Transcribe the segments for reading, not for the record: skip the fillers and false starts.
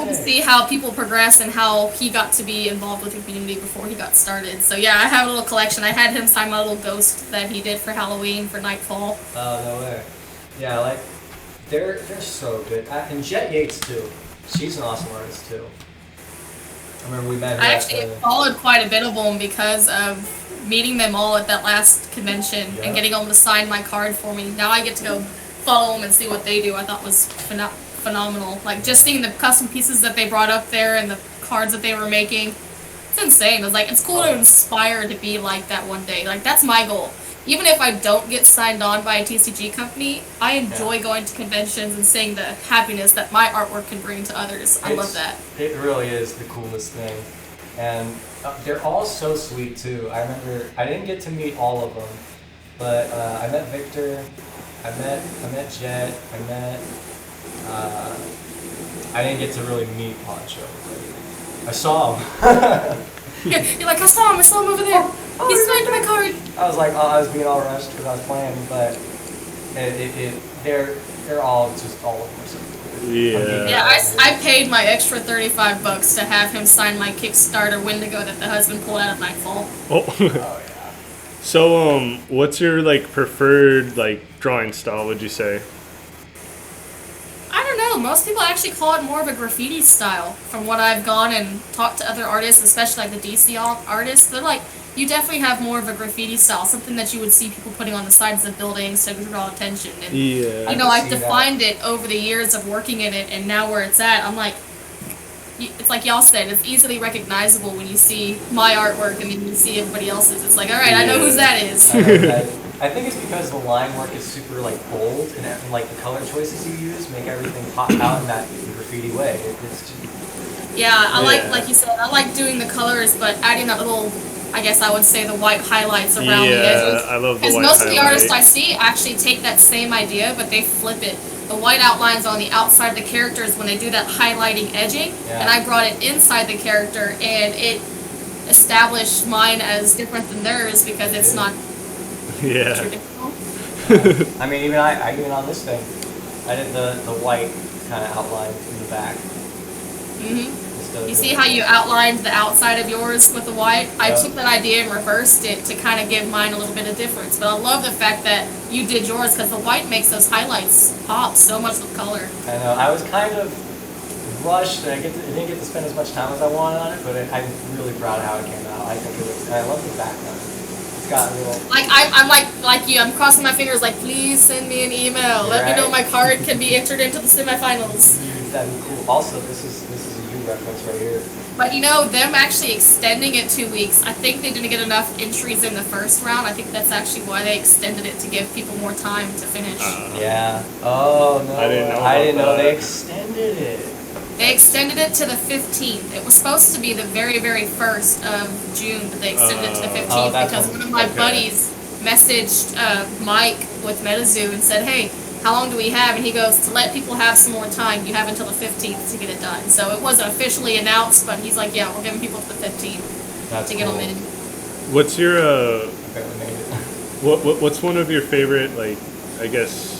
cool to see how people progress and how he got to be involved with the community before he got started. So yeah, I have a little collection. I had him sign my little ghost that he did for Halloween for Nightfall. Oh, no way. Yeah, like, they're so good. And Jet Yates, too. She's an awesome artist, too. I remember we met her I actually followed quite a bit of them because of meeting them all at that last convention and getting them to sign my card for me. Now I get to go follow them and see what they do. I thought was phenomenal. Like, just seeing the custom pieces that they brought up there and the cards that they were making. It's insane. It's cool to inspire to be like that one day. Like, that's my goal. Even if I don't get signed on by a TCG company, I enjoy going to conventions and seeing the happiness that my artwork can bring to others. I love that. It really is the coolest thing. And they're all so sweet, too. I remember, I didn't get to meet all of them, but I met Victor, I met Jet, I didn't get to really meet Poncho. I saw him. You're like, I saw him over there. He signed my card. I was like, I was being all rushed because I was playing, but they're all just all of them are so cool. Yeah, I paid my extra $35 to have him sign my Kickstarter Wendigo that the husband pulled out of Nightfall. Oh yeah. So what's your preferred drawing style? Would you say? I don't know. Most people actually call it more of a graffiti style. From what I've gone and talked to other artists, especially the DC artists, they're like, you definitely have more of a graffiti style, something that you would see people putting on the sides of buildings to draw attention. And, I've defined it over the years of working in it, and now where it's at, I'm like, it's like y'all said, it's easily recognizable when you see my artwork and then you see everybody else's. It's like, all right, I know whose that is. I think it's because the line work is super bold, and the color choices you use make everything pop out in that graffiti way. It's just, like you said, I like doing the colors, but adding that little, I guess I would say, the white highlights around the edges. I love the white Because most of the highlight. artists I see actually take that same idea, but they flip it. The white outlines on the outside of the characters when they do that highlighting edging, and I brought it inside the character, and it established mine as different than theirs because it's not traditional. I mean, even on this thing, I did the white kind of outline in the back. You see how you outlined the outside of yours with the white? I took that idea and reversed it to kind of give mine a little bit of difference. But I love the fact that you did yours because the white makes those highlights pop so much with color. I know. I was kind of rushed. I didn't get to spend as much time as I wanted on it, but I'm really proud of how it came out. I think it looks. I love the background. It's got a little. I'm like you. I'm crossing my fingers. Like, please send me an email. Let me know my card can be entered into the semifinals. That'd be cool. Also, this is a you reference right here. But them actually extending it 2 weeks, I think they didn't get enough entries in the first round. I think that's actually why they extended it, to give people more time to finish. Yeah. Oh, no. I didn't know they extended it. They extended it to the 15th. It was supposed to be the very, very 1st of June, but they extended it to the 15th because one of my buddies messaged Mike with Metazu and said, hey, how long do we have? And he goes, to let people have some more time, you have until the 15th to get it done. So it wasn't officially announced, but he's like, yeah, we're giving people to the 15th to get them in. What's your, what's one of your favorite, I guess,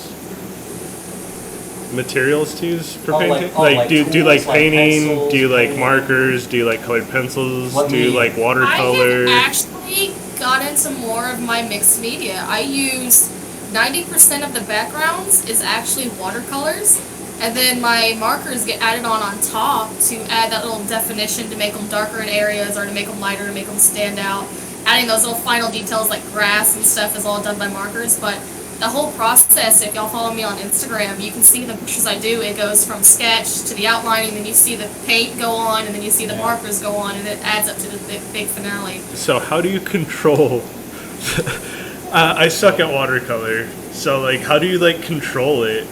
materials to use for painting? Do you like painting? Pencils, do you like markers? Do you like colored pencils? Do you like watercolor? I have actually got into more of my mixed media. I use 90% of the backgrounds is actually watercolors, and then my markers get added on top to add that little definition to make them darker in areas or to make them lighter to make them stand out. Adding those little final details like grass and stuff is all done by markers, but the whole process, if y'all follow me on Instagram, you can see the pictures I do. It goes from sketch to the outlining, then you see the paint go on, and then you see the markers go on, and it adds up to the big finale. So how do you control... I suck at watercolor, so how do you control it,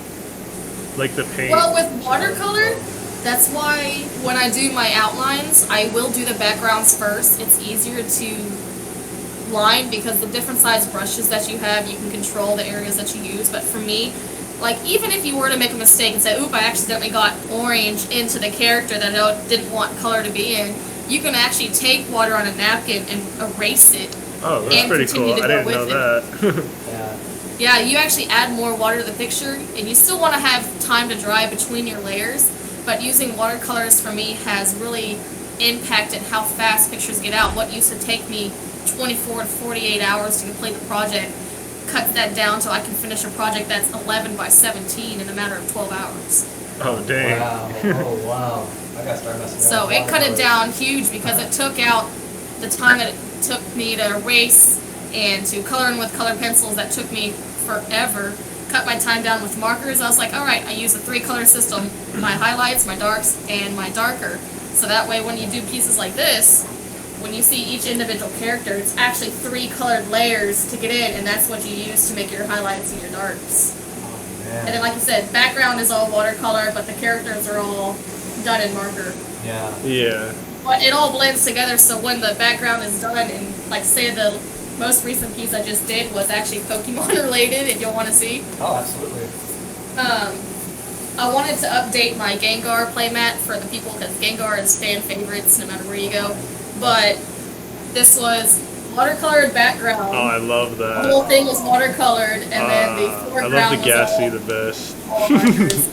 the paint? Well, with watercolor, that's why when I do my outlines, I will do the backgrounds first. It's easier to line because the different size brushes that you have, you can control the areas that you use. But for me, even if you were to make a mistake and say, oop, I accidentally got orange into the character that I didn't want color to be in, you can actually take water on a napkin and erase it. Oh, that's pretty cool. I didn't know that. Yeah, you actually add more water to the picture, and you still want to have time to dry between your layers, but using watercolors for me has really impacted how fast pictures get out. What used to take me 24 to 48 hours to complete the project cuts that down so I can finish a project that's 11 by 17 in a matter of 12 hours. Oh, dang. Wow. Oh, wow. I gotta start messing So around it with cut it watercolors. down huge because it took out the time that it took me to erase and to color in with color pencils that took me forever. Cut my time down with markers. I was like, alright, I use a 3-color system. My highlights, my darks, and my darker. So that way when you do pieces like this, when you see each individual character, it's actually 3 colored layers to get in, and that's what you use to make your highlights and your darks. Oh, man. And then like I said, background is all watercolor, but the characters are all done in marker. Yeah. Yeah. But it all blends together, so when the background is done, and like say the most recent piece I just did was actually Pokemon related, if you'll want to see. Oh, absolutely. I wanted to update my Gengar playmat for the people, because Gengar is fan favorites no matter where you go. But this was watercolored background. Oh, I love The whole that. thing was watercolored, and then the I foreground love the was Gassy the best. all markers.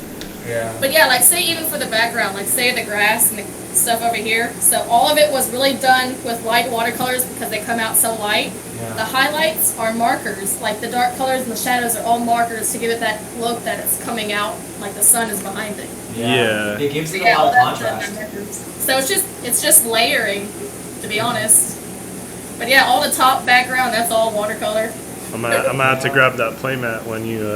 Yeah. But yeah, like say even for the background, like say the grass and the stuff over here. So all of it was really done with light watercolors because they come out so light. Yeah. The highlights are markers, like the dark colors and the shadows are all markers to give it that look that it's coming out, like the sun is behind it. Yeah. It gives it Yeah, a lot of that's contrast. the markers. So it's just layering, to be honest. But yeah, all the top background, that's all watercolor. I'm gonna have to grab that playmat when you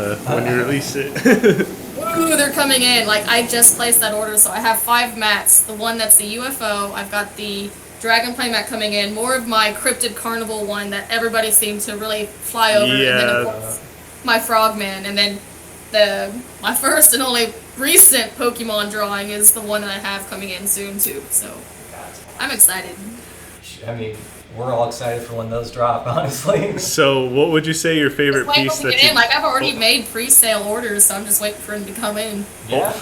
release it. Ooh, they're coming in. Like, I just placed that order, so I have 5 mats. The one that's the UFO, I've got the Dragon playmat coming in, more of my Cryptid Carnival one that everybody seemed to really fly over, and then of Yeah. course, my Frogman, and then my first and only recent Pokemon drawing is the one that I have coming in soon, too, so I'm excited. I mean, we're all excited for when those drop, honestly. So, what would you say your favorite Just waiting piece to that get you? in. Like, I've already made pre-sale orders, so I'm just waiting for them to come in. Yeah.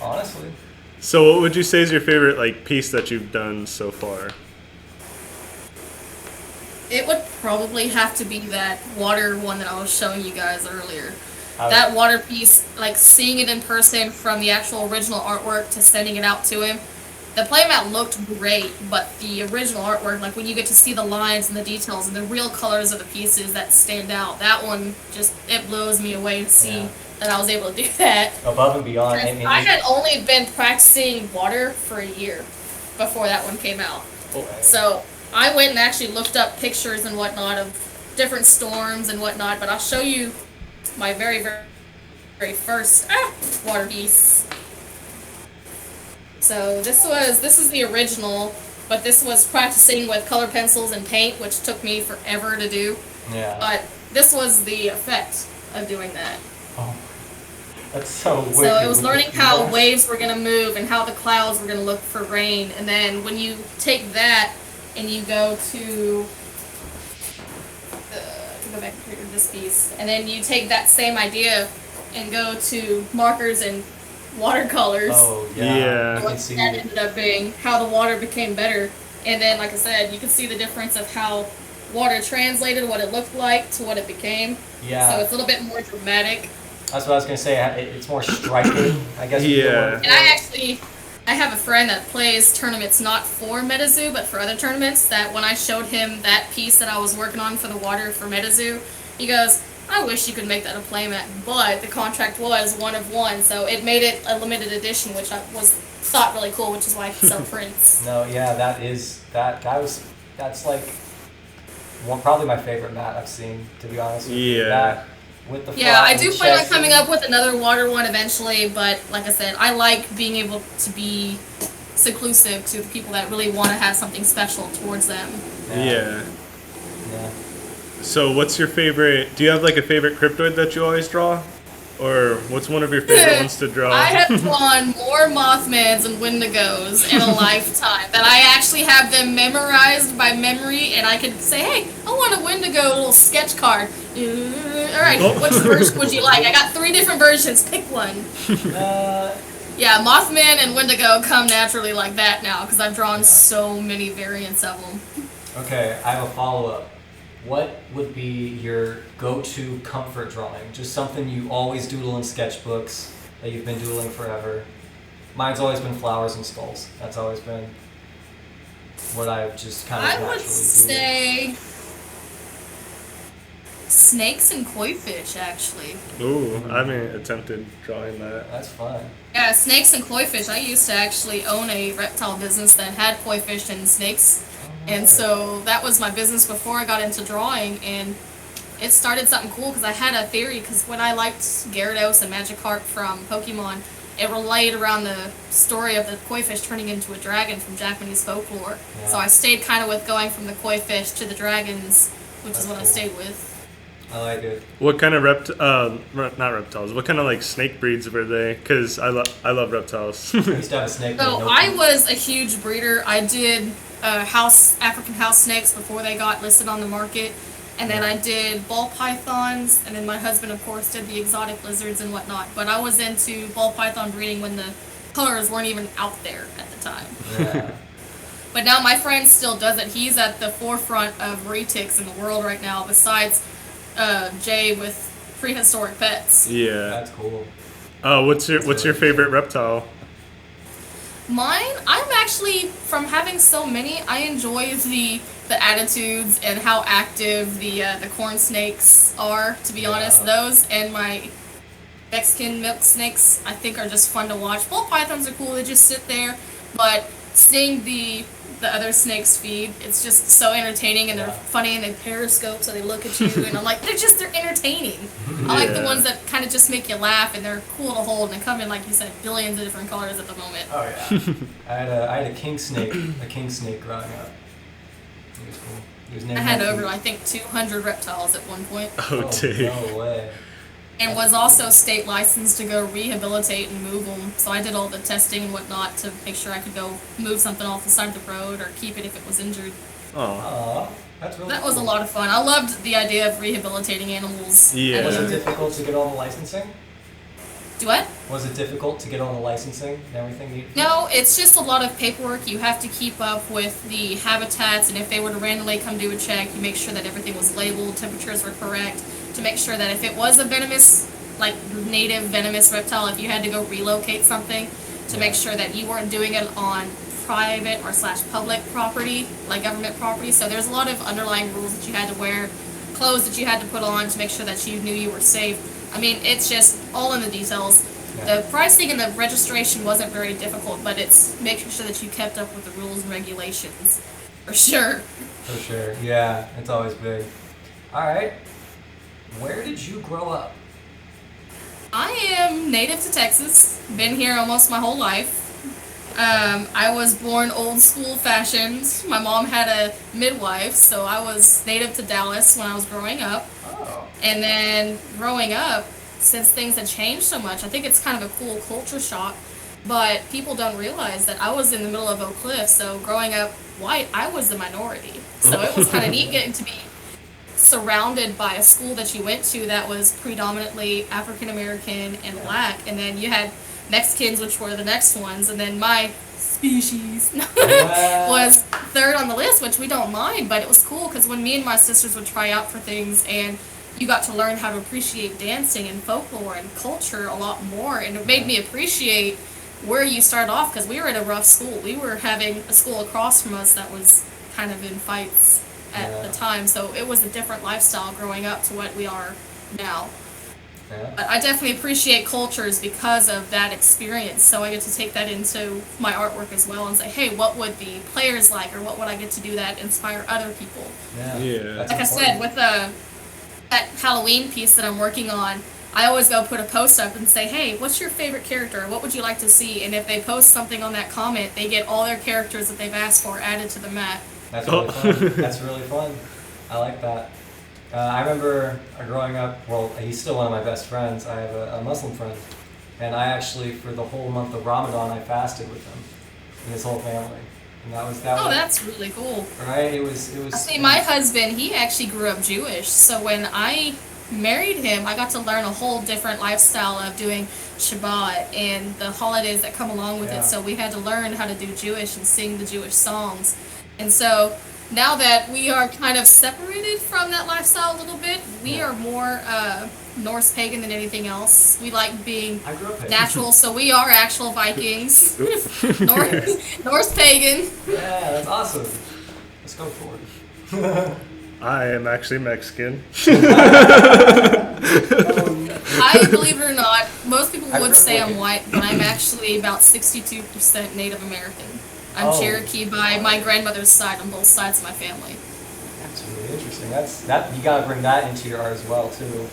Honestly. So, what would you say is your favorite like piece that you've done so far? It would probably have to be that water one that I was showing you guys earlier. I- That water piece, like seeing it in person from the actual original artwork to sending it out to him. The playmat looked great, but the original artwork, like when you get to see the lines and the details and the real colors of the pieces that stand out, that one just, it blows me away to see Yeah. that I was able to do that. Above and beyond. I had only been practicing water for a year before that one came out. So I went and actually looked up pictures and whatnot of different storms and whatnot, but I'll show you my very, very, very first water piece. So this is the original, but this was practicing with color pencils and paint, which took me forever to do. Yeah. But this was the effect of doing that. Oh, that's so wicked. So it was with learning the how colors. waves were going to move and how the clouds were going to look for rain. And then when you take that and you go to go back to this piece, and then you take that same idea and go to markers and watercolors. Oh, yeah. Yeah. I can What see that ended up being, how the water became better. And then, like I said, you can see the difference of how water translated what it looked like to what it became. Yeah. So it's a little bit more dramatic. That's what I was going to say. It's more striking, I guess. would be the Yeah. word. And I have a friend that plays tournaments not for Metazu, but for other tournaments, that when I showed him that piece that I was working on for the water for Metazu, he goes, I wish you could make that a playmat, but the contract was 1 of 1, so it made it a limited edition, which I thought really cool, which is why I could sell prints. No, yeah, that's like probably my favorite mat I've seen, to be honest with you. Yeah. That, with the Yeah, I frog do and plan on chest coming and- up with another water one eventually, but like I said, I like being able to be seclusive to the people that really want to have something special towards them. Yeah. Yeah. So, what's your favorite? Do you have like a favorite cryptoid that you always draw, or what's one of your favorite ones to draw? I have drawn more Mothmans and Wendigos in a lifetime that I actually have them memorized by memory, and I could say, hey, I want a Wendigo little sketch card. Alright, Oh. which version would you like? I got 3 different versions, pick one. Yeah, Mothman and Wendigo come naturally like that now, because I've drawn so many variants of them. Okay, I have a follow-up. What would be your go-to comfort drawing? Just something you always doodle in sketchbooks that you've been doodling forever. Mine's always been flowers and skulls. That's always been what I've just kind of I naturally would say snakes and koi fish, actually. Ooh, I haven't attempted drawing that. That's fun. Yeah, snakes and koi fish. I used to actually own a reptile business that had koi fish and snakes. And so that was my business before I got into drawing, and it started something cool because I had a theory, because when I liked Gyarados and Magikarp from Pokemon, it relayed around the story of the koi fish turning into a dragon from Japanese folklore. Yeah. So I stayed kind of with going from the koi fish to the dragons, which That's is what I cool. stayed with. I like it. What kind of not reptiles, what kind of like snake breeds were they? Because I love reptiles. I used to have a snake. So named I Noki. was a huge breeder. I did African house snakes before they got listed on the market. And then I did ball pythons, and then my husband, of course, did the exotic lizards and whatnot. But I was into ball python breeding when the colors weren't even out there at the time. Yeah. But now my friend still does it. He's at the forefront of retics in the world right now, besides Jay with prehistoric pets. Yeah. That's cool. What's your favorite reptile? Mine, I'm actually, from having so many, I enjoy the attitudes and how active the corn snakes are, to be honest. Those and my Mexican milk snakes, I think, are just fun to watch. Ball pythons are cool, they just sit there, but seeing the other snakes feed, it's just so entertaining, and they're funny, and they periscope, so they look at you, and I'm like, they're entertaining. I like the Yeah. ones that kind of just make you laugh, and they're cool to hold, and they come in, like you said, billions of different colors at the moment. Oh yeah. I had a king snake growing up. He was cool. He was named I had Noki. over, I think, 200 reptiles at one point, Oh, dang. No way. and was also state licensed to go rehabilitate and move them. So I did all the testing and whatnot to make sure I could go move something off the side of the road or keep it if it was injured. Oh. Aw, that's really That was a cool. lot of fun. I loved the idea of rehabilitating animals. Yeah. Was it difficult to get all the licensing? Do what? Was it difficult to get all the licensing and everything? No, it's just a lot of paperwork. You have to keep up with the habitats, and if they were to randomly come do a check, you make sure that everything was labeled, temperatures were correct, to make sure that if it was a venomous, like native venomous reptile, if you had to go relocate something, to make sure that you weren't doing it on private or / public property, like government property. So there's a lot of underlying rules that you had to wear, clothes that you had to put on to make sure that you knew you were safe. I mean, it's just all in the details. Yeah. The pricing and the registration wasn't very difficult, but it's making sure that you kept up with the rules and regulations, for sure. For sure. Yeah, it's always big. All right. Where did you grow up? I am native to Texas. Been here almost my whole life. I was born old school fashioned. My mom had a midwife, so I was native to Dallas when I was growing up. Oh. And then growing up, since things had changed so much, I think it's kind of a cool culture shock. But people don't realize that I was in the middle of Oak Cliff, so growing up white, I was the minority. So it was kind of neat getting to be surrounded by a school that you went to that was predominantly African American and black, and then you had Mexicans, which were the next ones, and then my species was third on the list, which we don't mind, but it was cool because when me and my sisters would try out for things, and you got to learn how to appreciate dancing and folklore and culture a lot more, and it made me appreciate where you started off, because we were at a rough school. We were having a school across from us that was kind of in fights at the time, so it was a different lifestyle growing up to what we are now. Yeah. But I definitely appreciate cultures because of that experience, so I get to take that into my artwork as well and say, hey, what would the players like, or what would I get to do that inspire other people? Yeah. Yeah. That's Like I said, important. with that Halloween piece that I'm working on, I always go put a post up and say, hey, what's your favorite character? What would you like to see? And if they post something on that comment, they get all their characters that they've asked for added to the mat. That's really fun. That's really fun. I like that. I remember growing up, well, he's still one of my best friends. I have a Muslim friend. And I actually, for the whole month of Ramadan, I fasted with him and his whole family. And that was, Oh, that's really cool. right? It was. See, my husband, he actually grew up Jewish, so when I married him, I got to learn a whole different lifestyle of doing Shabbat and the holidays that come along with Yeah. it, so we had to learn how to do Jewish and sing the Jewish songs. And so now that we are kind of separated from that lifestyle a little bit, we Yeah. are more Norse pagan than anything else. We like being I grew up pagan. natural, so we are actual Vikings. Norse pagan. Yeah, that's awesome. Let's go forward. I am actually Mexican. I believe it or not, most people I would grew up say I'm looking. white, but I'm actually about 62% Native American. I'm Oh. Cherokee by my grandmother's side on both sides of my family. That's really interesting. That you gotta bring that into your art as well too.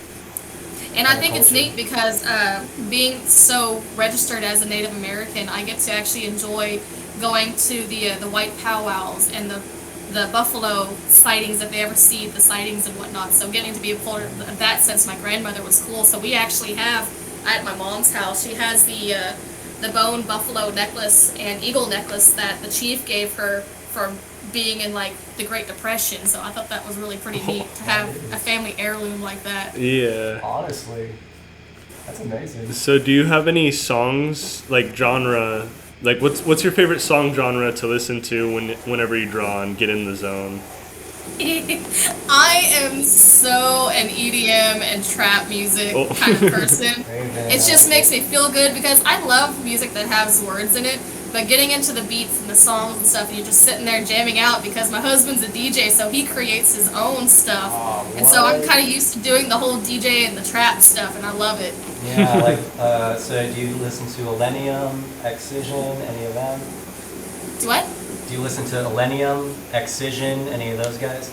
And I And think it's culture. neat because being so registered as a Native American, I get to actually enjoy going to the white powwows and the buffalo sightings if they ever see the sightings and whatnot. So getting to be a part of that since my grandmother was cool. So we actually have at my mom's house. She has the bone buffalo necklace and eagle necklace that the chief gave her for being in like the Great Depression. So I thought that was really pretty neat to have a family heirloom like that. Yeah. Honestly, that's amazing. So do you have any songs, like genre, like what's your favorite song genre to listen to whenever you draw and get in the zone? I am so an EDM and trap music Oh. kind of person. Raven, It just makes me feel good because I love music that has words in it. But getting into the beats and the songs and stuff, and you're just sitting there jamming out because my husband's a DJ, so he creates his own stuff. Aw, And so I'm what? kind of used to doing the whole DJ and the trap stuff, and I love it. Yeah, like so do you listen to Millennium, Excision, any of them? Do what? Do you listen to Millennium, Excision, any of those guys?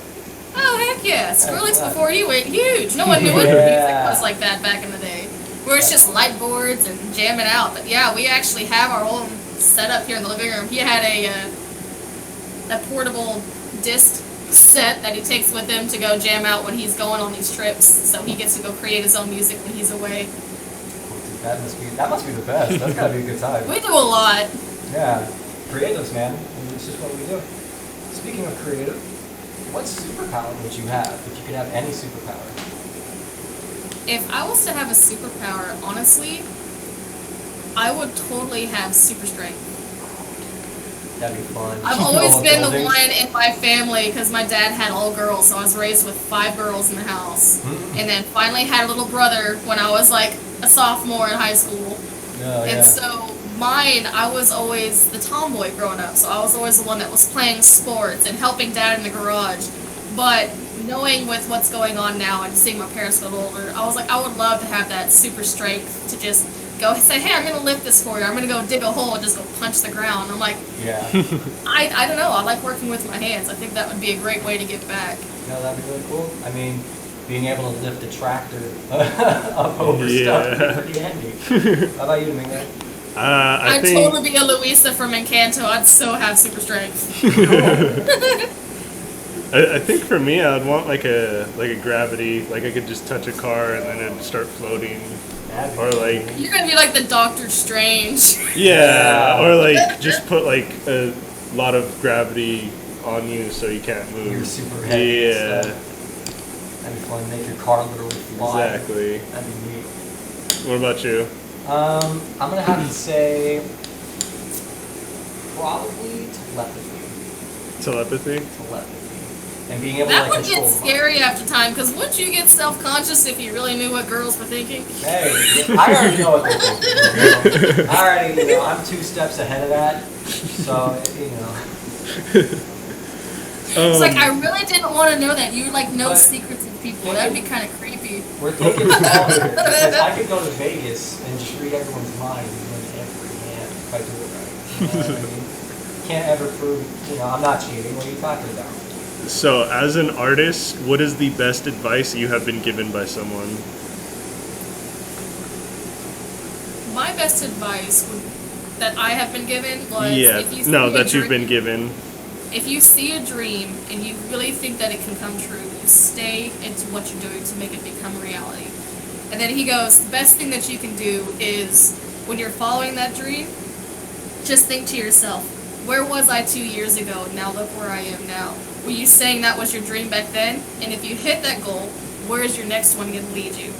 Oh, heck yeah. Skrillex wow. before he went huge. No one knew what Yeah. music was like that back in the day. Where it's just light boards and jamming out. But yeah, we actually have our own setup here in the living room. He had a portable disc set that he takes with him to go jam out when he's going on these trips. So he gets to go create his own music when he's away. That must be the best. That's gotta be a good time. We do a lot. Yeah, creatives, man. I mean, it's just what we do. Speaking of creative, what superpower would you have if you could have any superpower? If I was to have a superpower, honestly, I would totally have super strength. That'd be fun. I've always All been the buildings. one in my family because my dad had all girls, so I was raised with 5 girls in the house. And then finally had a little brother when I was like a sophomore in high school. Oh, yeah. And so mine, I was always the tomboy growing up, so I was always the one that was playing sports and helping dad in the garage. But knowing with what's going on now and seeing my parents get older, I was like, I would love to have that super strength to just go say, hey, I'm going to lift this for you. I'm going to go dig a hole and just go punch the ground. I'm like, Yeah. I don't know. I like working with my hands. I think that would be a great way to give back. No, that'd be really cool. I mean, being able to lift a tractor up over stuff would be pretty handy. How about you, Domingo? I I'd think totally be a Luisa from Encanto. I'd so have super strength. I think for me, I'd want like a gravity, like I could just touch a car and then it'd start floating, That'd be or cool. like You're going to be like the Doctor Strange. yeah, or like just put like a lot of gravity on you so you can't move. You're super heavy and Yeah, stuff. That'd be fun. Make your car literally fly. exactly. That'd be neat. What about you? I'm gonna have to say probably telepathy. Telepathy? And being able That to would control get scary after time, because wouldn't you get self-conscious if you really knew what girls were thinking? Hey, I already know what they're thinking. You know? I already, I'm 2 steps ahead of that. So, It's like, I really didn't want to know that. You, like, know But- secrets of people. That'd be kind of creepy. we're thinking small here. Because I could go to Vegas and just read everyone's mind and win every hand if I do it right. You know what I mean? Can't ever prove, I'm not cheating. What are you talking about? So, as an artist, what is the best advice you have been given by someone? My best advice that I have been given was Yeah, if you see no, a that you've dream- been given. If you see a dream and you really think that it can come true, you stay into what you're doing to make it become reality. And then he goes, the best thing that you can do is when you're following that dream, just think to yourself, where was I 2 years ago? Now look where I am now. Were you saying that was your dream back then? And if you hit that goal, where is your next one going to lead you?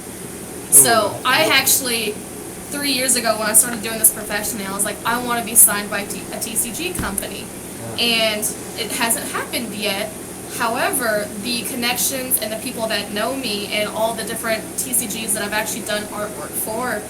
So I actually, 3 years ago when I started doing this professionally, I was like, I want to be signed by a TCG company. And it hasn't happened yet, However, the connections and the people that know me and all the different TCGs that I've actually done artwork for,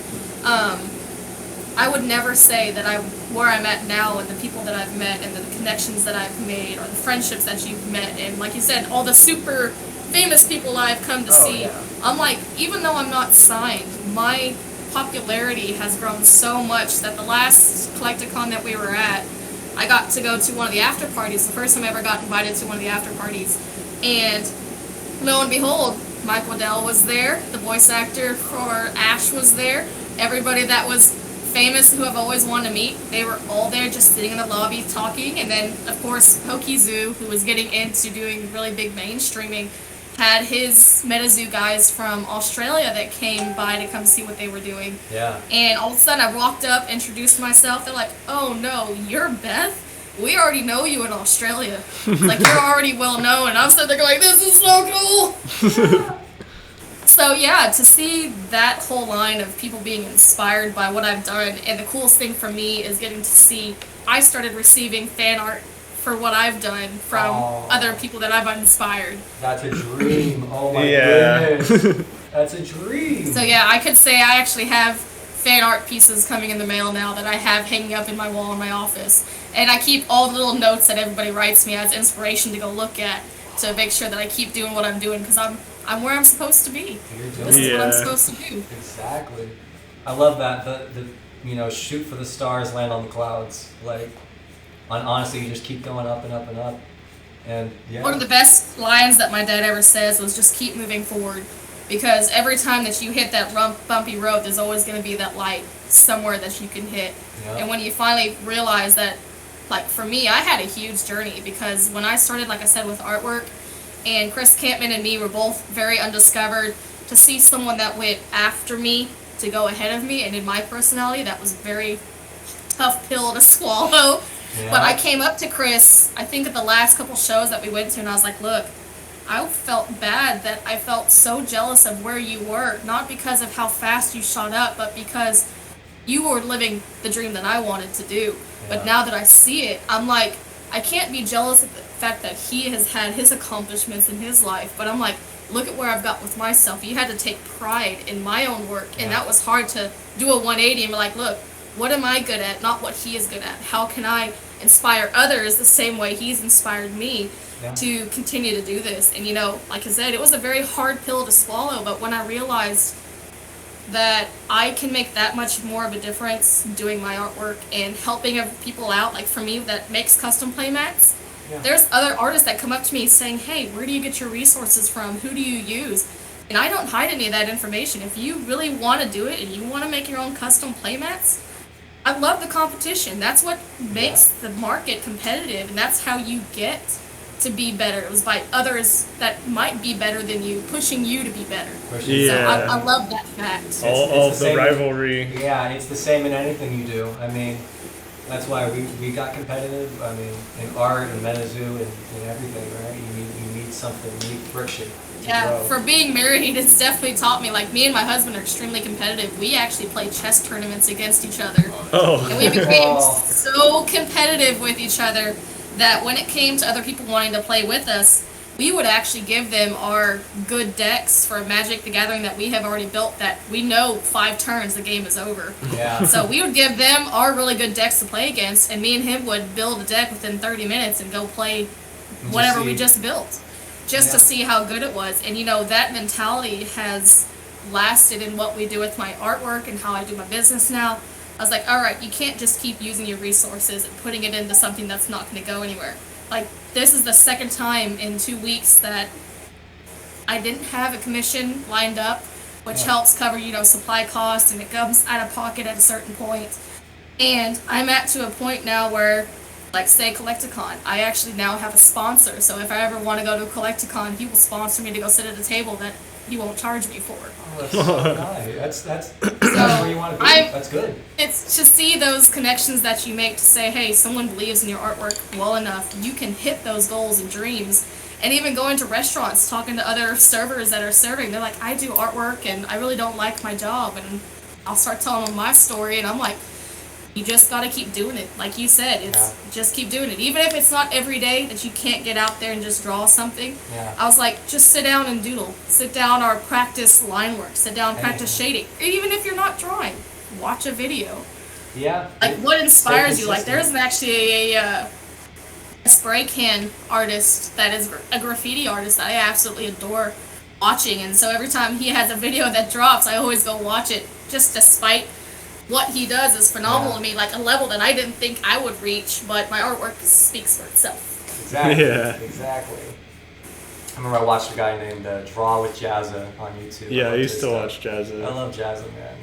I would never say that where I'm at now and the people that I've met and the connections that I've made or the friendships that you've met and like you said, all the super famous people I've come to see. Yeah. I'm like, even though I'm not signed, my popularity has grown so much that the last Collecticon that we were at, I got to go to one of the after parties, the first time I ever got invited to one of the after parties. And lo and behold, Mike Waddell was there, the voice actor for Ash was there, everybody that was famous who I've always wanted to meet, they were all there just sitting in the lobby talking. And then, of course, Pokezu, who was getting into doing really big mainstreaming, had his Metazu guys from Australia that came by to come see what they were doing. Yeah. And all of a sudden I walked up, introduced myself, they're like, oh no, you're Beth? We already know you in Australia. It's like, you're already well known. And I'm sitting there going, this is so cool! So yeah, to see that whole line of people being inspired by what I've done, and the coolest thing for me is getting to see, I started receiving fan art for what I've done from other people that I've inspired. That's a dream. Oh my Yeah. goodness. That's a dream. So yeah, I could say I actually have fan art pieces coming in the mail now that I have hanging up in my wall in my office. And I keep all the little notes that everybody writes me as inspiration to go look at to make sure that I keep doing what I'm doing because I'm where I'm supposed to be. You're doing This is what I'm Yeah. supposed to do. Exactly. I love that. The shoot for the stars, land on the clouds. Like, honestly, you just keep going up and up and up. And yeah. One of the best lines that my dad ever says was just keep moving forward. Because every time that you hit that bumpy road, there's always going to be that light somewhere that you can hit. Yeah. And when you finally realize that, like for me, I had a huge journey because when I started, like I said, with artwork, and Chris Campman and me were both very undiscovered, to see someone that went after me to go ahead of me, and in my personality, that was a very tough pill to swallow. Yeah. But I came up to Chris, I think at the last couple shows that we went to, and I was like, look, I felt bad that I felt so jealous of where you were, not because of how fast you shot up, but because you were living the dream that I wanted to do. Yeah. But now that I see it, I'm like, I can't be jealous of the fact that he has had his accomplishments in his life, but I'm like, look at where I've got with myself. You had to take pride in my own work, and that was hard to do a 180 and be like, look, what am I good at, not what he is good at? How can I inspire others the same way he's inspired me to continue to do this? And like I said, it was a very hard pill to swallow, but when I realized that I can make that much more of a difference doing my artwork and helping people out, like for me that makes custom playmats, there's other artists that come up to me saying, hey, where do you get your resources from? Who do you use? And I don't hide any of that information. If you really want to do it and you want to make your own custom playmats, I love the competition. That's what makes the market competitive, and that's how you get to be better. It was by others that might be better than you, pushing you to be better. Yeah. So I love that fact. All It's the same- rivalry. Yeah, it's the same in anything you do. I mean, that's why we got competitive. I mean, in art and Metazu and everything, right? You need something, you need friction. to Yeah, grow. for being married, it's definitely taught me, like, me and my husband are extremely competitive. We actually play chess tournaments against each other. And we became Oh. so competitive with each other that when it came to other people wanting to play with us, we would actually give them our good decks for Magic the Gathering that we have already built that we know 5 turns the game is over. Yeah. So we would give them our really good decks to play against, and me and him would build a deck within 30 minutes and go play whatever we just built, just to see how good it was. And that mentality has lasted in what we do with my artwork and how I do my business now. I was like, all right, you can't just keep using your resources and putting it into something that's not going to go anywhere. Like, this is the second time in 2 weeks that I didn't have a commission lined up, which helps cover, supply costs, and it comes out of pocket at a certain point. And I'm to a point now where, like, say Collecticon, I actually now have a sponsor. So if I ever want to go to Collecticon, he will sponsor me to go sit at a table that he won't charge me for. Oh, that's so nice. That's where you want to be. That's good. It's to see those connections that you make to say, hey, someone believes in your artwork well enough, you can hit those goals and dreams. And even going to restaurants, talking to other servers that are serving, they're like, I do artwork and I really don't like my job. And I'll start telling them my story, and I'm like, You just gotta keep doing it. Like you said, it's Yeah. just keep doing it. Even if it's not every day that you can't get out there and just draw something. Yeah. I was like, just sit down and doodle. Sit down or practice line work. Sit down, practice shading. Even if you're not drawing, watch a video. Yeah. Like what inspires you? Like consistent. there's actually a spray can artist that is a graffiti artist that I absolutely adore watching, and so every time he has a video that drops, I always go watch it. Just despite what he does is phenomenal to me, like a level that I didn't think I would reach, but my artwork speaks for itself. Exactly. Yeah. Exactly. I remember I watched a guy named Draw with Jazza on YouTube. Yeah, I loved used his to stuff. watch Jazza. I love Jazza, man.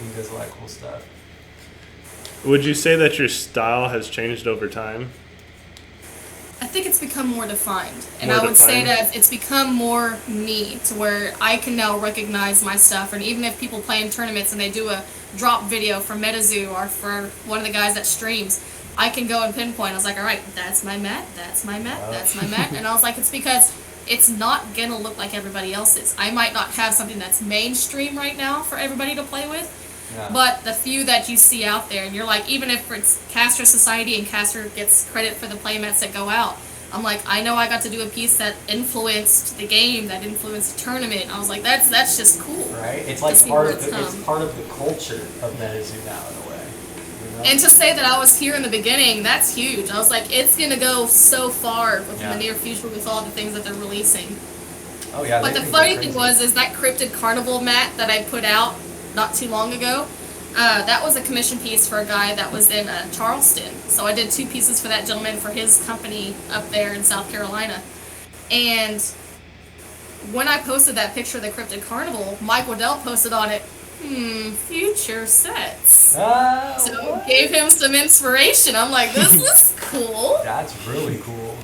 He does a lot of cool stuff. Would you say that your style has changed over time? I think it's become more defined, and More I would say defined? that it's become more me, to where I can now recognize my stuff, and even if people play in tournaments and they do a drop video for Metazu or for one of the guys that streams, I can go and pinpoint. I was like, all right, that's my mat, that's my mat, that's my mat, and I was like, it's because it's not gonna look like everybody else's. I might not have something that's mainstream right now for everybody to play with, Yeah. but the few that you see out there, and you're like, even if it's Caster Society and Caster gets credit for the playmats that go out, I'm like, I know I got to do a piece that influenced the game, that influenced the tournament. I was like, that's just cool. Right? It's like see part where of it's it's come. part of the culture of Metazu now in a way. You know? And to say that I was here in the beginning, that's huge. I was like, it's gonna go so far within the near future with all the things that they're releasing. Oh yeah. But they the think funny they're thing crazy. is that Cryptid Carnival mat that I put out not too long ago, that was a commission piece for a guy that was in Charleston. So I did 2 pieces for that gentleman for his company up there in South Carolina. And when I posted that picture of the Cryptid Carnival, Mike Waddell posted on it, future sets. Ah, So what? gave him some inspiration. I'm like, this is cool. That's really cool.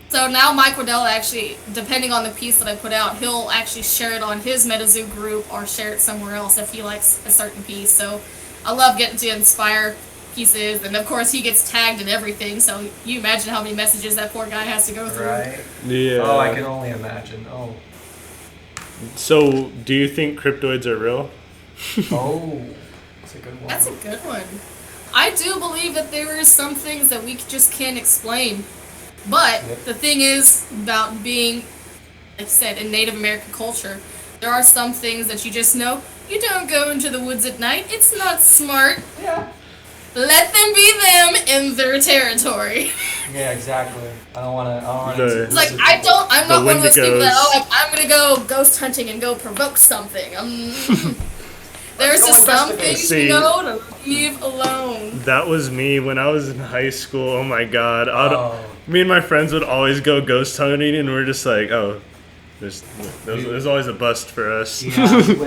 So now Mike Waddell actually, depending on the piece that I put out, he'll actually share it on his Metazu group or share it somewhere else if he likes a certain piece. So I love getting to inspire pieces, and of course he gets tagged and everything, so you imagine how many messages that poor guy has to go through. Right? Yeah. Oh, I can only imagine. Oh. So, do you think cryptoids are real? Oh. That's a good one. That's a good one. I do believe that there are some things that we just can't explain. But Yep. the thing is about being, like I said, in Native American culture, there are some things that you just know. You don't go into the woods at night. It's not smart. Yeah. Let them be them in their territory. Yeah, exactly. I don't want to. The- It's like I'm The not one of those people that Wendigos. like I'm gonna go ghost hunting and go provoke something. There's Let's just go some investigate. things See. you know to leave alone. That was me when I was in high school. Oh my god. Oh. Me and my friends would always go ghost hunting, and we're just like, oh, there's always a bust for us. Yeah.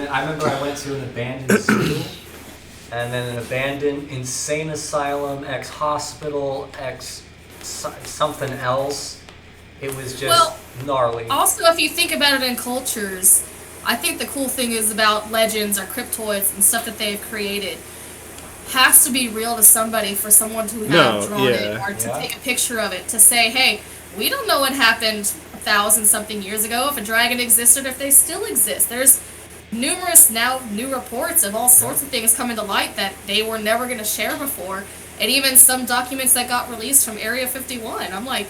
I remember I went to an abandoned zoo, and then an abandoned insane asylum, ex-hospital, something else. It was just Well, gnarly. Also, if you think about it in cultures, I think the cool thing is about legends or cryptoids and stuff that they've created has to be real to somebody for someone to have No, drawn it yeah. or to Yeah. take a picture of it to say, hey, we don't know what happened 1,000-something years ago, if a dragon existed, if they still exist. There's numerous now new reports of all sorts of things coming to light that they were never going to share before, and even some documents that got released from Area 51. I'm like,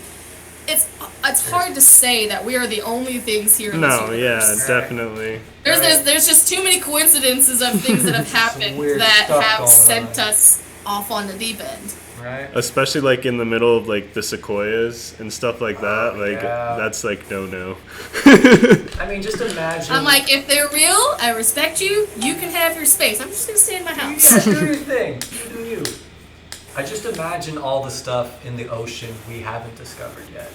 it's hard to say that we are the only things here in this No, universe. yeah, definitely. There's just too many coincidences of things that have happened weird that stuff have going sent on. us off on the deep end. Right? Especially like in the middle of like the sequoias and stuff like that. Like yeah. that's like no. I mean, just imagine. I'm like, if they're real, I respect you. You can have your space. I'm just gonna stay in my house. Yeah, do your thing. You do you. I just imagine all the stuff in the ocean we haven't discovered yet.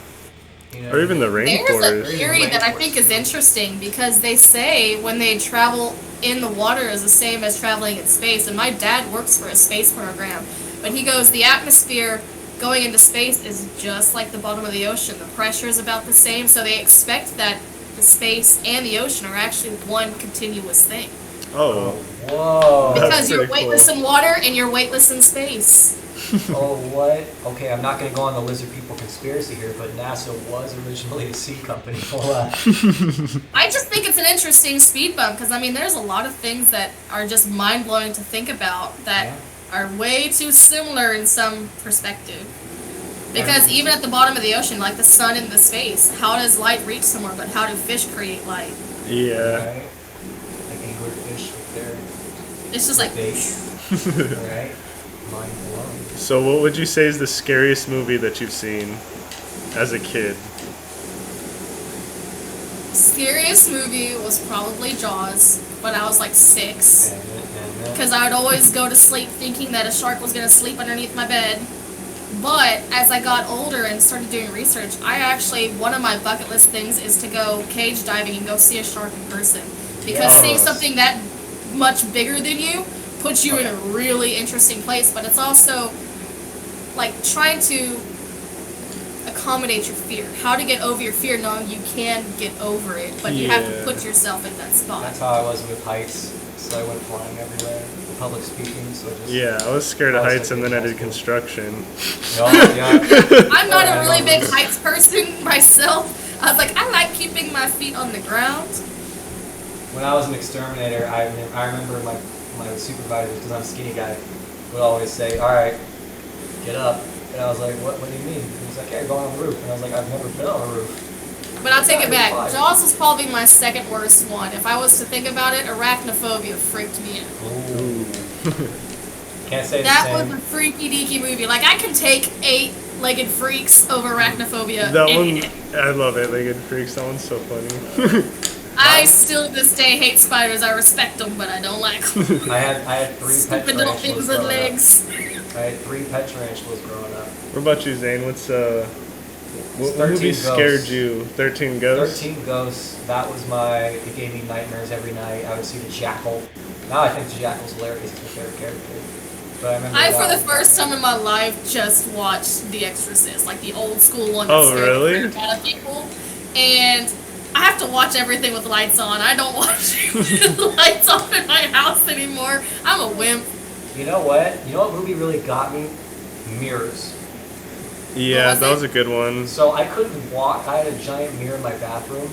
You know Or even the There's a rainforest. theory that I think is interesting because they say when they travel in the water is the same as traveling in space. And my dad works for a space program, but he goes, the atmosphere going into space is just like the bottom of the ocean. The pressure is about the same, so they expect that the space and the ocean are actually one continuous thing. Oh, Whoa. That's Because you're pretty weightless cool. in water and you're weightless in space. Oh, what? Okay, I'm not going to go on the lizard people conspiracy here, but NASA was originally a seed company. Hold on. I just think it's an interesting speed bump because I mean, there's a lot of things that are just mind blowing to think about that are way too similar in some perspective. Because even at the bottom of the ocean, like the sun in the space, how does light reach somewhere? But how do fish create light? Yeah. Right? Like anglerfish with their It's just like bait. Right? Mind blown. So what would you say is the scariest movie that you've seen as a kid? scariest movie was probably Jaws when I was like 6. Because I would always go to sleep thinking that a shark was going to sleep underneath my bed. But as I got older and started doing research, one of my bucket list things is to go cage diving and go see a shark in person. Because seeing something that much bigger than you puts you in a really interesting place. But it's also like trying to accommodate your fear. How to get over your fear knowing you can get over it, but you have to put yourself in that spot. That's how I was with heights. So I went flying everywhere. Public speaking, so just... I was scared of heights and then I did construction. I'm not a really big heights person myself. I was like, I like keeping my feet on the ground. When I was an exterminator, I remember my supervisor, because I'm a skinny guy, would always say, all right, get up. And I was like, what do you mean? He was like, yeah, go on the roof. And I was like, I've never been on a roof. But I'll take it back. Jaws was probably my second worst one. If I was to think about it, arachnophobia freaked me out. Ooh. Can't say that the same. was a freaky deaky movie. Like, I can take 8-legged freaks over arachnophobia. That one, I love 8-legged freaks. That one's so funny. I still to this day hate spiders. I respect them, but I don't like them. I had 3 pet Stupid little things with legs. I had 3 pet tarantulas growing up. What about you, Zane? What 13 movie Ghosts. scared you? 13 Ghosts? 13 Ghosts. That was it gave me nightmares every night. I would see the Jackal. Now I think the Jackal's hilarious. It's my favorite character. But I remember for the first time in my life, just watched The Exorcist, like the old school one. Oh, really? A lot of people. And I have to watch everything with lights on. I don't watch the lights off in my house anymore. I'm a wimp. You know what? You know what movie really got me? Mirrors. Yeah, that was a good one. So I couldn't walk. I had a giant mirror in my bathroom.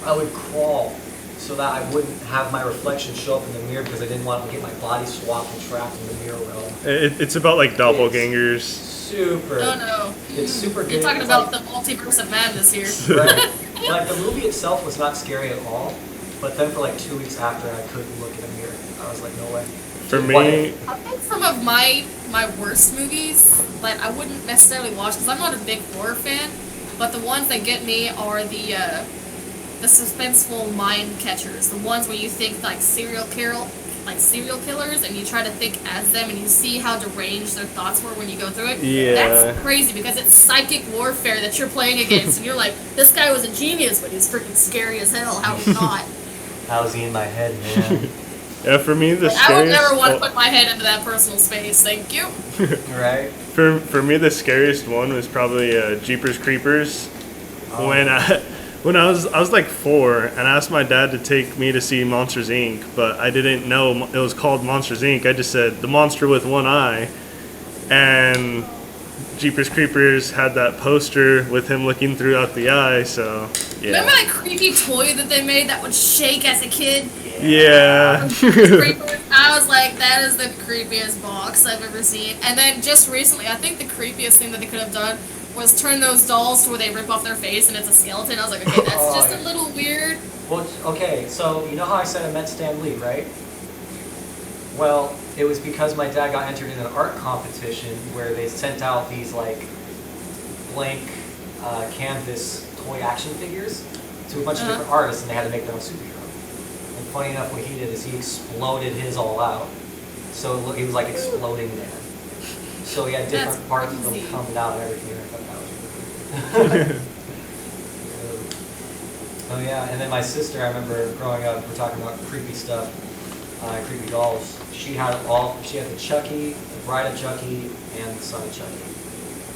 I would crawl so that I wouldn't have my reflection show up in the mirror because I didn't want to get my body swapped and trapped in the mirror realm. It's about like doppelgangers. Super. No. It's super good. You're talking about the multiverse of madness here. Right. Like the movie itself was not scary at all, but then for like 2 weeks after, I couldn't look in a mirror. I was like, no way. For me, I think some of my worst movies that I wouldn't necessarily watch because I'm not a big horror fan, but the ones that get me are the suspenseful mind catchers, the ones where you think like serial killers, and you try to think as them, and you see how deranged their thoughts were when you go through it. Yeah. That's crazy because it's psychic warfare that you're playing against, and you're like, this guy was a genius, but he's freaking scary as hell. How he's not. How's he in my head, man? Yeah, for me the scariest... I would never want to put my head into that personal space. Thank you. Right. For me, the scariest one was probably Jeepers Creepers. Oh. When I was like 4, and I asked my dad to take me to see Monsters Inc., but I didn't know it was called Monsters Inc. I just said the monster with one eye, and Jeepers Creepers had that poster with him looking throughout the eye. So yeah. Remember that creepy toy that they made that would shake as a kid? Yeah. I was like, that is the creepiest box I've ever seen. And then just recently, I think the creepiest thing that they could have done was turn those dolls to where they rip off their face and it's a skeleton. I was like, okay, that's just a little weird. Well, okay, so you know how I said I met Stan Lee, right? Well, it was because my dad got entered in an art competition where they sent out these like blank canvas toy action figures to a bunch of different artists, and they had to make their own superhero. And funny enough, what he did is he exploded his all out, so he was like exploding man. So he had different parts of them coming out and everything. And I thought that was really cool. Oh yeah, and then my sister, I remember growing up, we're talking about creepy stuff, creepy dolls. She had the Chucky, the Bride of Chucky, and the Son of Chucky.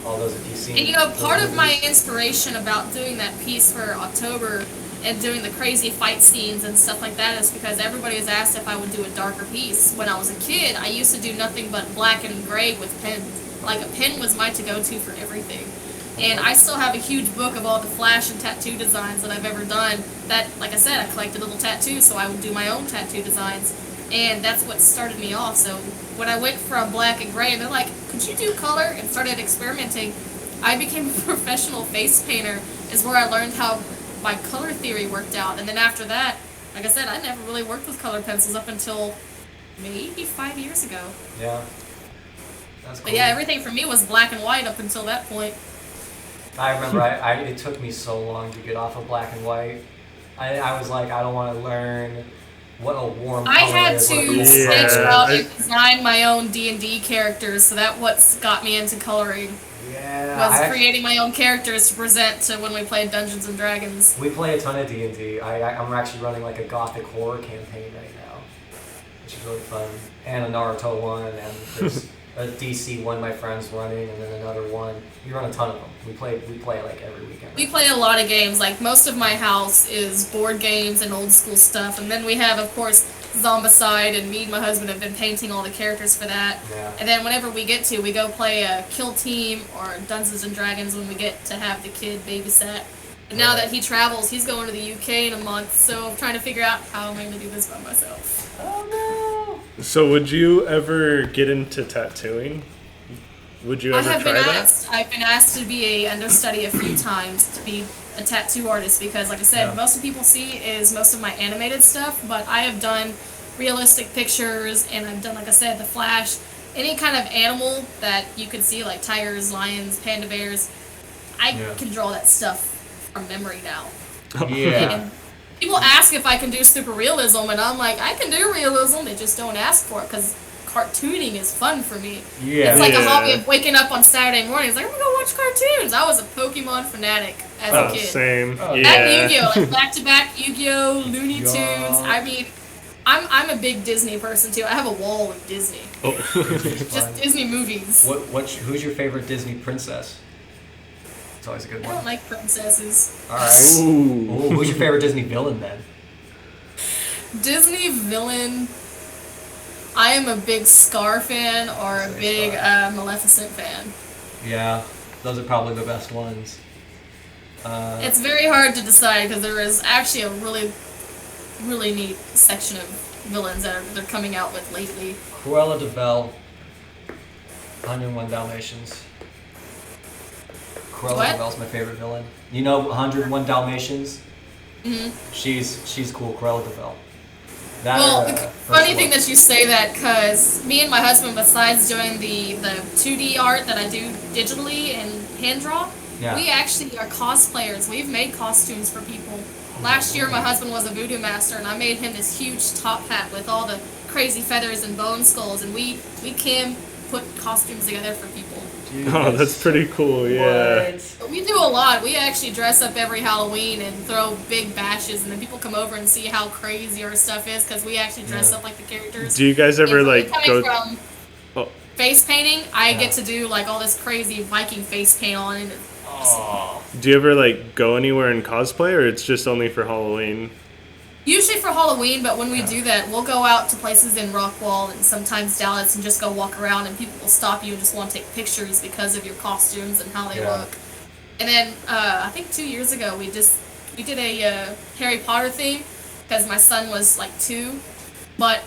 All those, if you've seen. And you know, part of my inspiration about doing that piece for October and doing the crazy fight scenes and stuff like that is because everybody has asked if I would do a darker piece. When I was a kid, I used to do nothing but black and gray with pens. Like, a pen was my to-go-to for everything. And I still have a huge book of all the flash and tattoo designs that I've ever done. That, like I said, I collected little tattoos, so I would do my own tattoo designs. And that's what started me off. So when I went from black and gray, and they're like, could you do color? And started experimenting. I became a professional face painter, is where I learned how my color theory worked out. And then after that, like I said, I never really worked with colored pencils up until maybe 5 years ago. Yeah. That's cool. But yeah, everything for me was black and white up until that point. I remember it took me so long to get off of black and white. I was like, I don't want to learn what a warm color I had is. to sketch out and design my own D&D characters, so that what's got me into coloring. Yeah. Was creating my own characters to present to when we played Dungeons and Dragons. We play a ton of D&D. I'm actually running like a gothic horror campaign right now, which is really fun. And a Naruto one, and there's a DC one my friend's running, and then another one. We run a ton of them. We play like every weekend. We play a lot of games. Like most of my house is board games and old school stuff, and then we have, of course, Zombicide, and me and my husband have been painting all the characters for that. Yeah. And then whenever we get to, we go play a Kill Team or Dungeons and Dragons when we get to have the kid babysat. And now that he travels, he's going to the UK in a month, so I'm trying to figure out how I'm going to do this by myself. Oh no! So would you ever get into tattooing? Would you ever try that? I've been asked to be a understudy a few times to be a tattoo artist because, like I said, most of people see is most of my animated stuff, but I have done realistic pictures, and I've done, like I said, the Flash, any kind of animal that you could see, like tigers, lions, panda bears. I can draw that stuff from memory now. Yeah. And people ask if I can do super realism, and I'm like, I can do realism, they just don't ask for it because cartooning is fun for me. Yeah. It's like a hobby of waking up on Saturday mornings, like, I'm gonna go watch cartoons. I was a Pokemon fanatic as a kid. Same. Oh. Yeah. That Yu-Gi-Oh, like back-to-back Yu-Gi-Oh, Looney Tunes. I mean, I'm a big Disney person too. I have a wall with Disney. Oh. Just Disney movies. Who's your favorite Disney princess? It's always a good I one. don't like princesses. All right. Ooh, who's your favorite Disney villain then? Disney villain. I am a big Scar fan or a big Maleficent fan. Yeah, those are probably the best ones. It's very hard to decide because there is actually a really, really neat section of villains that they're coming out with lately. Cruella de Vil, 101 Dalmatians. Cruella de Vil's my favorite villain. You know 101 Dalmatians? Mm-hmm. She's cool, Cruella de Vil. Well, the funny thing that you say that, because me and my husband, besides doing the 2D art that I do digitally and hand draw, we actually are cosplayers. We've made costumes for people. Last year, my husband was a voodoo master, and I made him this huge top hat with all the crazy feathers and bone skulls, and we can put costumes together for people. Oh, that's pretty cool, yeah. But we do a lot. We actually dress up every Halloween and throw big bashes, and then people come over and see how crazy our stuff is, because we actually dress up like the characters. Do you guys ever, like, go... From face painting, I get to do, like, all this crazy Viking face paint on, and Do you ever, like, go anywhere in cosplay, or it's just only for Halloween? Usually for Halloween, but when we do that, we'll go out to places in Rockwall and sometimes Dallas and just go walk around, and people will stop you and just want to take pictures because of your costumes and how they look. And then I think 2 years ago we did a Harry Potter theme because my son was like 2, but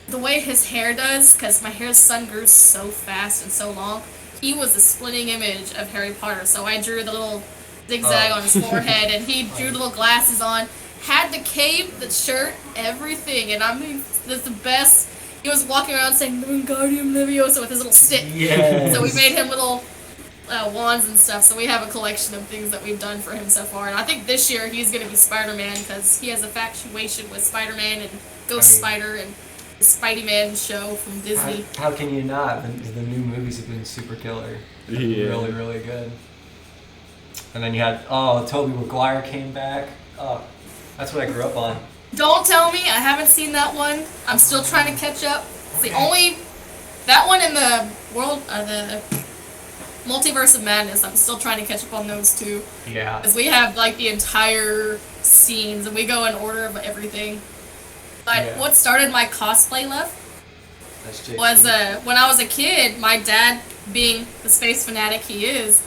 the way his hair does, because my son grew so fast and so long, he was a splitting image of Harry Potter. So I drew the little zigzag on his forehead, and he drew little glasses on. Had the cape, the shirt, everything, and I mean, that's the best. He was walking around saying "Wingardium Leviosa" with his little stick. Yes. So we made him little wands and stuff. So we have a collection of things that we've done for him so far. And I think this year he's going to be Spider-Man because he has a infatuation with Spider-Man and Ghost Spider and the Spidey-Man show from Disney. How can you not? The new movies have been super killer. Really, really good. And then you had Tobey Maguire came back. That's what I grew up on. Don't tell me, I haven't seen that one. I'm still trying to catch up. It's the only, that one in the world, the Multiverse of Madness, I'm still trying to catch up on those two. Yeah. Because we have like the entire scenes and we go in order of everything. But what started my cosplay love was when I was a kid, my dad, being the space fanatic he is,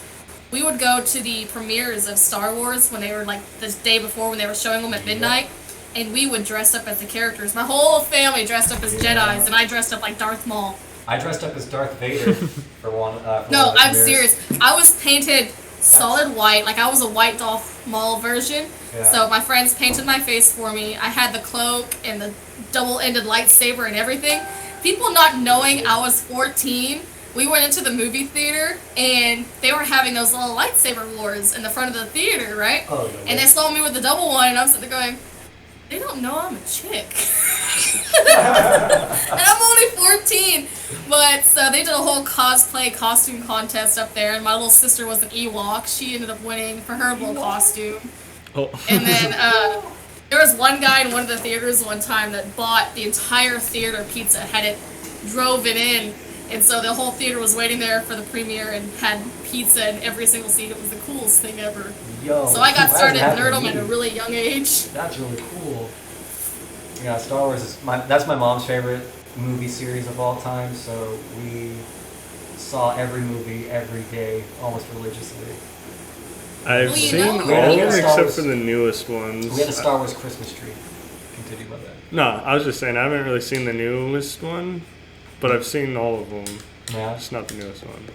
we would go to the premieres of Star Wars when they were like the day before when they were showing them at midnight, and we would dress up as the characters. My whole family dressed up as Jedis, and I dressed up like Darth Maul. I dressed up as Darth Vader for one. For No, one of the I'm premieres. serious. I was painted solid white, like I was a white Darth Maul version. Yeah. So my friends painted my face for me. I had the cloak and the double-ended lightsaber and everything. People not knowing I was 14, we went into the movie theater and they were having those little lightsaber wars in the front of the theater, right? Oh, no And way. they saw me with the double one, and I'm sitting there going, they don't know I'm a chick. And I'm only 14. But so they did a whole cosplay costume contest up there, and my little sister was an Ewok. She ended up winning for her little costume. Oh. And then there was one guy in one of the theaters one time that bought the entire theater pizza, drove it in. And so the whole theater was waiting there for the premiere and had pizza in every single seat. It was the coolest thing ever. Yo, So I got that started hasn't nerdom happened at to a me. really young age. That's really cool. Yeah, Star Wars is that's my mom's favorite movie series of all time. So we saw every movie every day, almost religiously. I've Well, you seen know, all we of had them a Star except Wars- for the newest ones. We had a Star Wars Christmas tree. Continue by that. No, I was just saying I haven't really seen the newest one, but I've seen all of them. Yeah. Just not the newest one.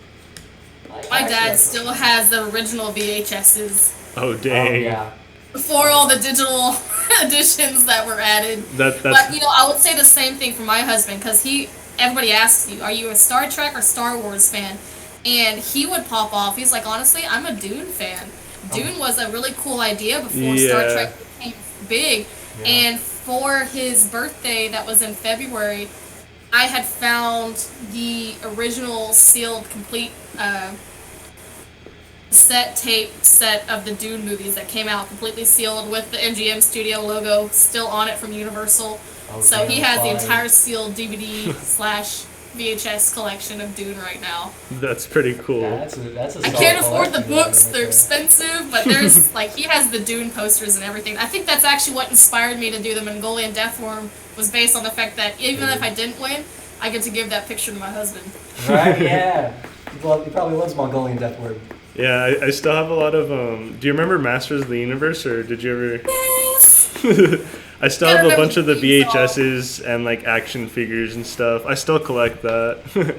My dad still has the original VHSs Oh Oh dang. yeah. before all the digital editions that were added. That's But you know, I would say the same thing for my husband because everybody asks you, are you a Star Trek or Star Wars fan? And he would pop off. He's like, honestly, I'm a Dune fan. Dune was a really cool idea before Star Yeah. Trek became big. Yeah. And for his birthday, that was in February, I had found the original sealed complete tape set of the Dune movies that came out completely sealed with the MGM Studio logo still on it from Universal. Oh, So damn, he has the fine. entire sealed DVD / VHS collection of Dune right now. That's pretty cool. That's a I solid can't afford the collection books, right they're there. expensive, but there's like he has the Dune posters and everything. I think that's actually what inspired me to do the Mongolian Death Worm was based on the fact that even if I didn't win, I get to give that picture to my husband. Right? Yeah. He probably loves Mongolian Death Word. Yeah, I still have a lot of do you remember Masters of the Universe, or did you ever? Yes. I still I have a remember bunch of the the theme song. VHSs and like action figures and stuff. I still collect that.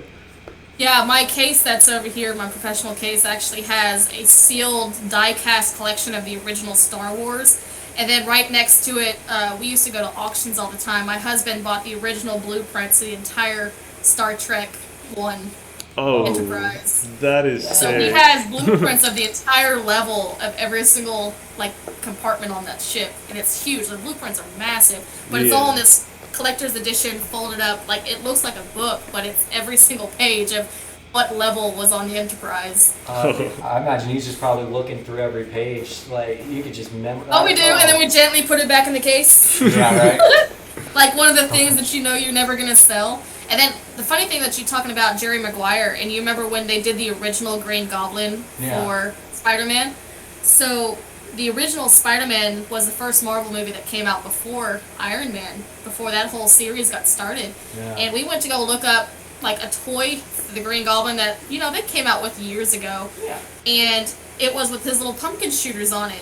Yeah, my case that's over here, my professional case, actually has a sealed die-cast collection of the original Star Wars. And then right next to it, we used to go to auctions all the time. My husband bought the original blueprints of the entire Star Trek 1 Oh, Enterprise. that is So he sick. has blueprints of the entire level of every single like compartment on that ship, and it's huge. The blueprints are massive, but it's all in Yeah. this collector's edition, folded up. Like it looks like a book, but it's every single page of what level was on the Enterprise. I imagine he's just probably looking through every page. Like you could just memorize. Oh, we do, and then we gently put it back in the case. Yeah, right. Like one of the things that you know you're never gonna sell. And then the funny thing that you're talking about Jerry Maguire, and you remember when they did the original Green Goblin Yeah. for Spider-Man? So the original Spider-Man was the first Marvel movie that came out before Iron Man, before that whole series got started. Yeah. And we went to go look up like a toy for the Green Goblin that, you know, they came out with years ago. Yeah. And it was with his little pumpkin shooters on it.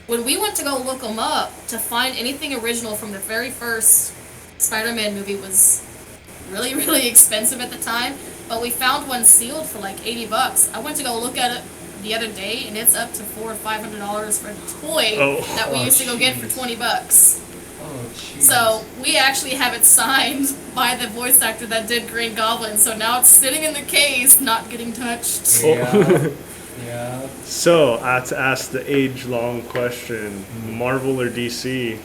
When we went to go look them up to find anything original from the very first Spider-Man movie was really, really expensive at the time, but we found one sealed for like $80. I went to go look at it the other day, and it's up to $400 or $500 for a toy Oh. that we used to go get for jeez. $20. Oh, jeez. So we actually have it signed by the voice actor that did Green Goblin. So now it's sitting in the case, not getting touched. Yeah. Yeah. So I had to ask the age-long question: Marvel or DC?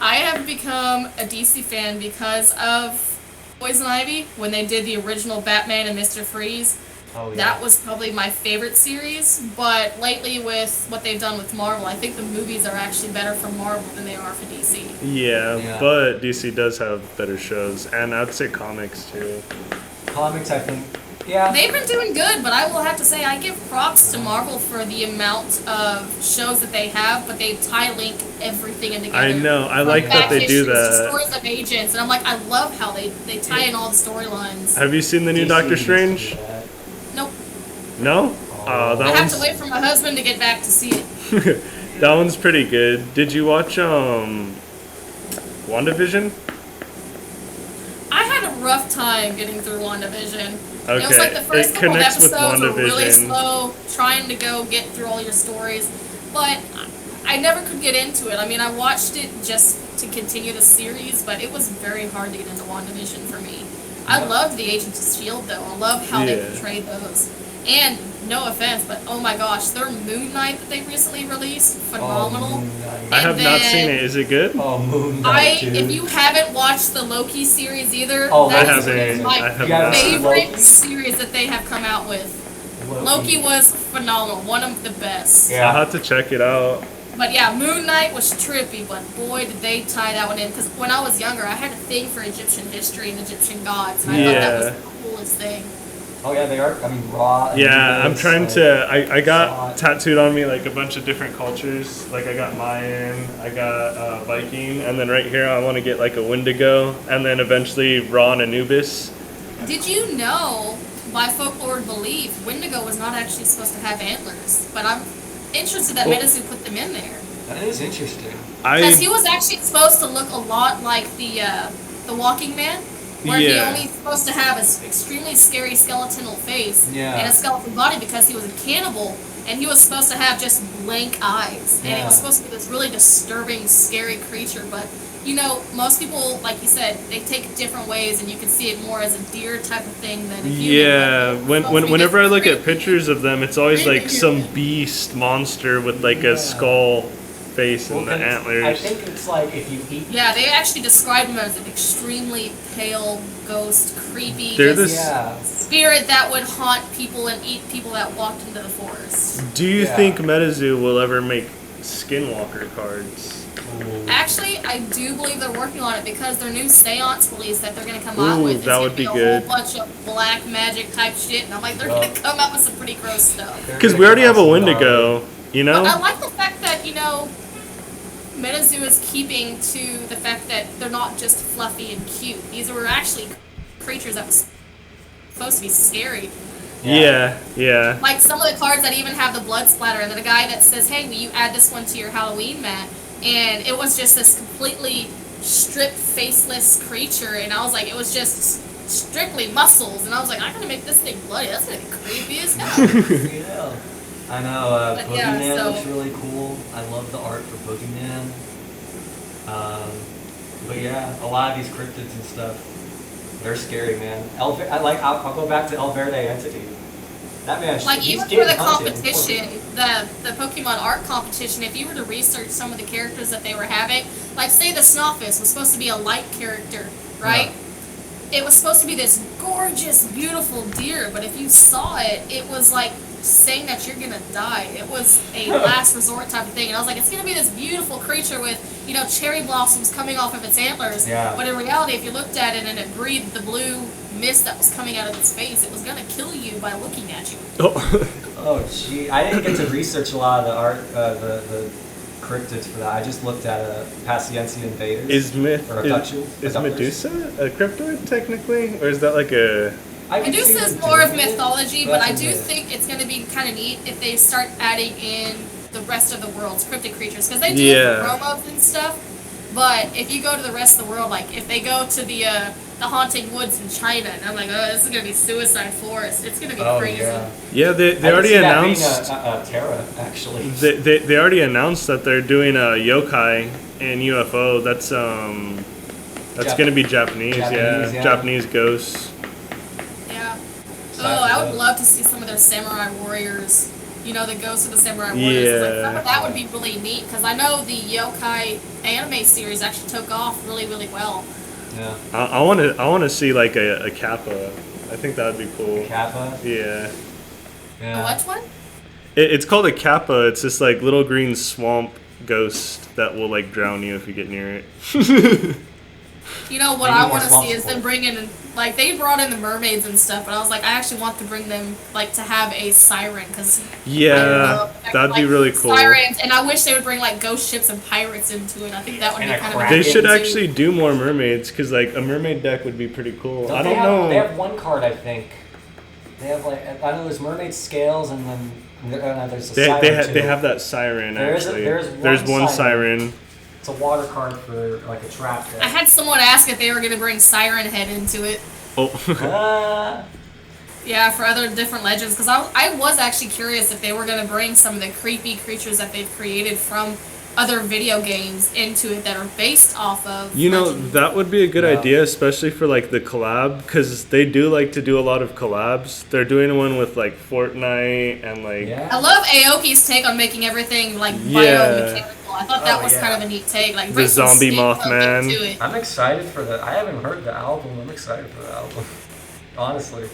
I have become a DC fan because of Poison Ivy when they did the original Batman and Mr. Freeze. Oh, yeah. That was probably my favorite series, but lately with what they've done with Marvel, I think the movies are actually better for Marvel than they are for DC. Yeah, Yeah. but DC does have better shows, and I'd say comics too. Comics, I think. Yeah. They've been doing good, but I will have to say I give props to Marvel for the amount of shows that they have, but they tie link everything in together. I know. I From like that back they do issues to that. stories of agents, and I'm like, I love how they tie in all the storylines. Have you seen the new DC Doctor needs to do Strange? that. Nope. No? Oh. Oh, I that have to one's wait for my husband to get back to see it. that one's pretty good. Did you watch Wanda Vision? I had a rough time time getting through Wanda Vision. Okay, It was like the first it couple of connects with episodes were really WandaVision. slow, trying to go get through all your stories, but I never could get into it. I mean, I watched it just to continue the series, but it was very hard to get into WandaVision for me. I loved the Agents of S.H.I.E.L.D. though. I love how they Yeah. portrayed those. And, no offense, but oh my gosh, their Moon Knight that they recently released, phenomenal. Moon Knight. I have And not then seen it. Is it good? Oh, Moon Knight, dude. If you haven't watched the Loki series either, Oh, that I is haven't. my I have You haven't not. seen favorite Loki? series that they have come out with. Loki was phenomenal, one of the best. Yeah. I'll have to check it out. But yeah, Moon Knight was trippy, but boy did they tie that one in. Because when I was younger, I had a thing for Egyptian history and Egyptian gods, and I thought that was the coolest thing. Oh yeah, they are. I mean, Raw. And Yeah, I'm Vegas, trying like, to. I got Saw it. tattooed on me like a bunch of different cultures. Like I got Mayan, I got Viking, and then right here I want to get like a Wendigo, and then eventually Ra and Anubis. Did you know, by folklore belief, Wendigo was not actually supposed to have antlers? But I'm interested that Well- Metazu put them in there. That is interesting. Because he I was actually supposed to look a lot like the Walking Man, where he Yeah. only supposed to have an extremely scary skeletal face Yeah. and a skeleton body because he was a cannibal, and he was supposed to have just blank eyes, and it Yeah. was supposed to be this really disturbing, scary creature. But you know, most people, like you said, they take it different ways, and you can see it more as a deer type of thing than a human. yeah. Whenever I look at creepy. pictures of them, it's always like Creepy some human. beast monster with like Yeah. a skull face and the then antlers. I think it's like if you eat. Yeah, they actually described him as an extremely pale ghost, creepy They're just the Yeah. spirit that would haunt people and eat people that walked into the forest. Do you Yeah. think Metazu will ever make Skinwalker cards? Ooh. Actually, I do believe they're working on it because their new seance release that they're going to come out Ooh, with is that going would to be be a good. whole bunch of black magic type shit, and I'm like, they're Yeah. going to come out with some pretty gross stuff. They're Because gonna we already give have us a some Wendigo, you know? But I like the fact that, you know, Metazu is keeping to the fact that they're not just fluffy and cute. These were actually creatures that were supposed to be scary. Yeah, yeah. Like some of the cards that even have the blood splatter, and then a guy that says, "Hey, will you add this one to your Halloween mat?" And it was just this completely stripped, faceless creature, and I was like, it was just strictly muscles, and I was like, I'm gonna make this thing bloody. That's gonna be creepy as hell. Yeah. I know. But Boogeyman yeah, so- looks really cool. I love the art for Boogeyman. But yeah, a lot of these cryptids and stuff, they're scary, man. I'll go back to El Verde Entity. That man, Like he's even for getting the hunted. competition, the Pokemon art competition, if you were to research some of the characters that they were having, like say the Snoffus was supposed to be a light character, right? It was supposed to be this gorgeous, beautiful deer, but if you saw it, it was like saying that you're gonna die. It was a last resort type of thing, and I was like, it's gonna be this beautiful creature with, you know, cherry blossoms coming off of its antlers. Yeah. But in reality, if you looked at it and it breathed the blue mist that was coming out of its face, it was gonna kill you by looking at you. Oh. Oh, gee. I didn't get to research a lot of the art, the cryptids for that. I just looked at Pasientia Invaders. Or abduction. Is Abductors. Medusa a cryptoid technically? Or is that like a... I can see Medusa is them more of doing it, mythology, but I that's do it. think it's going to be kind of neat if they start adding in the rest of the world's cryptic creatures, because they do it Yeah. for promos and stuff. But if you go to the rest of the world, like if they go to the haunting woods in China, and I'm like, oh, this is going to be Suicide Forest. It's going to be Oh, crazy. yeah. Yeah, they I can already see that being announced... a Terra, actually. They already announced that they're doing a yokai and UFO. That's Jap- gonna be Japanese, Japanese, yeah. yeah. Japanese ghosts. Yeah. So Oh, I would that's- love to see some of their samurai warriors. You know, the ghosts of the samurai warriors. Like, some Yeah. of that would be really neat, because I know the yokai anime series actually took off really, really well. Yeah. I wanna see like a kappa. I think that would be cool. Kappa. Yeah. Yeah. Which one? It's called a kappa. It's this like little green swamp ghost that will like drown you if you get near it. You know what They need I more want to swamp see is support. them bring in, like, they brought in the mermaids and stuff, but I was like, I actually want to bring them, like, to have a siren, because Yeah, that'd be really cool. Sirens, and I wish they would bring like ghost ships and pirates into it. I think that would And be a kind of. kraken. They should too. actually do more mermaids because like a mermaid deck would be pretty cool. I don't know. They have one card, I think. They have like I know there's mermaid scales, and then there's a siren too. They have that siren There's actually. there's one one siren. siren. It's a water card for like a trap deck. I had someone ask if they were going to bring Siren Head into it. Oh. Ah. Yeah, for other different legends, because I was actually curious if they were going to bring some of the creepy creatures that they've created from other video games into it that are based off of You know, legends. that would be a good Yeah. idea, especially for like the collab, because they do like to do a lot of collabs. They're doing one with like Fortnite and like. I Yeah. love Aoki's take on making everything like Yeah. biomechanical. I thought that Oh, was yeah. kind of a neat take. Like The bring some zombie steampunk Mothman. into it. I'm excited for the. I haven't heard the album. I'm excited for the album. Honestly.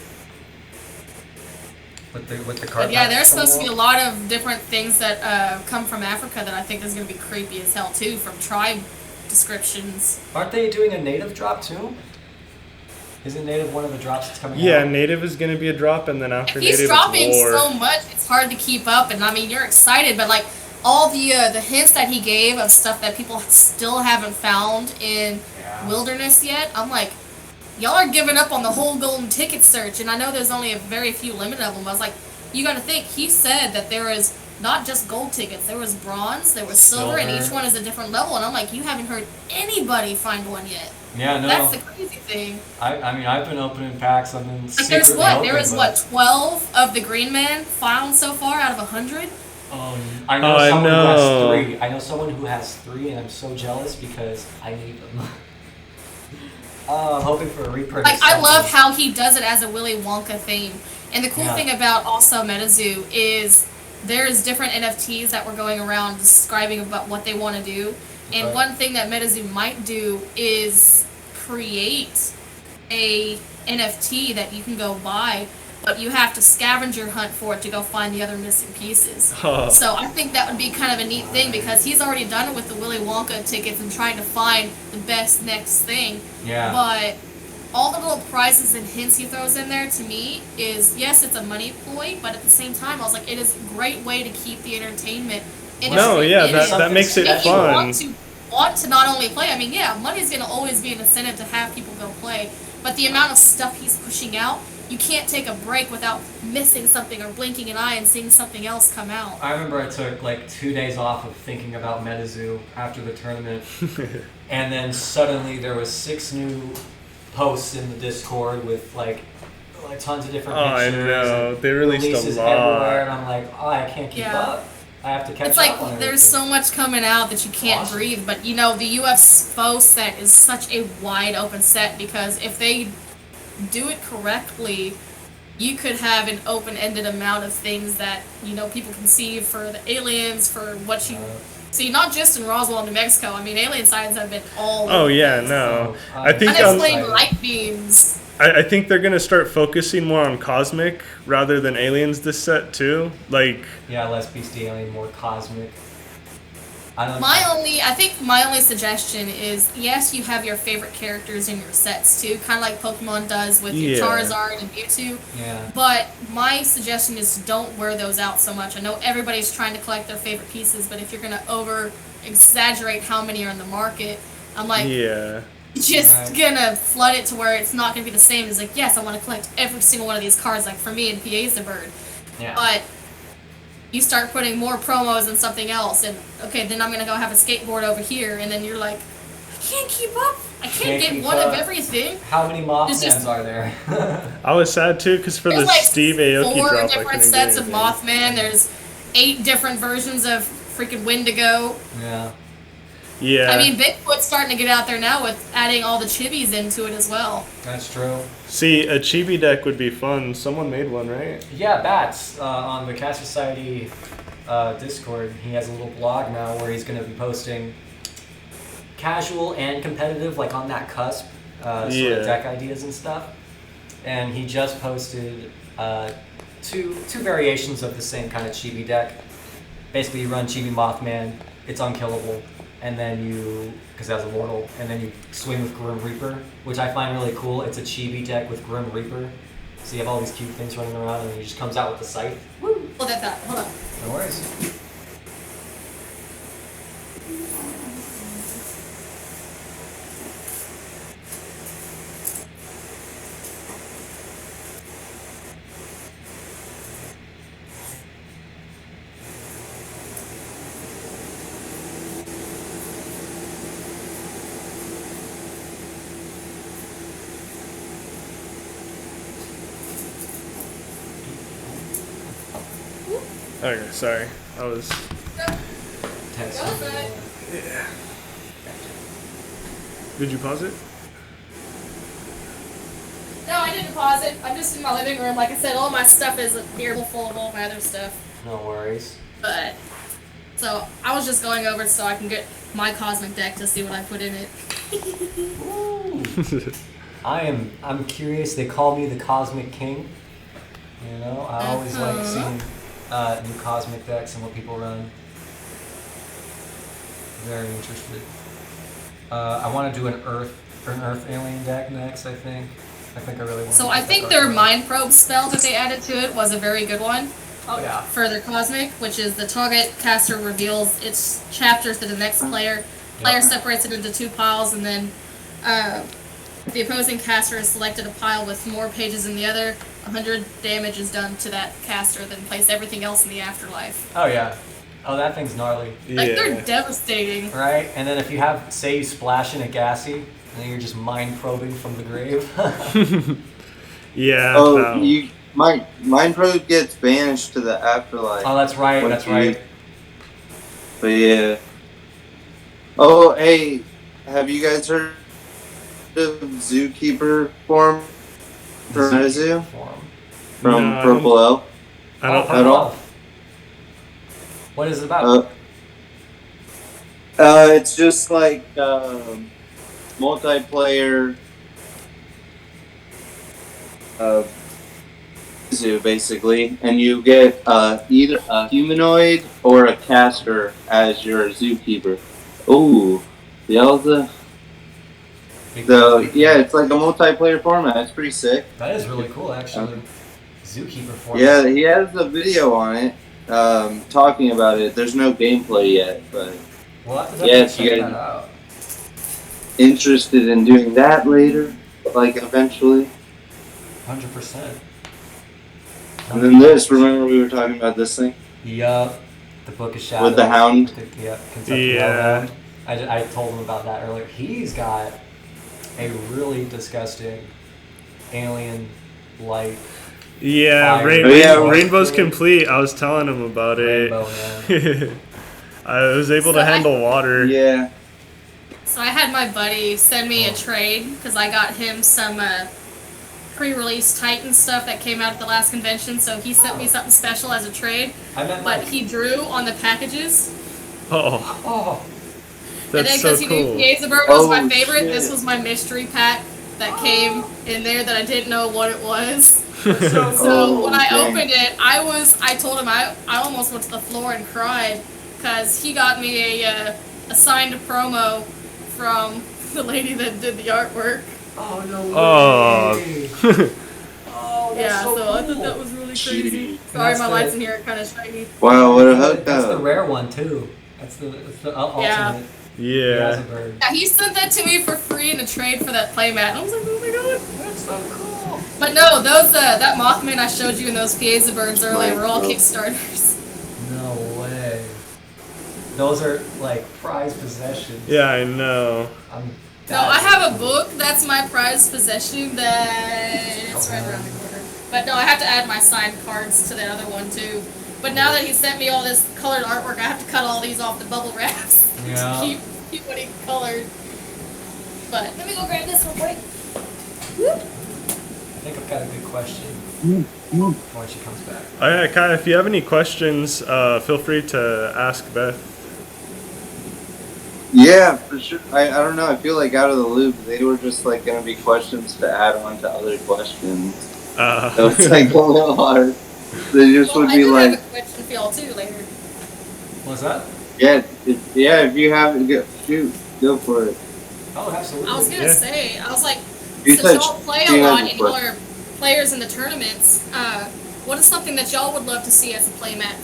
With the card. But yeah, there's supposed to be a lot of different things that come from Africa that I think is going to be creepy as hell too, from tribe descriptions. Aren't they doing a native drop too? Isn't native one of the drops that's coming Yeah, out? native is gonna be a drop, and then after If he's native, dropping it's war. so much, it's hard to keep up. And I mean, you're excited, but like all the hints that he gave of stuff that people still haven't found in Yeah. Wilderness yet, I'm like, y'all are giving up on the whole golden ticket search. And I know there's only a very few limited of them. I was like, you got to think. He said that there is not just gold tickets. There was bronze, there was silver, and Silver. each one is a different level. And I'm like, you haven't heard anybody find one yet. Yeah, no. That's the crazy thing. I mean, I've been opening packs. I've been Like secretly there's what? hoping, There is but- what? 12 of the Green Man found so far out of 100. I know Oh, I someone who know. has 3. I know someone who has 3, and I'm so jealous because I need them. I'm hoping for a reprint. Like of I something. love how he does it as a Willy Wonka theme. And the cool Yeah. thing about also Metazu is there's different NFTs that were going around describing about what they want to do. And Right. one thing that Metazu might do is create a NFT that you can go buy, but you have to scavenger hunt for it to go find the other missing pieces. Oh. So I think that would be kind of a neat thing because he's already done it with the Willy Wonka tickets and trying to find the best next thing. Yeah. But all the little prizes and hints he throws in there to me is, yes, it's a money ploy, but at the same time, I was like, it is a great way to keep the entertainment industry. No, yeah, in that, it. that makes it Make you fun. want to not only play. I mean, yeah, money's going to always be an incentive to have people go play, but the amount of stuff he's pushing out, you can't take a break without missing something or blinking an eye and seeing something else come out. I remember I took like 2 days off of thinking about Metazu after the tournament, and then suddenly there was 6 new posts in the Discord with like tons of different Oh, I pictures. know. and They released a releases lot. everywhere, and I'm like, oh, I can't keep Yeah. up. I have to catch It's up like on there's everything. so much coming out that you can't Awesome. breathe. But you know, the UFO set is such a wide open set because if they do it correctly, you could have an open-ended amount of things that you know people can see for the aliens, for what you see, not just in Roswell, New Mexico. I mean, alien sightings have been all. Oh over the yeah, place. no. So, I think Unexplained um, light beams. I think they're gonna start focusing more on cosmic rather than aliens this set too. Like, Yeah, less bestiality, more cosmic. I don't I think my only suggestion is, yes, you have your favorite characters in your sets too, kind of like Pokemon does with your Yeah. Charizard and Mewtwo. Yeah. But my suggestion is don't wear those out so much. I know everybody's trying to collect their favorite pieces, but if you're gonna over exaggerate how many are in the market, I'm like, yeah. just Right. gonna flood it to where it's not gonna be the same. It's like, yes, I want to collect every single one of these cards, like for me in PA's the Bird. Yeah. But you start putting more promos and something else, and okay, then I'm gonna go have a skateboard over here, and then you're like, I can't keep up. I can't Can't get keep one of up. everything. How many There's just- Mothmans are there? I was sad too because for There's the like Steve Aoki 4 drop, I different couldn't sets get of anything. Mothman. There's 8 different versions of freaking Wendigo. Yeah. Yeah. I mean, Bigfoot's starting to get out there now with adding all the chibis into it as well. That's true. See, a chibi deck would be fun. Someone made one, right? Yeah, Bats on the Cast Society Discord. He has a little blog now where he's going to be posting casual and competitive, like on that cusp, sort Yeah. of deck ideas and stuff. And he just posted two variations of the same kind of chibi deck. Basically, you run Chibi Mothman, it's unkillable, and then you, because that's immortal, and then you swing with Grim Reaper, which I find really cool. It's a chibi deck with Grim Reaper. So you have all these cute things running around, and he just comes out with the scythe. Woo! Hold that thought. Hold on. No worries. Okay, sorry. I was. Text. Go for it. Yeah. Did you pause it? No, I didn't pause it. I'm just in my living room. Like I said, all my stuff is here full of all my other stuff. No worries. But so I was just going over it so I can get my cosmic deck to see what I put in it. I'm curious. They call me the Cosmic King. You know, I always like seeing new cosmic decks and what people run. Very interested. I want to do an Earth alien deck next. I think I really want. So to I think their Mind Probe spell that they added to it was a very good one. Oh yeah. For their cosmic, which is the target caster reveals its chapters to the next player. Player separates it into 2 piles, and then the opposing caster has selected a pile with more pages than the other. 100 damage is done to that caster, then place everything else in the afterlife. Oh yeah. Oh, that thing's gnarly. Like, they're devastating. Right? And then if you have, say you splash in a gassy, and then you're just mind probing from the grave. Yeah. Oh, no. Mind Probe gets banished to the afterlife. Oh, that's right. What That's do you- right. But yeah. Oh, hey, have you guys heard of Zookeeper form from Metazu? From No. Purple Elf? I don't. at all. What is it about? It's just like multiplayer zoo basically, and you get either a humanoid or a caster as your zookeeper. Ooh, Yelza. So yeah, it's like a multiplayer format. It's pretty sick. That is really cool, actually. Zookeeper form. Yeah, he has a video on it, talking about it. There's no gameplay yet, but We'll have to Yeah, definitely you check guys- that out. interested in doing that later, like eventually. 100%. And then this, remember we were talking about this thing? Yup. The Book of Shadows. With the Hound? Yep. Kentucky Yeah. Hellhound. I told him about that earlier. He's got a really disgusting alien-like Yeah, Fire. Rainbow's complete. I was telling him about rainbow, it. man. I was able So to handle water. Yeah. So I had my buddy send me a trade because I got him some pre-release Titan stuff that came out at the last convention. So he sent me something special as a trade, I meant but like, he drew on the packages. Oh, oh, And then that's so because he knew cool. Piezabird was my Oh, favorite, shit. this was my mystery pack that came in there that I didn't know what it was. that's so So Oh, when I dang. opened it, I told him I almost went to the floor and cried because he got me a signed promo from the lady that did the artwork. Oh, no Oh. way. Oh, that's Yeah, so so cool. I thought that was really crazy. Gee. Sorry, That's my the- lights in here are kind of shiny. Wow, what a That's the hookup. rare one, too. That's the ultimate. Yeah. Yeah. Bird. Yeah, he sent that to me for free in a trade for that playmat. And I was like, oh my god. That's so cool. But no, those that Mothman I showed you and those Piezabirds earlier were all Micro. Kickstarters. No way. Those are like prized possessions. Yeah, I know. No, I have a book that's my prized possession that it's right around the corner. But no, I have to add my signed cards to the other one too. But now that he sent me all this colored artwork, I have to cut all these off the bubble wraps Yeah. to keep what he colored. But let me go grab this real quick. Whoop. I think I've got a good question when she comes back. Oh yeah, Kai, if you have any questions, feel free to ask Beth. Yeah, for sure. I don't know. I feel like out of the loop. They were just like going to be questions to add on to other questions. So it's like a little hard. They just Well, would I be do like, have a question for y'all too later. What's that? yeah, if you have it, shoot, go for it. Oh, absolutely. I was gonna Yeah. say, I was like, You since said y'all play she a lot has a and y'all are players in the tournaments, what is something that y'all would love to see as a playmat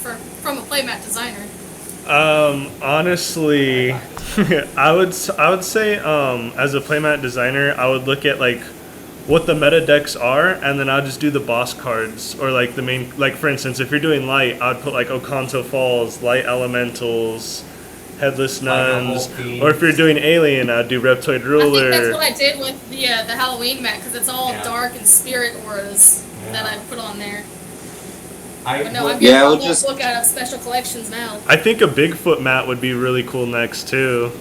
from a playmat designer? Honestly, I would say as a playmat designer, I would look at like what the meta decks are, and then I'll just do the boss cards or like the main. Like for instance, if you're doing light, I'd put like Okanto Falls, Light Elementals, Headless Like a Nuns, whole fiend. or if you're doing Alien, I'd do Reptoid I think Ruler. that's what I did with the Halloween mat because it's all Yeah. dark and spirit auras Yeah. that I put on there. But no, I'm Yeah, getting we'll a whole just- book out of special collections now. I think a Bigfoot mat would be really cool next too.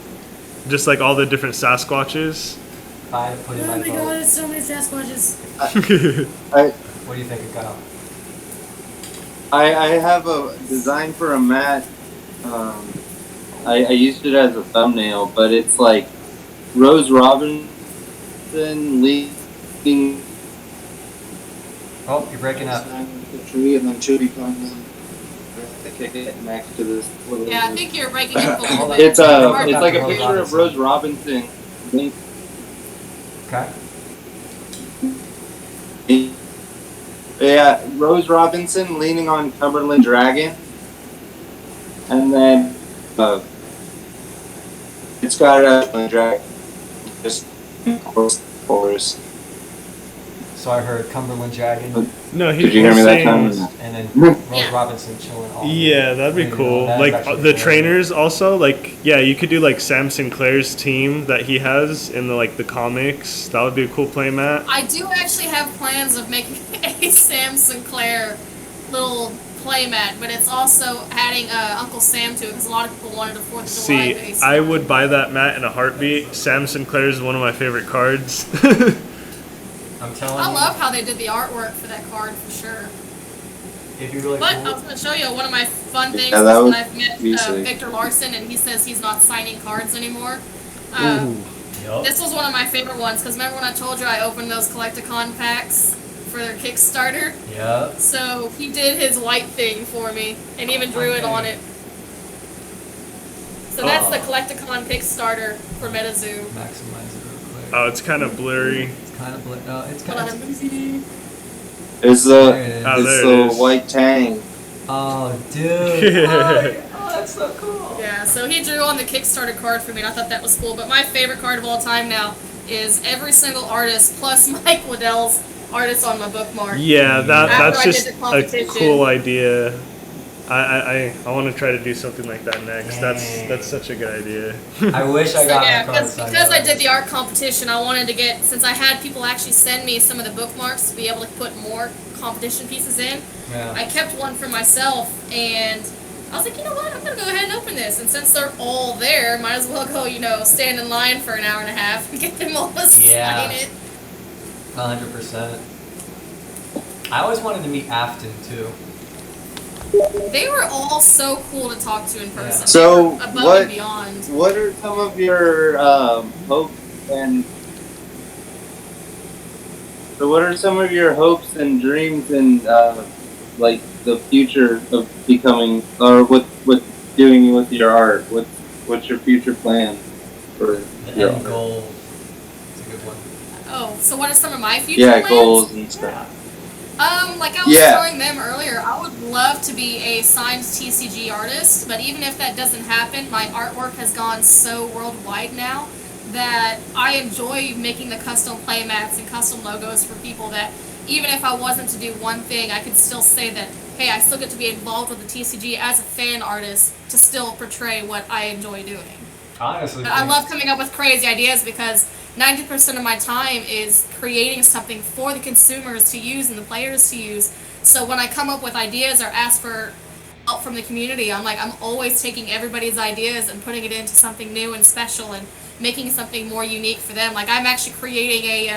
Just like all the different Sasquatches. If I had to put in my vote, there's so many Sasquatches. what do you think of Kyle? I have a design for a mat. I used it as a thumbnail, but it's like Rose Robinson leading Oh, you're breaking up. the tree, and then Chubby climbs to kick it next to this little. Yeah, I think you're breaking up a little bit. It's Hard it's not like to a Rose picture of Robinson. Rose Robinson. Okay. Yeah, Rose Robinson leaning on Cumberland Dragon, and then it's got a dragon just forest. So I heard Cumberland Dragon, No, he Did you hear me that was time? saying- and then Rose Yeah. Robinson chilling all. Yeah, that'd be You know, cool. that's Like actually the cool. trainers also, like yeah, you could do like Sam Sinclair's team that he has in the comics. That would be a cool playmat. I do actually have plans of making a Sam Sinclair little playmat, but it's also adding Uncle Sam to it because a lot of people wanted a 4th of July See, base. I would buy that mat in a heartbeat. Sam Sinclair is one of my favorite cards. I'm telling I you, love how they did the artwork for that card for sure. it'd be really But I cool. was going to show you one of my fun things Yeah, that was when would I've met be sick. Victor Larson and he says he's not signing cards anymore. Yup. This was one of my favorite ones because remember when I told you I opened those Collecticon packs for their Kickstarter? Yup. So he did his white thing for me and even drew it on it. So that's the Collecticon Kickstarter for Metazu. Maximize it real quick. Oh, it's kind of blurry. It's kind of no, it's Hold kind on, of. let me see. It's There the it is. Oh, it's there the it is. white tang. Oh, dude. Oh, that's so cool. Yeah, so he drew on the Kickstarter card for me, and I thought that was cool. But my favorite card of all time now is every single artist plus Mike Waddell's artist on my bookmark. Yeah, After that's I did just the a competition. cool idea. I want to try to do something like that next. That's such a good idea. I wish I So got yeah, my cards signed because I up. did the art competition, I wanted to get, since I had people actually send me some of the bookmarks to be able to put more competition pieces in, Yeah. I kept one for myself, and I was like, you know what, I'm going to go ahead and open this, and since they're all there, might as well go, stand in line for an hour and a half and get them all to Yeah. sign it. 100%. I always wanted to meet Afton too. They were all so cool to talk to in person. Yeah. So, They were above what- and beyond. What are some of your hopes and dreams and like the future of becoming or with doing with your art? What's your future plan for The your end art? goal. It's a good one. Oh, so what are some of my future Yeah, plans? goals and stuff. Like I was Yeah. telling them earlier, I would love to be a signed TCG artist, but even if that doesn't happen, my artwork has gone so worldwide now that I enjoy making the custom playmats and custom logos for people that even if I wasn't to do one thing, I could still say that, hey, I still get to be involved with the TCG as a fan artist to still portray what I enjoy doing. Honestly, But I love coming up with crazy ideas because 90% of my time is creating something for the consumers to use and the players to use. So when I come up with ideas or ask for help from the community, I'm always taking everybody's ideas and putting it into something new and special and making something more unique for them. Like I'm actually creating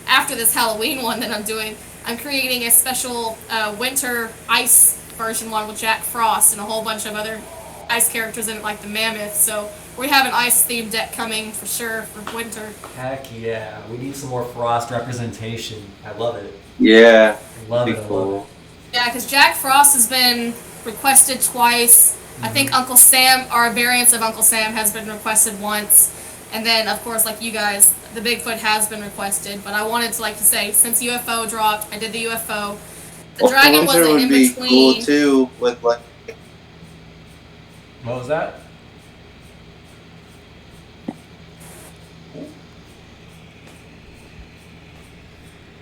after this Halloween one that I'm doing, I'm creating a special winter ice version one with Jack Frost and a whole bunch of other ice characters in it like the Mammoth. So we have an ice themed deck coming for sure for winter. Heck yeah. We need some more Frost representation. I love it. Yeah, I love be it. I love cool. Yeah, because Jack Frost has been requested twice. I think Uncle Sam, or a variant of Uncle Sam, has been requested once. And then, of course, like you guys, the Bigfoot has been requested. But I wanted to say, since UFO dropped, I did the UFO. The dragon was Winter an would in be between. cool too with like. it. What was that?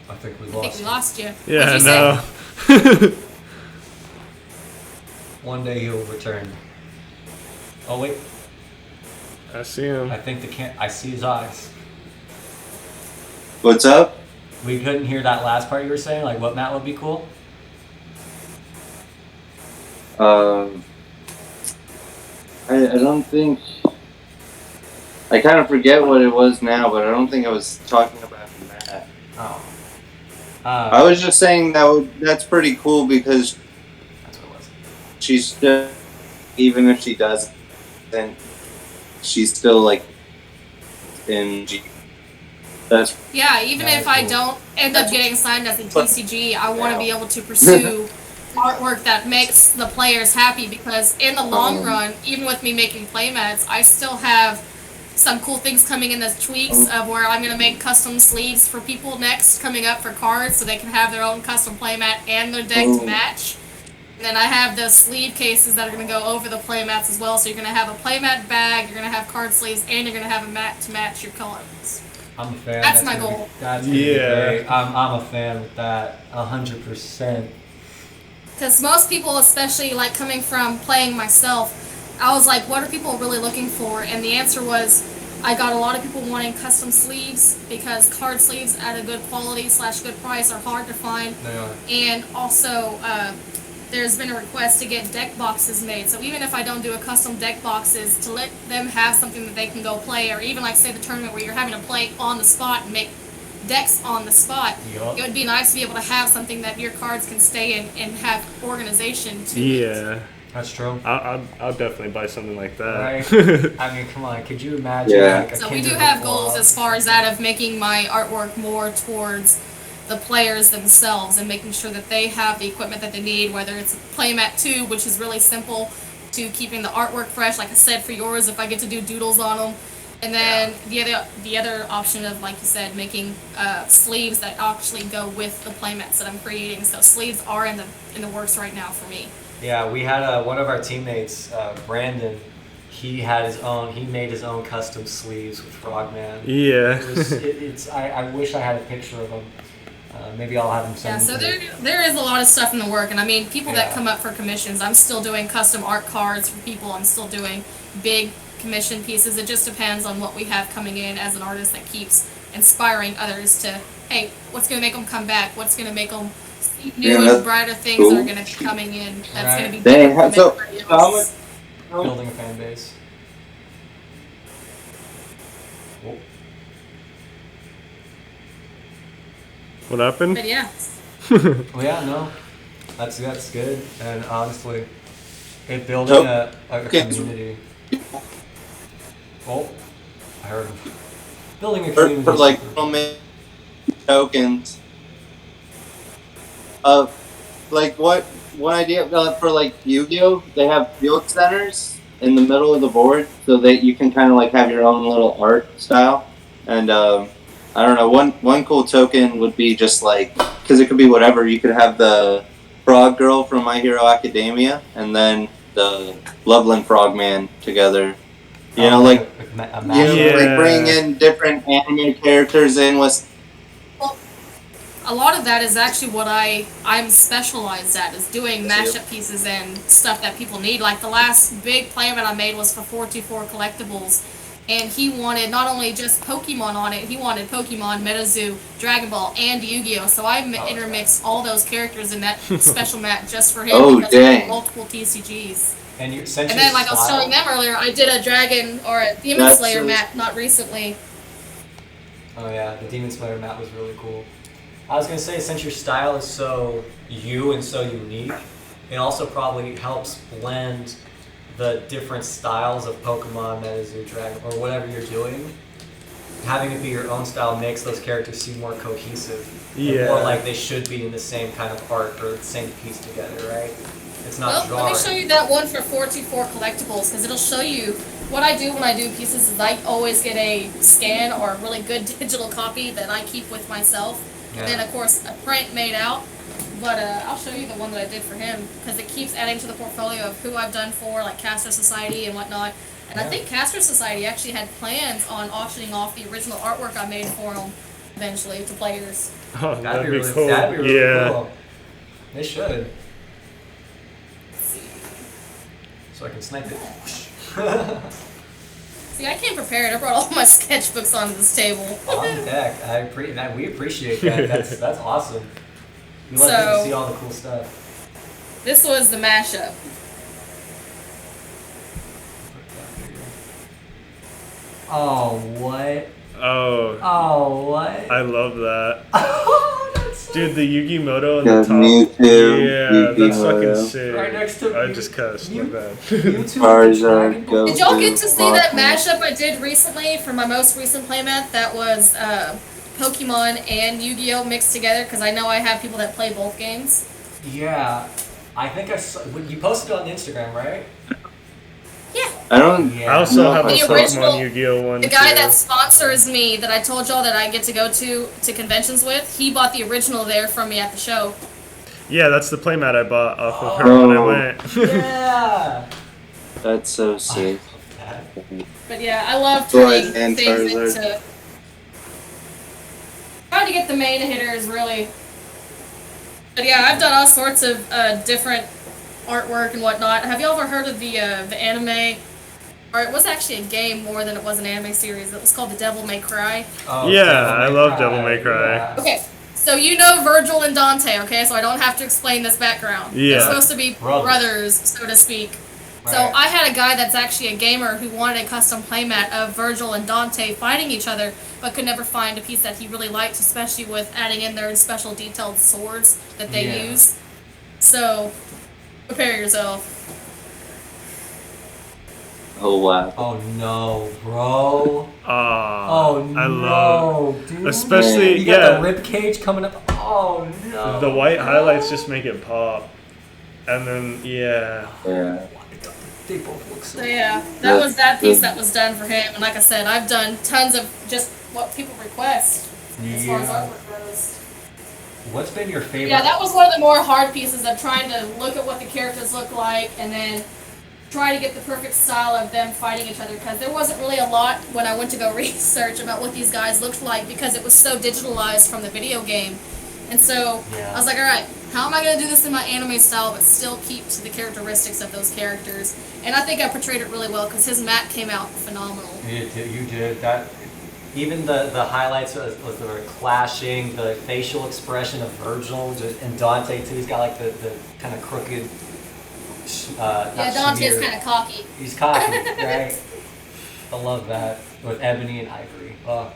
I think we I think lost. we lost you. Yeah, What'd you say? no. One day he'll return. Oh wait, I see him. I think I see his eyes. What's up? We couldn't hear that last part you were saying, like what Matt would be cool. Um, I don't think. I kind of forget what it was now, but I don't think I was talking about that. Oh. I was just saying that's pretty cool because That's what it was. she's still, even if she doesn't, then she's still like in G. That's Yeah, even Yeah, if I cool. don't end up getting signed as a TCG, I want to be able to pursue artwork that makes the players happy, because in the long run, even with me making playmats, I still have some cool things coming in as tweaks of where I'm going to make custom sleeves for people next coming up for cards so they can have their own custom playmat and their deck to match. And then I have the sleeve cases that are going to go over the playmats as well, so you're going to have a playmat bag, you're going to have card sleeves, and you're going to have a mat to match your colors. I'm a fan. That's my gonna goal. That's gonna be Yeah. great. I'm a fan with that. 100%. Because most people, especially like coming from playing myself, I was like, what are people really looking for? And the answer was, I got a lot of people wanting custom sleeves, because card sleeves at a good quality / good price are hard to find. They are. And also, there's been a request to get deck boxes made. So even if I don't do a custom deck boxes, to let them have something that they can go play, or even like say the tournament where you're having to play on the spot and make decks on the spot, Yup. it would be nice to be able to have something that your cards can stay in and have organization to it. Yeah. That's true. I'll definitely buy something like that. Right. I mean, come on. Could you imagine? Yeah. Like, a So we do Kindred have of goals Love? as far as that, of making my artwork more towards the players themselves and making sure that they have the equipment that they need, whether it's a playmat tube, which is really simple, to keeping the artwork fresh, like I said, for yours, if I get to do doodles on them. And then the other option of, like you said, making sleeves that actually go with the playmats that I'm creating. So sleeves are in the works right now for me. Yeah, we had one of our teammates, Brandon. He had his own. He made his own custom sleeves with Frogman. Yeah. I wish I had a picture of him. Maybe I'll have him Yeah, send so them to me. there is a lot of stuff in the work, and I mean, people that Yeah. come up for commissions, I'm still doing custom art cards for people. I'm still doing big commission pieces. It just depends on what we have coming in as an artist that keeps inspiring others to, hey, what's going to make them come back? What's going to make them see new Yeah, and that's brighter things cool. that are going to be coming in? That's going to be Dang, different so from everybody how much? else. Building a fan base. Oh, What happened? But yeah, well, yeah, no, that's good, and honestly, it building a community. Oh, I heard him. Building a community. For like tokens. Like what? One idea for like Yu-Gi-Oh! They have field centers in the middle of the board, so that you can kind of like have your own little art style. And I don't know. One cool token would be just like, because it could be whatever. You could have the Frog Girl from My Hero Academia, and then the Loveland Frogman together. You know, like a you match. know, Yeah. like bringing in different anime characters in with. a lot of that is actually what I'm specialized at, is doing mashup pieces and stuff that people need. Like the last big playmat I made was for 424 Collectibles, and he wanted not only just Pokemon on it, he wanted Pokemon, Metazu, Dragon Ball, and Yu-Gi-Oh! So I intermixed all those characters in that special mat just for him, Oh, because he dang. had multiple TCGs. And you since And then, like I was telling them earlier, I did a Dragon or a Demon That's Slayer so- mat not recently. Oh yeah, the Demon Slayer mat was really cool. I was gonna say, since your style is so you and so unique, it also probably helps blend the different styles of Pokemon, Metazu, Dragon, or whatever you're doing. Having it be your own style makes those characters seem more cohesive. And Yeah. more like they should be in the same kind of art or the same piece together, right? It's not Well, jarring. let me show you that one for 424 Collectibles, because it'll show you what I do when I do pieces. Is I always get a scan or a really good digital copy that I keep with myself, and then Yeah. of course a print made out. But I'll show you the one that I did for him, because it keeps adding to the portfolio of who I've done for, like Caster Society and whatnot. And I Yeah. think Caster Society actually had plans on auctioning off the original artwork I made for them eventually to players. Oh, That'd be really cool. That'd be really Yeah. cool. They should. So I can snipe it. See, I came prepared. I brought all my sketchbooks onto this table. On deck. We appreciate that. That's awesome. We love getting to So- see all the cool stuff. This was the mashup. Oh, what? Oh, Oh, what? I love that. Oh, that's so Dude, the Yu-Gi-Moto on Yeah, the top. Mewtwo, Yeah, that's fucking Yu-Gi-Oh, sick. Right next to I Mew- just cussed, my Mew- bad. Mewtwo with the Charizard, Dragon Go. Ball. Did y'all get to see that Awesome. mashup I did recently for my most recent playmat? That was Pokemon and Yu-Gi-Oh mixed together because I know I have people that play both games. Yeah, I think I saw. You posted it on Instagram, right? Yeah. I don't. Yeah. I also No, have a The Pokemon original- Yu-Gi-Oh one The guy too. that sponsors me that I told y'all that I get to go to conventions with, he bought the original there from me at the show. Yeah, that's the playmat I bought off of her when I Oh. went. Yeah. That's so sick. But yeah, I love Blood turning and things Charizard. into. Trying to get the main hitters really. But yeah, I've done all sorts of different artwork and whatnot. Have you ever heard of the anime? Or it was actually a game more than it was an anime series. It was called The Devil May Cry. Oh, Yeah, Devil I May love Cry. Devil May Cry. Yeah. Okay, so you know Virgil and Dante, okay? So I don't have to explain this background. Yeah. They're supposed to be Brothers. brothers, so to speak. So Right. I had a guy that's actually a gamer who wanted a custom playmat of Virgil and Dante fighting each other, but could never find a piece that he really liked, especially with adding in their special detailed swords that they Yeah. use. So, prepare yourself. Oh wow. Oh no, bro. Aw, Oh no, I love, dude. especially You got yeah, the rib cage coming up. Oh no. the white highlights just make it pop, and then yeah, Yeah. They both look so. So yeah, that was that piece that was done for him. And like I said, I've done tons of just what people request as far as Yeah. artwork goes. What's been your favorite? Yeah, that was one of the more hard pieces of trying to look at what the characters look like and then try to get the perfect style of them fighting each other, because there wasn't really a lot when I went to go research about what these guys looked like because it was so digitalized from the video game. And so Yeah. I was like, alright, how am I going to do this in my anime style but still keep to the characteristics of those characters? And I think I portrayed it really well because his map came out phenomenal. You did that. Even the highlights was the clashing, the facial expression of Virgil and Dante too. He's got like the kind of crooked. Yeah, Dante's kind of cocky. He's cocky, right? I love that with Ebony and Ivory. Oh,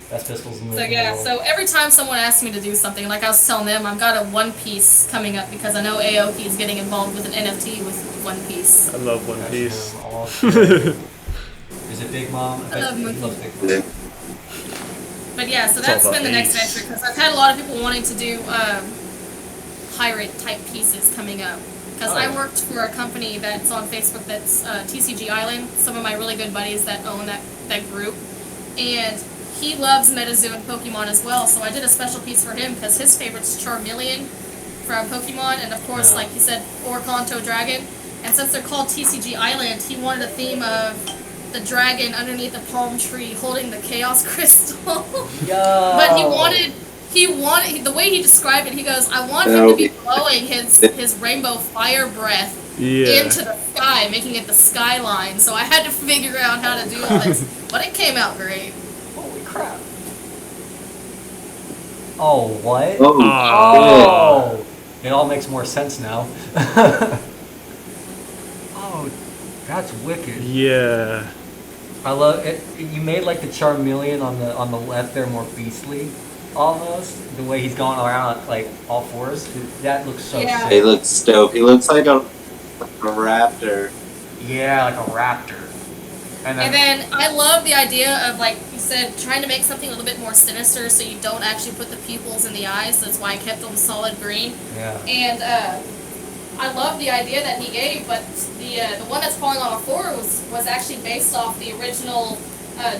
best pistols in the So yeah, world. so every time someone asks me to do something, like I was telling them, I've got a One Piece coming up because I know Aoki is getting involved with an NFT with One Piece. I love One That's Piece. him all day. Is it Big Mom? I love He Monkey. loves Big Mom. Yeah. But yeah, so It's all that's about been the next Ace. venture because I've had a lot of people wanting to do pirate type pieces coming up. Because Oh, I yeah. worked for a company that's on Facebook that's TCG Island, some of my really good buddies that own that group. And he loves Metazu and Pokemon as well, so I did a special piece for him because his favorite's Charmeleon from Pokemon, and of course, Yeah. like he said, Orkanto Dragon. And since they're called TCG Island, he wanted a theme of the dragon underneath the palm tree holding the Chaos Crystal. Yo. But he wanted the way he described it. He goes, "I want him to be blowing his rainbow fire breath Yeah, into the sky, making it the skyline." So I had to figure out how to do all this, but it came out great. Holy crap. Oh, what? Oh, Oh, it all makes more sense now. Oh, that's wicked. yeah. I love it. You made like the Charmeleon on the left there more beastly, almost. The way he's going around like all fours. That looks so Yeah. sick. he looks dope. He looks like a raptor. Yeah, like a raptor. And then I love the idea of, like you said, trying to make something a little bit more sinister so you don't actually put the pupils in the eyes. That's why I kept them solid green. yeah. And I love the idea that he gave, but the one that's falling on a floor was actually based off the original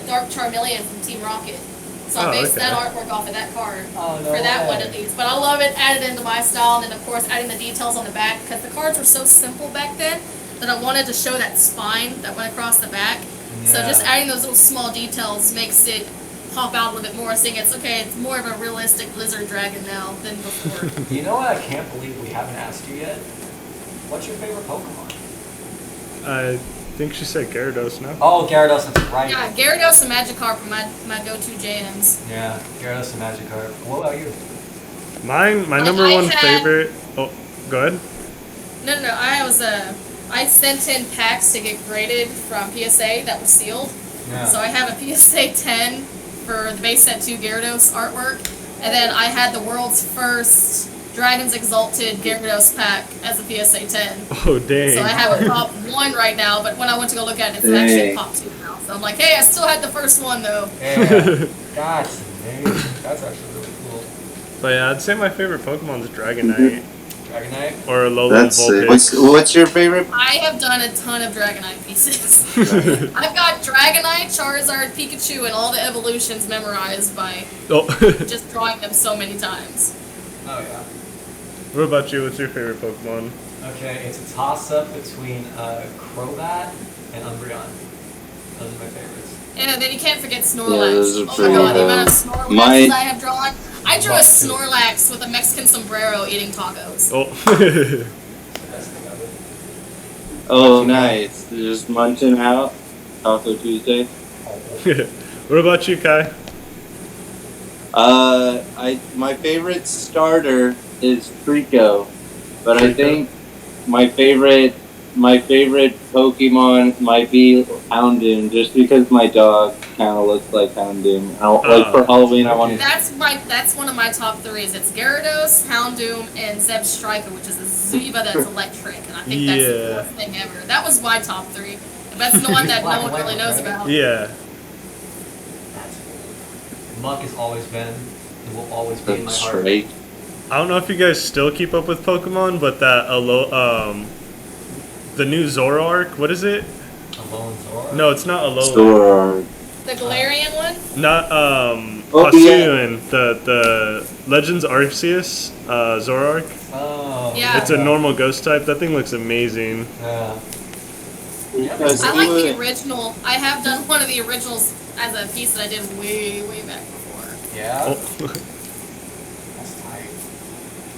Dark Charmeleon from Team Rocket. So I Oh, based okay. that artwork off of that card. Oh, no For that way. one at least. But I love it, added into my style, and then of course adding the details on the back, because the cards were so simple back then that I wanted to show that spine that went across the back. So Yeah. just adding those little small details makes it pop out a little bit more, saying it's more of a realistic lizard dragon now than before. You know what? I can't believe we haven't asked you yet. What's your favorite Pokemon? I think she said Gyarados now. Oh, Gyarados. That's right. Yeah, Gyarados and Magikarp are my go-to jams. Yeah, Gyarados and Magikarp. What about you? My Like, number I one had- favorite. Oh, go ahead. No, I sent in packs to get graded from PSA that were sealed. Yeah. So I have a PSA 10 for the base set 2 Gyarados artwork, and then I had the world's first Dragon's Exalted Gyarados pack as a PSA 10. Oh, dang. So I have a pop 1 right now, but when I went to go look at it, it's actually a pop 2 now. So I'm like, hey, I still had the first one though. Yeah. That's amazing. That's actually really cool. But yeah, I'd say my favorite Pokemon is Dragonite. Dragonite? Or Alolan That's sick. Vulpix. What's your favorite? I have done a ton of Dragonite pieces. I've got Dragonite, Charizard, Pikachu, and all the evolutions memorized by Oh. just drawing them so many times. Oh, yeah. What about you? What's your favorite Pokemon? Okay, it's a toss-up between Crobat and Umbreon. Those are my favorites. And then you can't forget Snorlax. those are Oh my pretty god, the cool. amount of Snorlaxes My- I have drawn. I drew a Mine too. Snorlax with a Mexican sombrero eating tacos. Oh. The best thing of it. Oh, nice. Just munching out. Taco Tuesday. What about you, Kai? My favorite starter is Trico, but I Trico? think my favorite Pokemon might be Houndoom, just because my dog kind of looks like Houndoom. Like for Halloween, I want to. That's one of my top 3s. It's Gyarados, Houndoom, and Zebstrika, which is a Zuba that's electric, and I think that's the Yeah. coolest thing ever. That was my top 3. That's the one that no one really knows about. Yeah. That's cool. Muck has always been and will always be in my That's heart. right. I don't know if you guys still keep up with Pokemon, but that the new Zoroark, what is it? Alone Zora? No, it's not Alolan. Store. The Galarian one? Not Oh, Hisuian, the Legends Arceus Zoroark. Oh. Yeah. It's a normal ghost type. That thing looks amazing. Yeah. Because I he like was- the original. I have done one of the originals as a piece that I did way, way back before. Yeah? Oh. That's tight.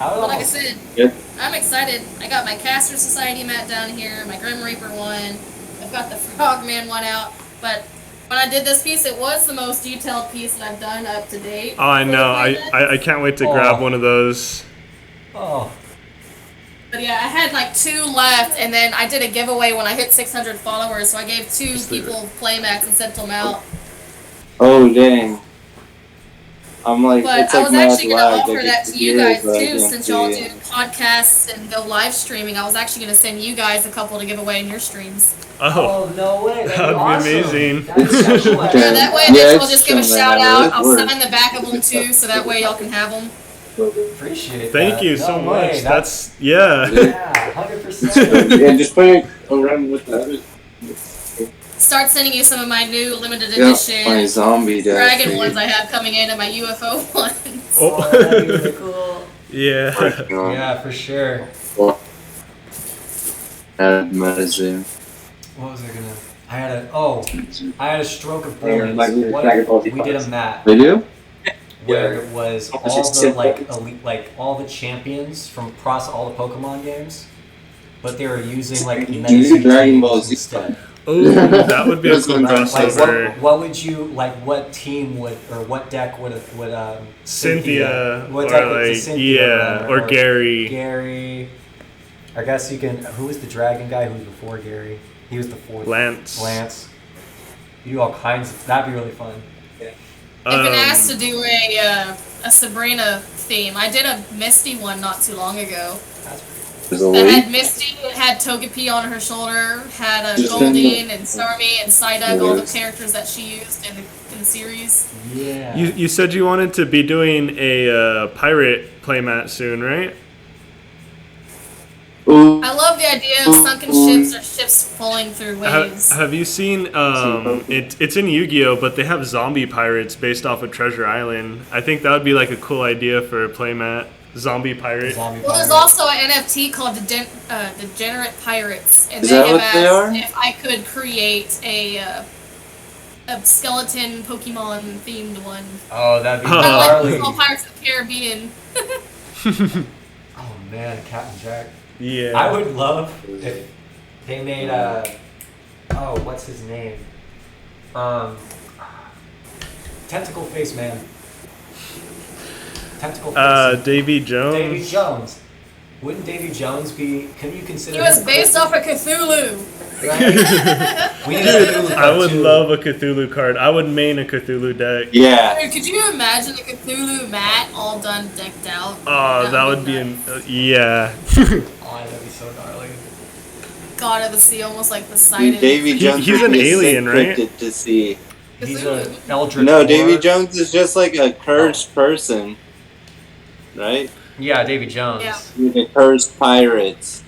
I would But like I almost- said, Yeah. I'm excited. I got my Caster Society mat down here, my Grim Reaper one. I've got the Frogman one out. But when I did this piece, it was the most detailed piece that I've done up to date. Oh, I for the know. playmat. I can't wait to Oh. grab one of those. Oh. But yeah, I had like 2 left, and then I did a giveaway when I hit 600 followers, so I gave 2 Just leave people playmats and sent them out. Oh dang. I'm like, But it's I like was mad actually going to lag. offer I that can to you hear it, guys but I too, can't since see y'all it. do podcasts and go live streaming. I was actually going to send you guys a couple to give away in your streams. Oh, Oh, no way. That would be awesome. amazing. That's so cool. Okay. Yeah, that way Yeah, then we'll it's just give a something shout that out. would I'll work. sign the back of them too, so that way y'all can have them. Appreciate thank that. you No so way. much. That's yeah. Yeah, 100%. Yeah, just put it around with the others. Start sending you some of my new limited Yeah, edition my zombie death. dragon ones I have coming in and my UFO ones. Oh, that'd be really cool. Yeah. Yeah, for sure. Metazu. What was I gonna? I had a stroke of They're brilliance. like What Dragon Ball if Z we did a fights. map They do? where it was all Opposite the Sith like weapons. elite, like all the champions from across all the Pokemon games, but they were using like Do Metazu Dragon Ball teams Z instead. Oh, that would be a That's cool what I'm Like crossover. what would you like? What team would or what deck would Cynthia, What or deck would like Cynthia yeah, run, or Gary. Gary. I guess you can. Who was the dragon guy who was before Gary? He was the fourth. Lance. Lance. You do all kinds of. That'd be really fun. I've been asked to do a Sabrina theme. I did a Misty one not too long ago. That's pretty cool. There's a That leak. had Misty, it had Togepi on her shoulder, had a Just in the- Goldeen and Starmie and Psyduck, all the Yes. characters that she used in the series. Yeah. You said you wanted to be doing a pirate playmat soon, right? Ooh. I love the idea of sunken ships or ships falling through waves. Have you seen it's in Yu-Gi-Oh, but they have zombie pirates based off of Treasure Island. I think that would be like a cool idea for a playmat. Zombie pirate. Zombie Well, there's pirate. also an NFT called Degenerate Pirates, and Is they that have what they asked are? if I could create a skeleton Pokemon themed one. Oh, that'd be Oh. gnarly. Like all Pirates of the Caribbean. Oh man, Captain Jack. Yeah. I would love if they made oh, what's his name? Tentacle Face Man. Tentacle Face. Davy Jones. Davy Jones. Wouldn't Davy Jones be? Can you consider? He was him based off of Cthulhu. Right? We need a Cthulhu I card, would too. love a Cthulhu card. I would main a Cthulhu deck. Yeah. Dude, could you imagine a Cthulhu mat all done decked out? Oh, that would be nuts. yeah. Oh, that'd be so gnarly. God of the Sea, almost like the Dude, sighted. Davy Jones he's would an be a sick alien, right? cryptid to see. He's an eldritch. No, Davy lord. Jones is just like a cursed person, right? Yeah, Davy Jones. Yeah. He's a cursed pirates.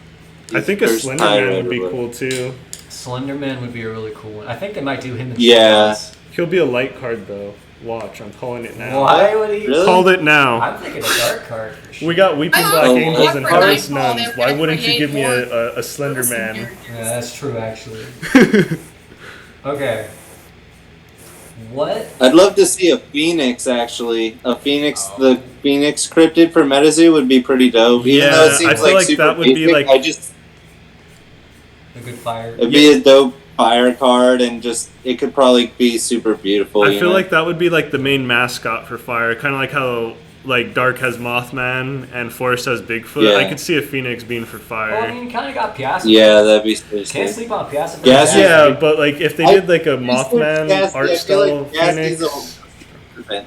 I think a Cursed Slender pirate Man would be or cool too. Slenderman would be a really cool one. I think they might do him in Yeah. shows. He'll be a light card though. Watch, I'm calling it now. Why would he? Really? Called it now. I'm thinking a dark card for sure. We got Weeping I Black also Angels thought and for Harvest Nightfall they Nuns. were Why gonna wouldn't you create give me more a Slender person Man? characters. Yeah, that's true actually. Okay. What? I'd love to see a Phoenix, actually. A Phoenix, Oh. the Phoenix cryptid for Metazu would be pretty dope. Even though Yeah, it seems I feel like super that would be basic, like- A good fire. it'd be a dope fire card, and just it could probably be super beautiful. I you feel know? like that would be like the main mascot for Fire, kind of like how like Dark has Mothman and Forest has Bigfoot. Yeah. I could see a Phoenix being for Well, I Fire. mean, kind of got Piazza. Yeah, that'd be so Can't sick. sleep on Piazza. Yes, Yeah, but like if they I- did like a Mothman art style Gassie's Phoenix.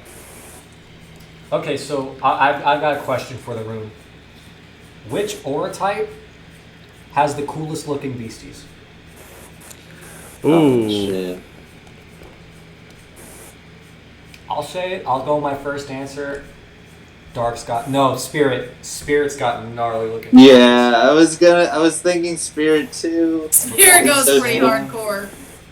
Okay, so I've got a question for the room. Which aura type has the coolest looking beasties? Ooh, Oh, shit. I'll say it. I'll go my first answer. Dark's got no Spirit. Spirit's got gnarly looking. Yeah, I was thinking Spirit too. Here it goes So pretty cool. hardcore.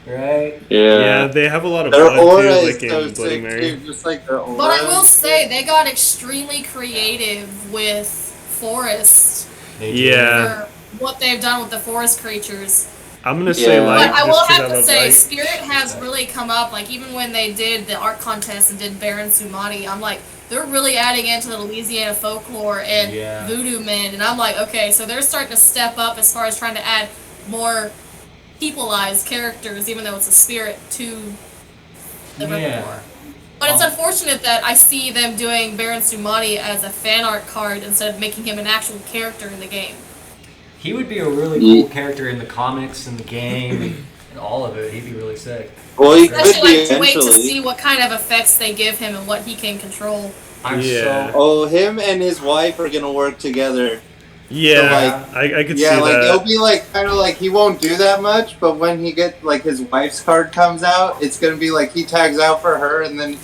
Right? yeah, they have a lot of Their blood aura too, is like so in Bloody sick Mary. too, just like their aura. But I will say they got extremely creative with Forest They do. Yeah. for what they've done with the forest creatures. I'm gonna say Yeah. light. But I will just 'cause have to love say, light. Spirit has really come up. Like even when they did the art contest and did Baron Sumati, I'm like, they're really adding into the Louisiana folklore and Yeah. voodoo men, and I'm like, okay, so they're starting to step up as far as trying to add more peopleized characters, even though it's a spirit to the Yeah. repertoire. But it's unfortunate that I see them doing Baron Sumati as a fan art card instead of making him an actual character in the game. He would be a really cool character in the comics and the game and all of it. He'd be really sick. Well, he I could actually be like to wait to eventually. see what kind of effects they give him and what he can control. I'm Yeah. so. Oh, him and his wife are gonna work together. Yeah, I could Yeah, see like it'll that. be like kind of like he won't do that much, but when he get like his wife's card comes out, it's gonna be like he tags out for her, and then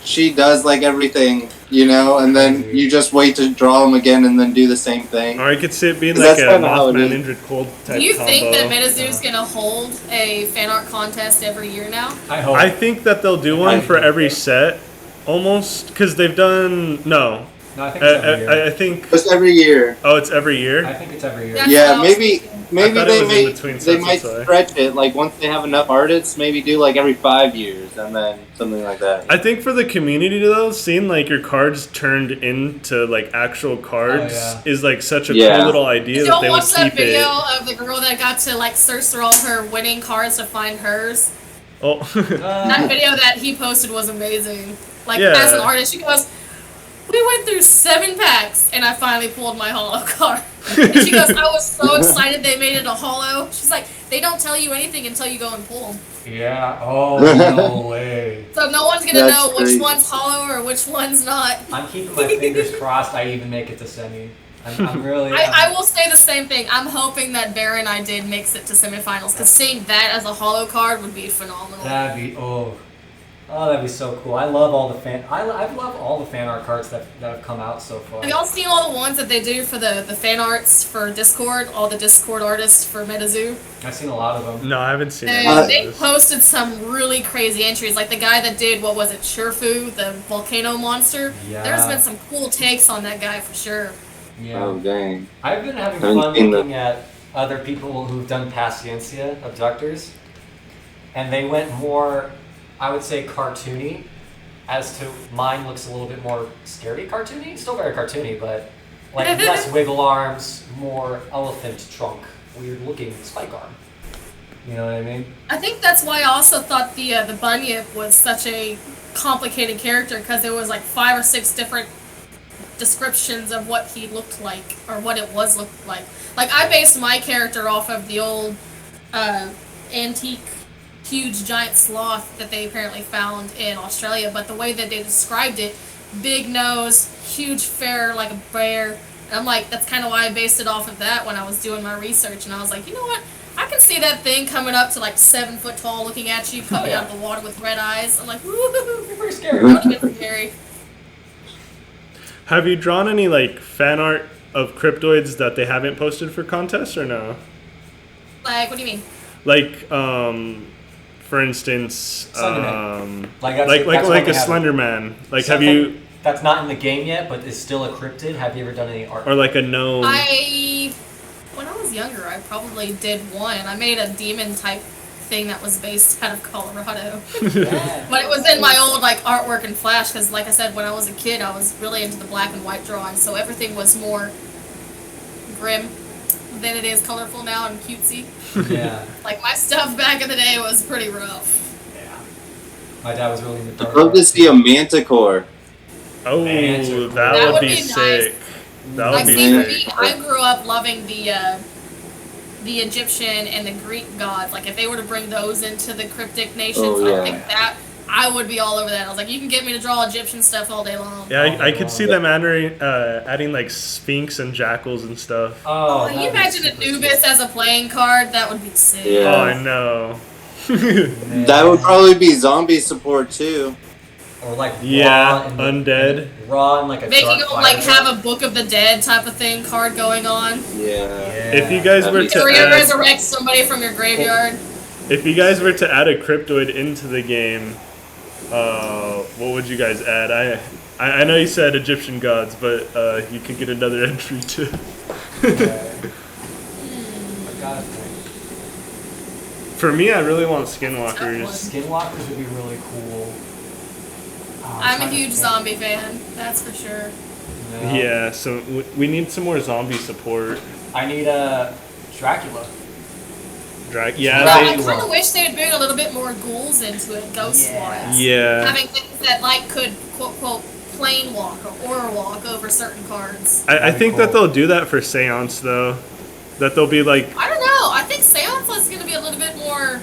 she does like everything, you know, and then you just wait to draw him again, and then do the same thing. Or I could see it being 'Cause like a that's kinda how it Mothman is. Indrid Cold type Do you combo. think that Metazu's gonna hold a fan art contest every year now? I hope. I think that they'll do one for every set, almost, because they've done no. No, I think it's every year. I think. Just every year. Oh, it's every year. I think it's every year. That's Yeah, what I was maybe thinking. maybe thought it they was in between they sets, might that's why. stretch it. Like once they have enough artists, maybe do like every 5 years, and then something like that. I think for the community though, seeing like your cards turned into like actual cards Oh, is like such a Yeah. cool little idea that Don't they would watch that keep it. video of the girl that got to like search through all her winning cards to find hers. Oh, That video that he posted was amazing. Like Yeah. as an artist, she goes, "We went through 7 packs, and I finally pulled my holo card." And she goes, "I was so excited they made it a holo." She's like, "They don't tell you anything until you go and pull them, Yeah. Oh, no way. so no one's gonna That's know which crazy. one's holo or which one's not." I'm keeping my fingers crossed I even make it to semi. I'm really. I will say the same thing. I'm hoping that Baron I did makes it to semifinals because seeing that as a holo card would be phenomenal. That'd be that'd be so cool. I love all the fan. I love all the fan art cards that have come out so far. Have y'all seen all the ones that they do for the fan arts for Discord? All the Discord artists for Metazoo? I've seen a lot of them. no, I haven't seen They, it. they posted some really crazy entries. Like the guy that did, what was it, Shurfu, the volcano monster? Yeah. There's been some cool takes on that guy for sure. Yeah. Oh dang! I've been having Haven't fun seen looking at other people who've done Paciencia, abductors, and they went more, I would say, cartoony. As to mine looks a little bit more scary cartoony, still very cartoony, but like less wiggle arms, more elephant trunk, weird looking spike arm. You know what I mean? I think that's why I also thought the Bunyip was such a complicated character because there was like 5 or 6 different descriptions of what he looked like or what it was looked like. Like I based my character off of the old antique, huge giant sloth that they apparently found in Australia. But the way that they described it, big nose, huge fur like a bear. And I'm like, that's kind of why I based it off of that when I was doing my research. And I was like, you know what? I can see that thing coming up to like 7 foot tall, looking at you, coming out of the water with red eyes. I'm like, woo, pretty scary. Pretty scary. Have you drawn any like fan art of cryptoids that they haven't posted for contests or no? Like, what do you mean? Like, for instance, Slenderman. like a Slender Man. Like, have you? That's not in the game yet, but is still a cryptid. Have you ever done any art? Or like a gnome? When I was younger, I probably did one. I made a demon type thing that was based out of Colorado. Yeah. But it was in my old like artwork and Flash because, like I said, when I was a kid, I was really into the black and white drawing, so everything was more grim than it is colorful now and cutesy. Yeah. Like my stuff back in the day was pretty rough. Yeah. My dad was really into I'd dark love to art. see a manticore. Oh, Manticore. that would be nice. sick. That would Like, be see, for sick. me, I grew up loving the Egyptian and the Greek gods. Like, if they were to bring those into the cryptic nations, Oh, I yeah. think that I would be all over that. I was like, you can get me to draw Egyptian stuff all day long. Yeah, I could see them adding like sphinx and jackals and stuff. Oh, that'd you be imagine super Anubis as a playing card? That would be sick. Yeah. Oh, I know. Man. That would probably be zombie support too. Or like Yeah, raw and undead. raw and like a Making dark them like fire. have a Book of the Dead type of thing card going on. Yeah. If you guys were That'd to Or you add, resurrect somebody from your graveyard. if you guys were to add a cryptoid into the game, what would you guys add? I know you said Egyptian gods, but you could get another entry too. I gotta think. For me, I really want skinwalkers. Skinwalkers would be really cool. Oh, I'm a trying to huge think. zombie fan, that's for sure. No. Yeah, so we need some more zombie support. I need a Dracula. Yeah, But I they, kind of wish they'd bring a little bit more ghouls into it, ghost-wise. yeah. Having things that like could quote plane walk or aura walk over certain cards. I think that cool. they'll do that for Seance though. That they'll be like, I don't know. I think Seance is going to be a little bit more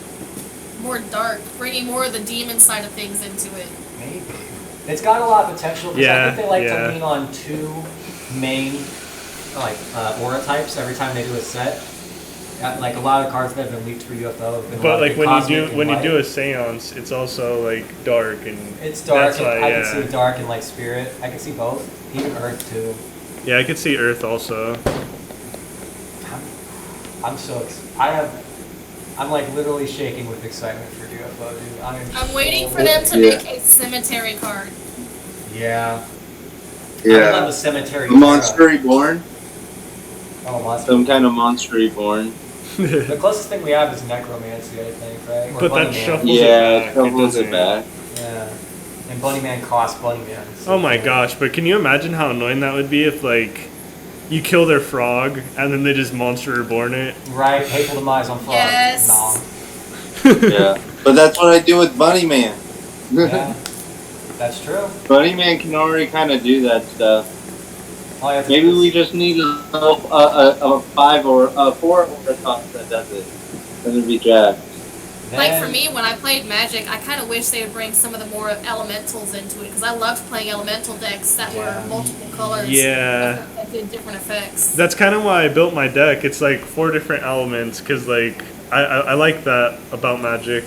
dark, bringing more of the demon side of things into it. Maybe. It's got a lot of potential because Yeah, I think they like yeah. to lean on two main like aura types every time they do a set. Like a lot of cards that have been leaked for UFO have been a lot but of like big when cosmic you and do light. a Seance, it's also like dark and It's dark. That's why, I yeah. can see dark and like spirit. I can see both. Even Earth too. Yeah, I could see Earth also. I'm so I'm like literally shaking with excitement for UFO, dude. I'm waiting for them to make a cemetery card. Yeah. I love Yeah. the cemetery. A monster reborn. Oh, monster. Some kind of monster reborn. The closest thing we have is necromancy, I think, right? Or But that Bunnyman. shuffles Yeah, it back. shovels doesn't- it back. Yeah. And Bunnyman costs Bunnyman. So Oh my gosh, but can you imagine how annoying that would be if like you kill their frog and then they just monster reborn it? Right, hateful demise on frog. Yes. No. Yeah. But that's what I do with Bunny Man. Yeah. That's true. Bunny Man can already kind of do that stuff. All you have to Maybe do we is- just need a 5 or a 4 overtoss that does it. Then it'd be jacked. Like for then- me, when I played Magic, I kind of wish they would bring some of the more elementals into it because I loved playing elemental decks that Yeah. were multiple colors. Yeah. That did different effects. That's kind of why I built my deck. It's like 4 different elements because like I like that about Magic.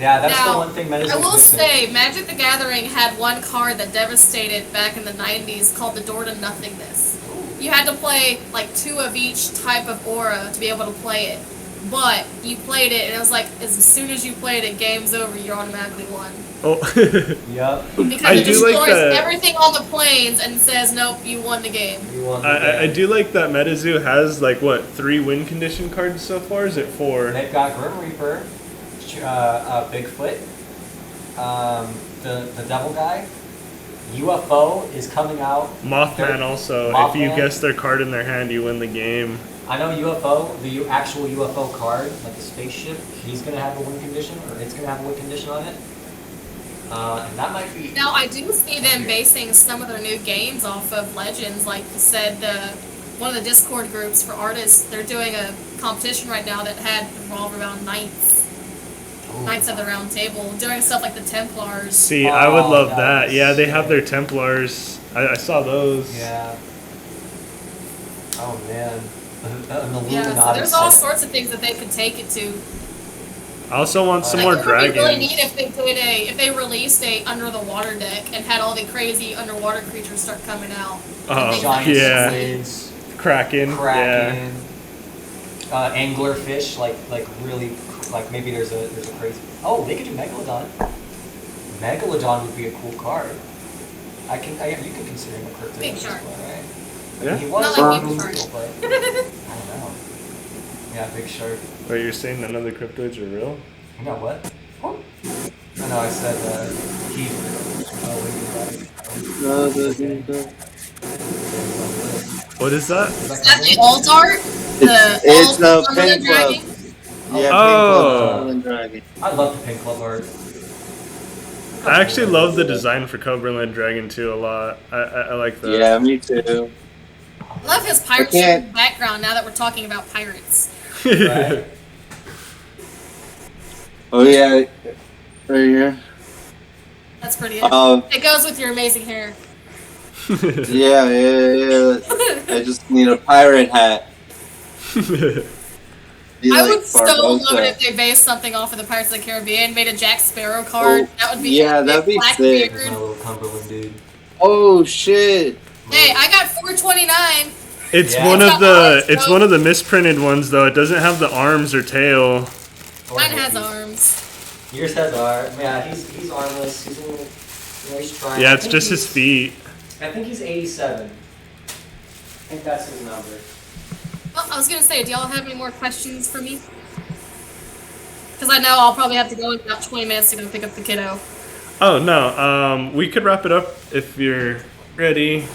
Yeah, that's Now, the one thing Metazu I will missing. say, Magic the Gathering had one card that devastated back in the 90s called the Door to Nothingness. You had to play like 2 of each type of aura to be able to play it. But you played it, and it was like, as soon as you played it, game's over, you automatically won. Oh, Yep. Because I it do like destroys that- everything on the planes and says, nope, you won the game. You won the I game. do like that Metazu has like what 3 win condition cards so far? Is it 4? They've got Grim Reaper, Bigfoot, the devil guy. UFO is coming out. Mothman also. If you Mothman. guess their card in their hand, you win the game. I know UFO, the actual UFO card, like the spaceship, he's going to have a win condition, or it's going to have a win condition on it. And that might be... Now, I do see them basing some of their new games off of Legends. Like you said, one of the Discord groups for artists. They're doing a competition right now that had revolved around Knights of the Round Table, doing stuff like the Templars. See, I would love that. nice. Yeah, they have their Templars. I saw those. Yeah. Oh man. An Illuminati Yeah, so there's all set. sorts of things that they could take it to. I also want some Like, more it would be really dragons. neat if they released a under the water deck and had all the crazy underwater creatures start coming out. Oh, Giant yeah. squids, Kraken. Yeah. kraken, anglerfish, like really, like maybe there's a crazy. Oh, they could do megalodon. Megalodon would be a cool card. You can consider him a cryptid. Big at this shark. point, right? Yeah. He was Not like cool, big shark. but I don't know. Yeah, big shark. Wait, you're saying none of the cryptoids are real? You know what? Oh. I know. I said he. Oh, What is that? Is that Is that the coming? alt art? It's alt a under the pen club. dragon? Yeah, Oh. Pink Club Dragon. I love the pink club art. I actually love the design for Cobra Dragon too a lot. I like that. Yeah, me too. Love his pirate can't- ship background now that we're talking about pirates. Right? Oh yeah, right here. That's pretty. It goes with your amazing hair. Yeah. I just need a pirate hat. Be I like would so Barbossa. love it if they based something off of the Pirates of the Caribbean, made a Jack Sparrow card. Oh, That would be yeah, epic. that'd be sick. There's Blackbeard. my little Cumberland dude. Oh shit! Hey, I got 429. It's Yeah. one It's of got the arms, it's though. one of the misprinted ones though. It doesn't have the arms or tail. Mine has arms. Yours has arms. Yeah, he's armless. He's a little. He's trying. Yeah, I it's think just his he's- feet. I think he's 87. I think that's his number. Well, I was gonna say, do y'all have any more questions for me? Because I know I'll probably have to go in about 20 minutes to go pick up the kiddo. Oh no, we could wrap it up if you're ready.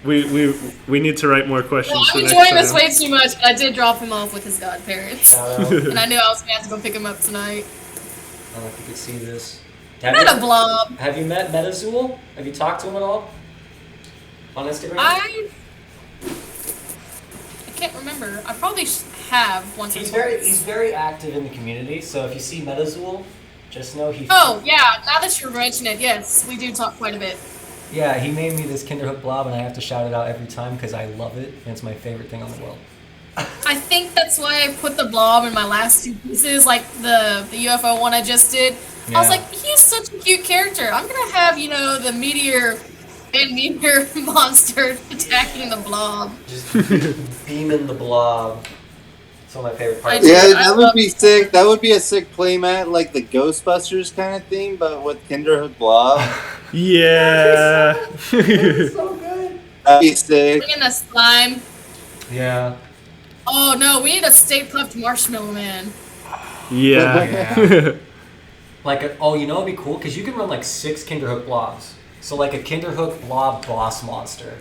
We need to write more questions Well, for I'm next enjoying this time. way too much, but I did drop him off with his godparents. Shout out. And I knew I was gonna have to go pick him up tonight. I don't know if you could see this. Not a blob. Have you met Metazu? Have you talked to him at all? On Instagram? I can't remember. I probably have once or He's twice. very active in the community, so if you see Metazu, just know he. Oh, yeah, now that you're mentioning it, yes, we do talk quite a bit. Yeah, he made me this Kinderhook blob, and I have to shout it out every time because I love it, and it's my favorite thing on the world. I think that's why I put the blob in my last two pieces, like the UFO one I just did. I was Yeah. like, he's such a cute character. I'm gonna have, the meteor monster attacking the blob. Just beaming the blob. It's one of my favorite parts. I Yeah, I that love- would be sick. That would be a sick playmat, like the Ghostbusters kind of thing, but with Kinderhook Blob. Yeah. So good. That'd be sick. Bring in the slime. Yeah. Oh no, we need a Stay Puft Marshmallow Man. Yeah. You know it'd be cool because you can run like 6 Kinderhook blobs. So like a Kinderhook blob boss monster,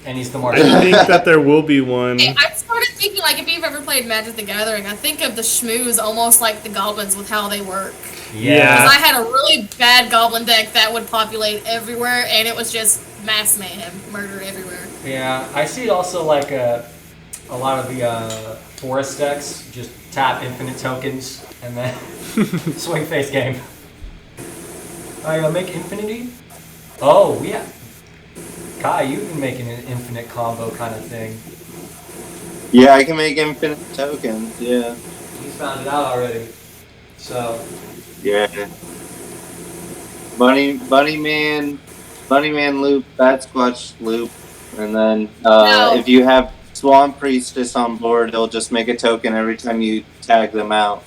and he's the I marshmallow. think that there will be one. Hey, I started thinking, like, if you've ever played Magic the Gathering, I think of the Shmoos almost like the goblins with how they work. Yeah. Because I had a really bad goblin deck that would populate everywhere, and it was just mass mayhem, murder everywhere. Yeah, I see it also like a lot of the forest decks just tap infinite tokens and then swing face game. Make infinity? Oh, yeah. Kai, you've been making an infinite combo kind of thing. Yeah, I can make infinite tokens. Yeah. He's found it out already. So, Yeah. Bunny Man loop, Bat Squatch loop, and then No. if you have Swan Priestess on board, he'll just make a token every time you tag them out.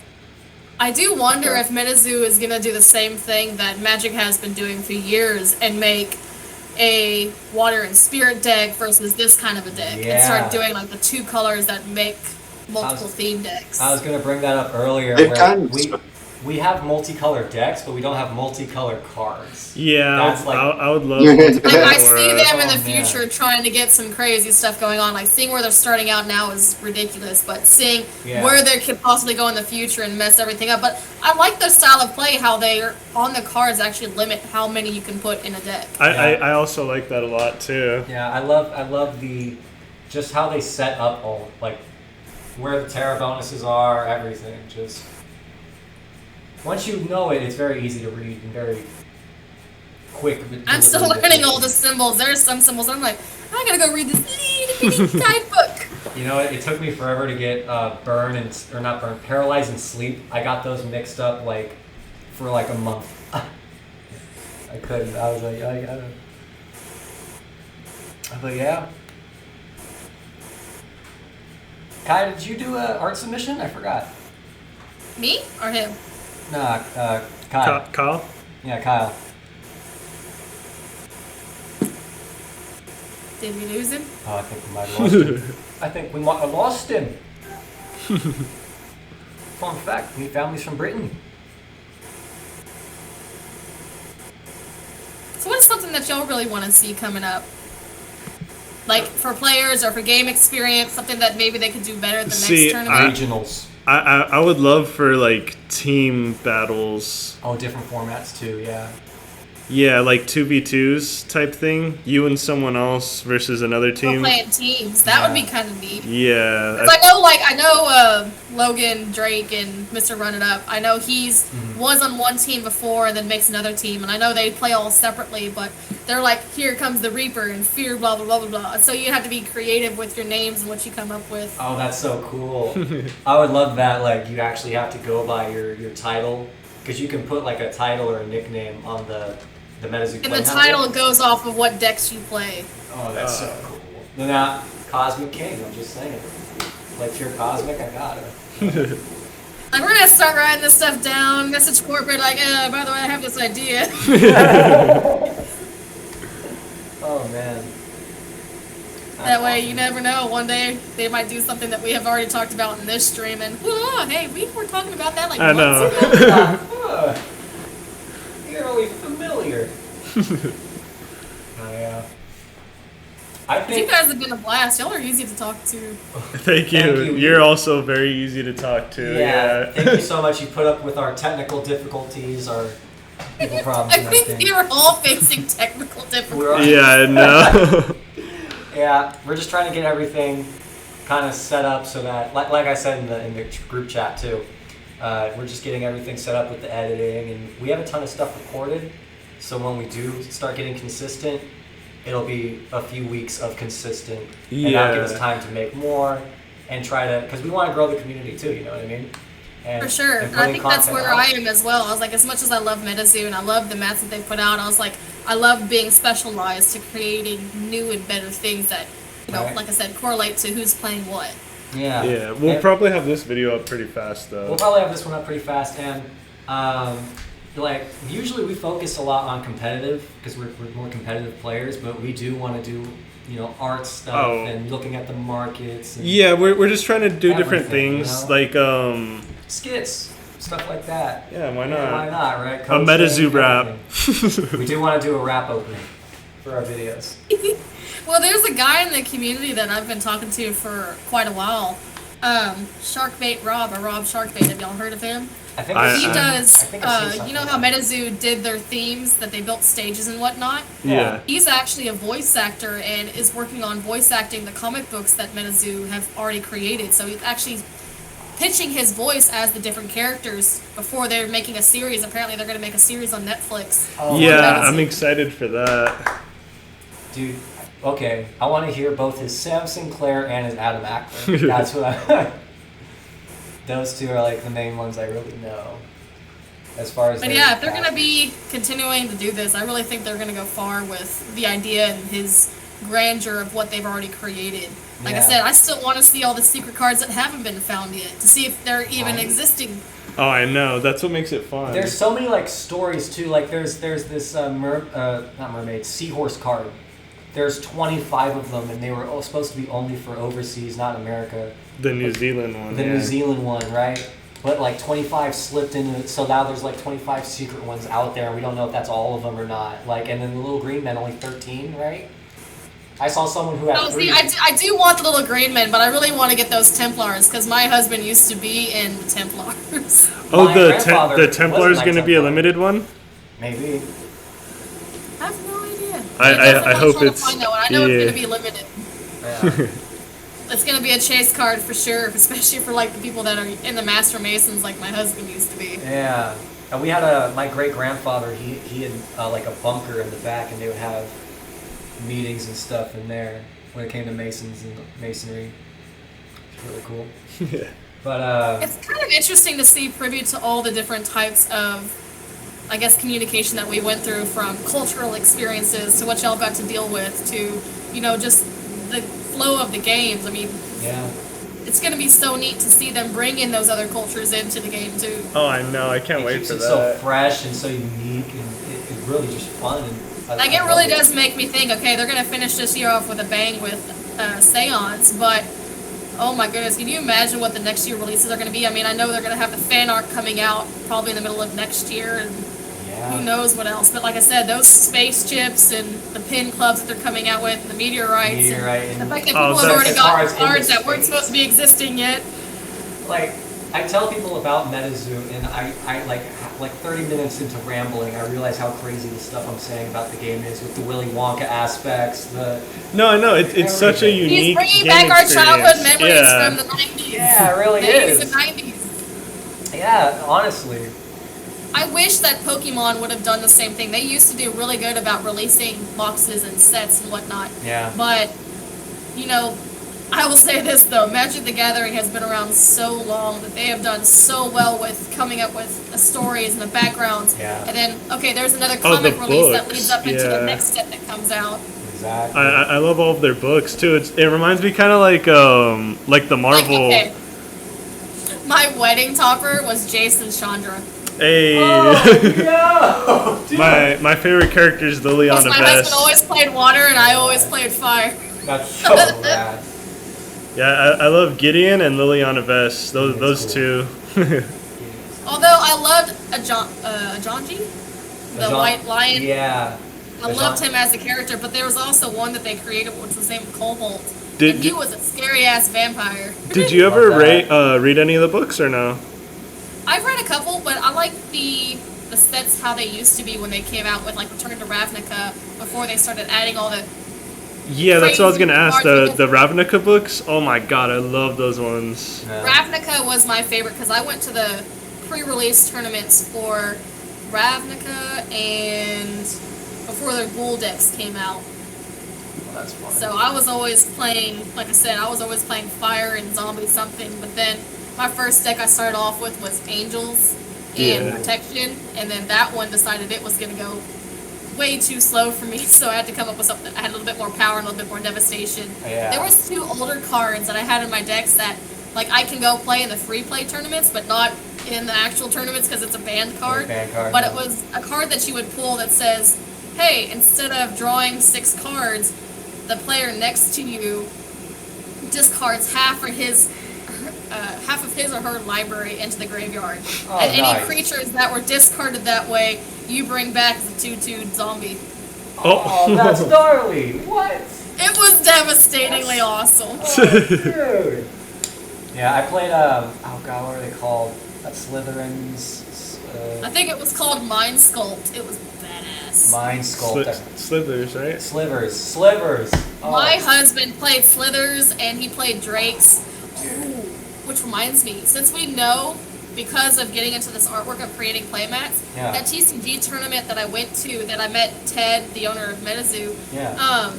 I do wonder if Metazu is going to do the same thing that Magic has been doing for years and make a water and spirit deck versus this kind of a deck. And Yeah. start doing, like, the 2 colors that make multiple I theme decks. I was going to bring that up earlier. They've Where kind of- we have multicolored decks, but we don't have multicolored cards. Yeah, That's like- I would love Like, multiple I for see us. them in the Oh, man. future trying to get some crazy stuff going on. Like, seeing where they're starting out now is ridiculous, but seeing Yeah. where they could possibly go in the future and mess everything up. But I like their style of play, how they're on the cards actually limit how many you can put in a deck. I also like that a lot too. Yeah, I love the just how they set up all, like, where the Terra bonuses are, everything. Just once you know it, it's very easy to read and very quick. I'm still learning all the symbols. There's some symbols I'm like, I gotta go read this itty guide book. You know, it took me forever to get paralyzed and sleep. I got those mixed up like for like a month. I couldn't. I was like, I don't. But yeah. Kai, did you do an art submission? I forgot. Me or him? Nah, Kyle. Kyle? Yeah, Kyle. Did we lose him? Oh, I think we might have lost him. I think we might have lost him. Fun fact, we families from Britain. So what is something that y'all really want to see coming up? Like for players or for game experience, something that maybe they could do better the next tournament? Regionals. I would love for like team battles. Oh, different formats too, yeah. Yeah, like 2v2s type thing. You and someone else versus another We're team. playing teams. That would be kind of neat. Yeah. Because I know Logan, Drake, and Mr. Run It Up. I know he's was on one team before and then makes another team. And I know they play all separately, but they're like, here comes the Reaper and Fear, blah, blah, blah, blah, blah. So you have to be creative with your names and what you come up with. Oh, that's so cool. I would love that. Like, you actually have to go by your title. Because you can put like a title or a nickname on the Metazu. And the title goes off of what decks you play. Oh, that's so cool. They're not Cosmic King, I'm just saying. Like, you're Cosmic, I got it. Like, we're gonna start writing this stuff down, message corporate, like, by the way, I have this idea. Oh, man. That way, you never know. One day, they might do something that we have already talked about in this stream, and, oh, hey, we were talking about that like I months know. ago. Eerily familiar. Yeah. I You think guys have been a blast. Y'all are easy to talk to. Thank you. You're also very easy to talk to. Yeah. Thank you so much. You put up with our technical difficulties, our people problems. I and think everything. you're all facing technical difficulties. Yeah, I know. Yeah, we're just trying to get everything kind of set up so that, like I said in the group chat too, we're just getting everything set up with the editing, and we have a ton of stuff recorded. So when we do start getting consistent, it'll be a few weeks of consistent, and that'll give us time to make more and try to, because we want to grow the community too. You know what I mean? And, For sure. And I think that's where I am as well. I was like, as much as I love Metazu and I love the mats that they put out, I was like, I love being specialized to creating new and better things that, you know, like I said, correlate to who's playing what. Yeah. Yeah, we'll probably have this video up pretty fast though. We'll probably have this one up pretty fast, and like usually we focus a lot on competitive because we're more competitive players, but we do want to do, you know, art stuff and looking at the markets. And yeah, we're just trying to do different things, you know? like skits, stuff like that. Yeah, why not? Yeah, why not, right? A Metazu rap. We do want to do a rap opening for our videos. Well, there's a guy in the community that I've been talking to for quite a while. Sharkbait Rob, or Rob Sharkbait. Have y'all heard of him? I think He does, you you know how Metazu did their themes, that they built stages and whatnot? Yeah. He's actually a voice actor and is working on voice acting the comic books that Metazu have already created. So he's actually pitching his voice as the different characters before they're making a series. Apparently they're going to make a series on Netflix. Oh, yeah, I'm excited for that. Dude, okay, I want to hear both his Sam Sinclair and his Adam Ackler. That's what I... Those two are like the main ones I really know. As far as... But yeah, if they're going to be continuing to do this, I really think they're going to go far with the idea and his grandeur of what they've already created. Like I said, I still want to see all the secret cards that haven't been found yet, to see if they're even existing. Oh, I know. That's what makes it fun. There's so many like stories too. Like there's this not mermaid, seahorse card. There's 25 of them, and they were all supposed to be only for overseas, not America. The New Zealand one. The New Zealand one, right? But like 25 slipped into it, so now there's like 25 secret ones out there, and we don't know if that's all of them or not. Like, and then the little green men only 13, right? I saw someone who had 3. See, I do want the little green men, but I really want to get those Templars, because my husband used to be in the Templars. Oh, My the grandfather Templar's was going to be a Templar. limited one? Maybe. I have no idea. I hope it's... I know it's going to be limited. Yeah. It's gonna be a chase card for sure, especially for like the people that are in the Master Masons, like my husband used to be. Yeah. And we had my great grandfather. He had like a bunker in the back, and they would have meetings and stuff in there when it came to masons and masonry. It's really cool. Yeah. But It's kind of interesting to see privy to all the different types of, I guess, communication that we went through, from cultural experiences to what y'all got to deal with to, you know, just the flow of the games. I mean, yeah. it's going to be so neat to see them bring in those other cultures into the game too. Oh, I know. I can't It wait keeps for it that. so fresh and so unique, and it's really just fun. And Like, it really does make me think, okay, they're going to finish this year off with a bang with Seance, but oh my goodness, can you imagine what the next year releases are going to be? I mean, I know they're going to have the fan art coming out probably in the middle of next year, and who knows what else. But like I said, those space chips and the pin clubs that they're coming out with, and the meteorites, and the fact that people have already gotten cards that weren't supposed to be existing yet. Like, I tell people about Metazu, and I like 30 minutes into rambling, I realize how crazy the stuff I'm saying about the game is, with the Willy Wonka aspects. No, I know. It's such a unique He's bringing game back our experience. childhood memories Yeah. from the 90s. Yeah, it really the 80s is. and 90s. Yeah, honestly. I wish that Pokemon would have done the same thing. They used to do really good about releasing boxes and sets and whatnot. Yeah. But, you know, I will say this though, Magic the Gathering has been around so long that they have done so well with coming up with the stories and the backgrounds. Yeah. And then, okay, there's another comic the release that books, leads up into yeah. the next set that comes out. Exactly. I love all of their books too. It reminds me kind of like the Marvel. Like, okay, my wedding topper was Jason Chandra. Hey. Oh, no! Dude. my favorite character is Because Liliana my Vess. husband always played water and I always played fire. That's so rad. Yeah, I love Gideon and Liliana Vess. Those cool. two. Although I loved Ajanji, the white lion. Yeah. I loved him as a character, but there was also one that they created which was named Cobalt. Did and he you- was a scary ass vampire. Did you ever Love that. read any of the books or no? I've read a couple, but I like the sets how they used to be when they came out with like Return to Ravnica before they started adding all the. Yeah, that's what I was gonna ask. The Crazy Ravnica books. Oh my god, I love those ones. Yeah. Ravnica was my favorite because I went to the pre-release tournaments for Ravnica and before their Ghoul decks came out. Well, that's fun. So I was always playing, like I said, I was always playing fire and zombie something, but then my first deck I started off with was Angels and Yeah. Protection, and then that one decided it was going to go way too slow for me, so I had to come up with something that had a little bit more power and a little bit more devastation. Yeah. There was 2 older cards that I had in my decks that, like, I can go play in the free play tournaments, but not in the actual tournaments because it's a banned card. But it was a card that you would pull that says, hey, instead of drawing 6 cards, the player next to you discards half of his or her library into the graveyard. Oh, and any nice. creatures that were discarded that way, you bring back as a 2/2 zombie. Oh, that's gnarly. What? It was devastatingly awesome. Oh, dude. Yeah, I played, oh god, what are they called? Slytherins. I think it was called Mind Sculpt. It was badass. Mind Sculpt. Slithers, right? Slivers. Oh. My husband played Slithers and he played Drakes. Oh, which reminds me, since we know, because of getting into this artwork of creating playmats, Yeah. that TCG tournament that I went to, that I met Ted, the owner of Metazu, Yeah.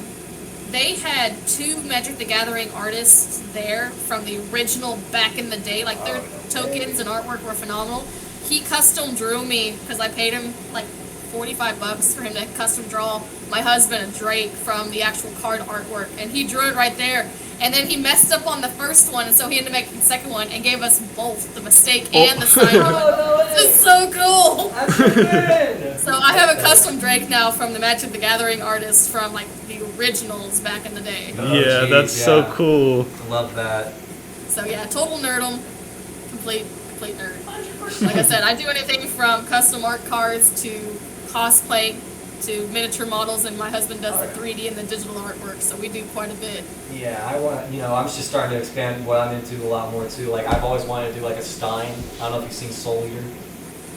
they had 2 Magic the Gathering artists there from the original back in the day. Like, their tokens and artwork were phenomenal. He custom drew me, because I paid him like $45 for him to custom draw my husband a Drake from the actual card artwork, and he drew it right there. And then he messed up on the first one, and so he ended up making the second one and gave us both the mistake and the sign. This is so cool. That's so good. So I have a custom Drake now from the Magic the Gathering artist from like the originals back in the day. Oh, Yeah, geez, that's so yeah. cool. Love that. So yeah, total nerdum, complete nerd. Like I said, I do anything from custom art cards to cosplay to miniature models, and my husband does the 3D and the digital artwork, so we do quite a bit. Yeah, I'm just starting to expand what I'm into a lot more too. Like, I've always wanted to do like a Stein. I don't know if you've seen Soul Eater.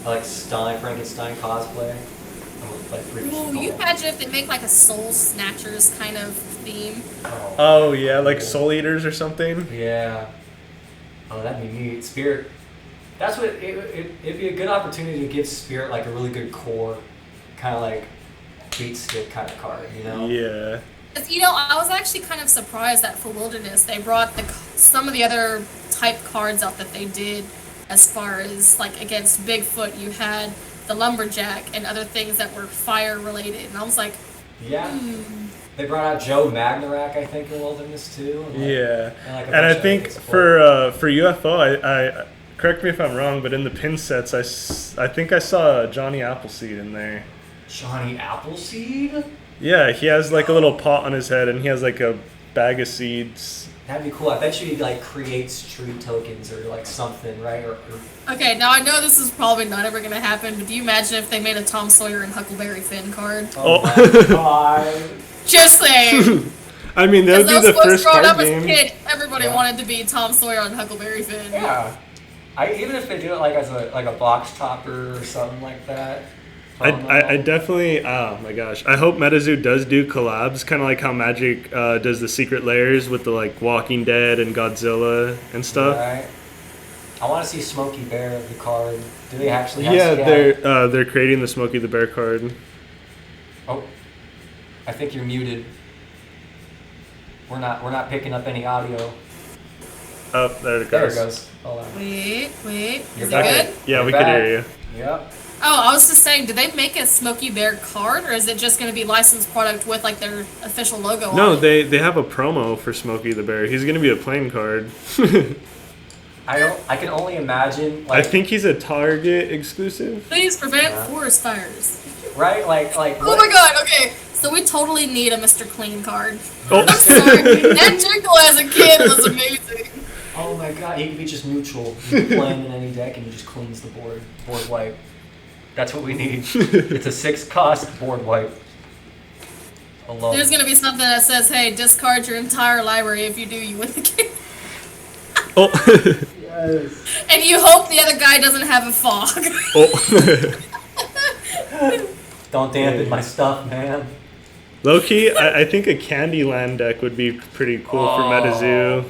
I like Stein, Frankenstein cosplay. Like Ooh, you imagine if they make like a Soul Snatchers kind of theme? Oh yeah, like Soul Eaters or something. Yeah. Oh, that'd be neat. Spirit. That's what it'd be a good opportunity to give Spirit like a really good core, kind of like beat stick kind of card, you know? Yeah. You know, I was actually kind of surprised that for Wilderness they brought some of the other type cards out that they did, as far as like against Bigfoot. You had the Lumberjack and other things that were fire related, and I was like, Yeah. They brought out Joe Magnarak, I think, in Wilderness too. And Yeah. like a And I bunch of think other support. for UFO, I correct me if I'm wrong, but in the pin sets, I think I saw Johnny Appleseed in there. Johnny Appleseed. Yeah, he has like a little pot on his head, and he has like a bag of seeds. That'd be cool. I bet you he like creates tree tokens or like something, right? Or okay, now I know this is probably not ever gonna happen, but do you imagine if they made a Tom Sawyer and Huckleberry Finn card? oh my god. Just saying. I mean, that would be Because the those books first growing card up as a game. kid, everybody Yeah. wanted to be Tom Sawyer and Huckleberry Finn. Yeah. Even if they do it like as a box topper or something like that. I definitely, oh my gosh, I hope Metazu does do collabs, kind of like how Magic does the secret layers with the like Walking Dead and Godzilla and stuff. Right. I want to see Smokey Bear, the card. Do they actually have Yeah, they're creating the Smokey the Bear card. Oh, I think you're muted. We're not picking up any audio. Oh, there it goes. There it goes. Hold on. Wait, You're is it back. good? Yeah, You're we back. can hear you. Yep. Oh, I was just saying, did they make a Smokey Bear card, or is it just going to be licensed product with like their official logo No, on it? they have a promo for Smokey the Bear. He's gonna be a playing card. I can only imagine. I Like, think he's a Target exclusive. Please prevent Yeah. forest fires. right? Like. Oh my god, okay. So we totally need a Mr. Clean card. Oh. I'm sorry. That Jingle as a kid was amazing. Oh my god, he could be just neutral. He's playing in any deck and he just cleans the board. Board wipe. That's what we need. It's a 6-cost board wipe. Alone. There's going to be something that says, hey, discard your entire library. If you do, you win the game. Oh. Yes. And you hope the other guy doesn't have a fog. Oh. Don't dampen my stuff, man. Low key, I think a Candyland deck would be pretty cool for Metazu.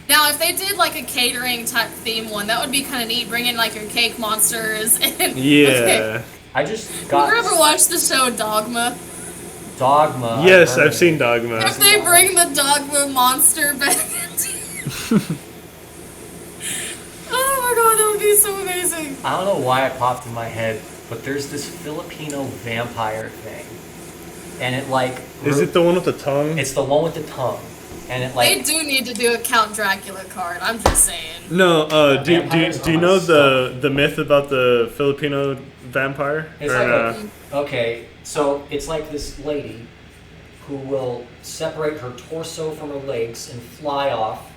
Now, if they did like a catering type theme one, that would be kind of neat. Bring in like your cake monsters. And, Yeah. Okay. I just You got ever watched the show Dogma? Dogma. Yes, heard I've seen Dogma. If they bring the Dogma monster back into... Oh my god, that would be so amazing. I don't know why it popped in my head, but there's this Filipino vampire thing. And it like... Is it the one with the tongue? It's the one with the tongue. And it They like... do need to do a Count Dracula card, I'm just saying. No, do Vampires you are know stuff. the myth about the Filipino vampire? It's Or, like okay, so it's like this lady who will separate her torso from her legs and fly off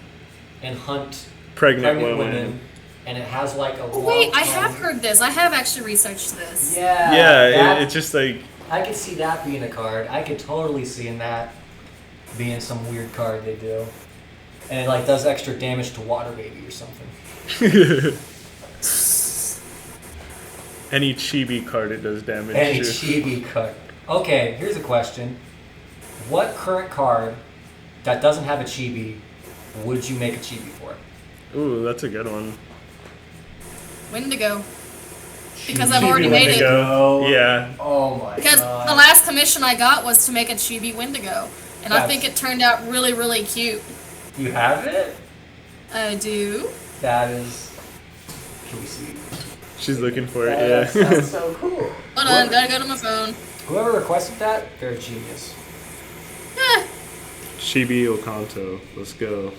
and hunt pregnant pregnant women. women. And it has like a Oh, wait, long I have tongue. heard this. I have actually researched this. Yeah. Yeah, that- it's just like I could see that being a card. I could totally see in that being some weird card they do. And it like does extra damage to Water Baby or something. any chibi card it does damage Any to. chibi card. Okay, here's a question. What current card that doesn't have a chibi would you make a chibi for? Ooh, that's a good one. Wendigo. Because Chibi I've already made it. Wendigo. Yeah. Oh my Because god. the last commission I got was to make a chibi Wendigo. And I That's- think it turned out really, really cute. You have it? I do. That is... Can we see? She's looking for it, That yeah. sounds so cool. Hold on, gotta go to my phone. Whoever requested that, they're a genius. Eh. Chibi Okanto. Let's go.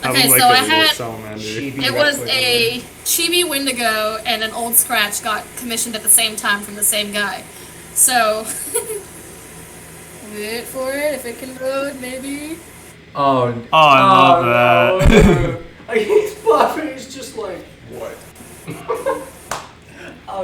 Have Okay, him like so a I little had- salamander. Chibi It was Requiem. a chibi Wendigo and an old scratch got commissioned at the same time from the same guy. So, wait for it, if it can load, maybe. Oh, I love that. Like, he's popping, he's just like, what?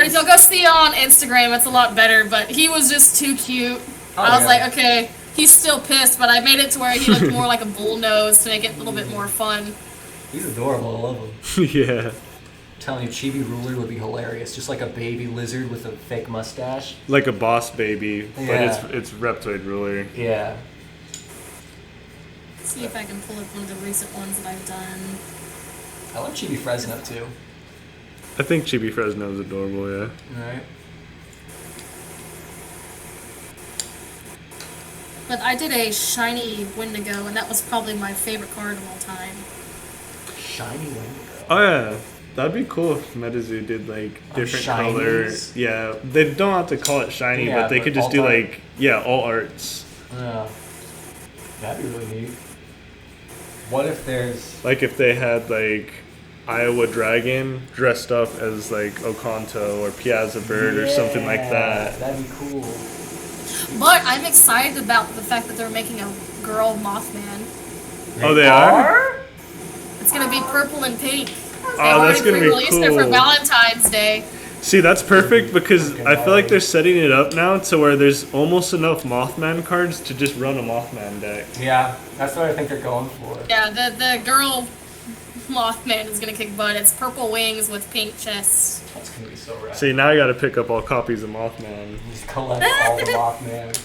If you'll go see it on Instagram, it's a lot better, but he was just too cute. Oh, I was yeah. like, okay, he's still pissed, but I made it to where he looked more like a bull nose to make it a little bit more fun. He's adorable, I love him. Yeah. telling you, Chibi Ruler would be hilarious. Just like a baby lizard with a fake mustache. Like a boss baby, but Yeah. it's Reptile Ruler. Yeah. See if I can pull up one of the recent ones that I've done. I love Chibi Fresno too. I think Chibi Fresno is adorable, yeah. Right. But I did a shiny Wendigo, and that was probably my favorite card of all time. Shiny Wendigo. Oh yeah, that'd be cool if Metazu did like different color. shinies? Yeah, they don't have to call it shiny, Yeah, but they but could just all do art. like all arts. Yeah. That'd be really neat. What if there's... Like if they had like Iowa Dragon dressed up as like Okanto or Piazza Bird or something like that. That'd be cool. But I'm excited about the fact that they're making a girl Mothman. Oh, they are? It's gonna be purple and pink. Oh, that's gonna be released it for cool. Valentine's Day. See, that's perfect because Fucking I feel like hard. they're setting it up now to where there's almost enough Mothman cards to just run a Mothman deck. Yeah, that's what I think they're going for. Yeah, the girl Mothman is gonna kick butt. It's purple wings with pink chest. That's gonna be so rad. See, now I gotta pick up all copies of Mothman. Just collect all the Mothman.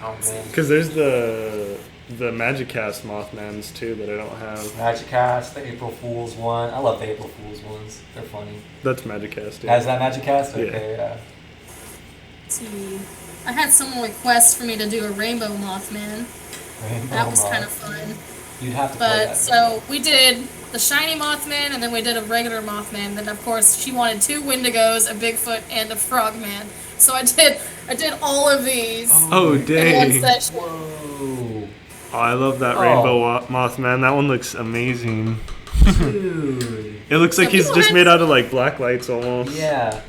Oh man. Because there's the Magicast Mothmans too that I don't have. Magic Cast, the April Fool's one. I love the April Fool's ones. They're funny. That's Magicast. Has Yeah. that Magic Cast? Yeah. Okay, yeah. Let's see. I had someone request for me to do a rainbow Mothman. Rainbow That was Moth. kind of fun. You'd have to play But that. so we did the shiny Mothman, and then we did a regular Mothman. Then of course she wanted 2 Wendigos, a Bigfoot, and a Frogman. So I did all of these Oh in one dang! session. Whoa. Oh, I love that Oh. Rainbow Mothman. That one looks amazing. Dude. It looks like So he's people just had- made out of like black lights almost. Yeah.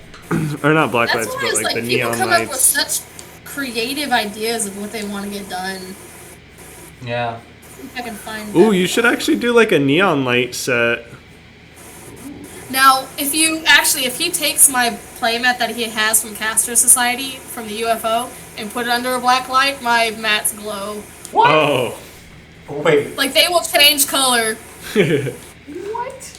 Or not black That's lights, why but it's like like the people neon come up with lights. such creative ideas of what they want to get done. Yeah. See if I can find Ooh, that. you should actually do like a neon light set. Now, if he takes my playmat that he has from Caster Society from the UFO and put it under a black light, my mats glow. What? Oh. Wait. Like they will change color. What?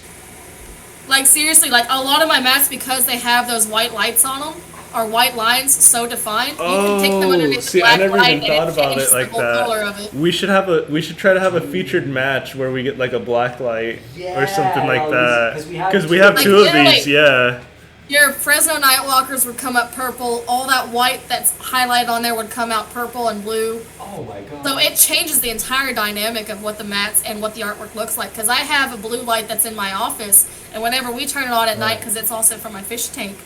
Like seriously, like a lot of my mats, because they have those white lights on them, or white lines so defined, you can take them Oh, underneath see, the I black never light even and thought about changes it like the whole color that. of it. We should try to have a featured match where we get like a black light or something like Yeah, that. 'cause we have Because we two. have Like, two of literally. these, yeah. Your Fresno Nightwalkers would come up purple. All that white that's highlighted on there would come out purple and blue. Oh my god. So it changes the entire dynamic of what the mats and what the artwork looks like. Because I have a blue light that's in my office, and whenever we turn it on at night, because it's also from my fish tank,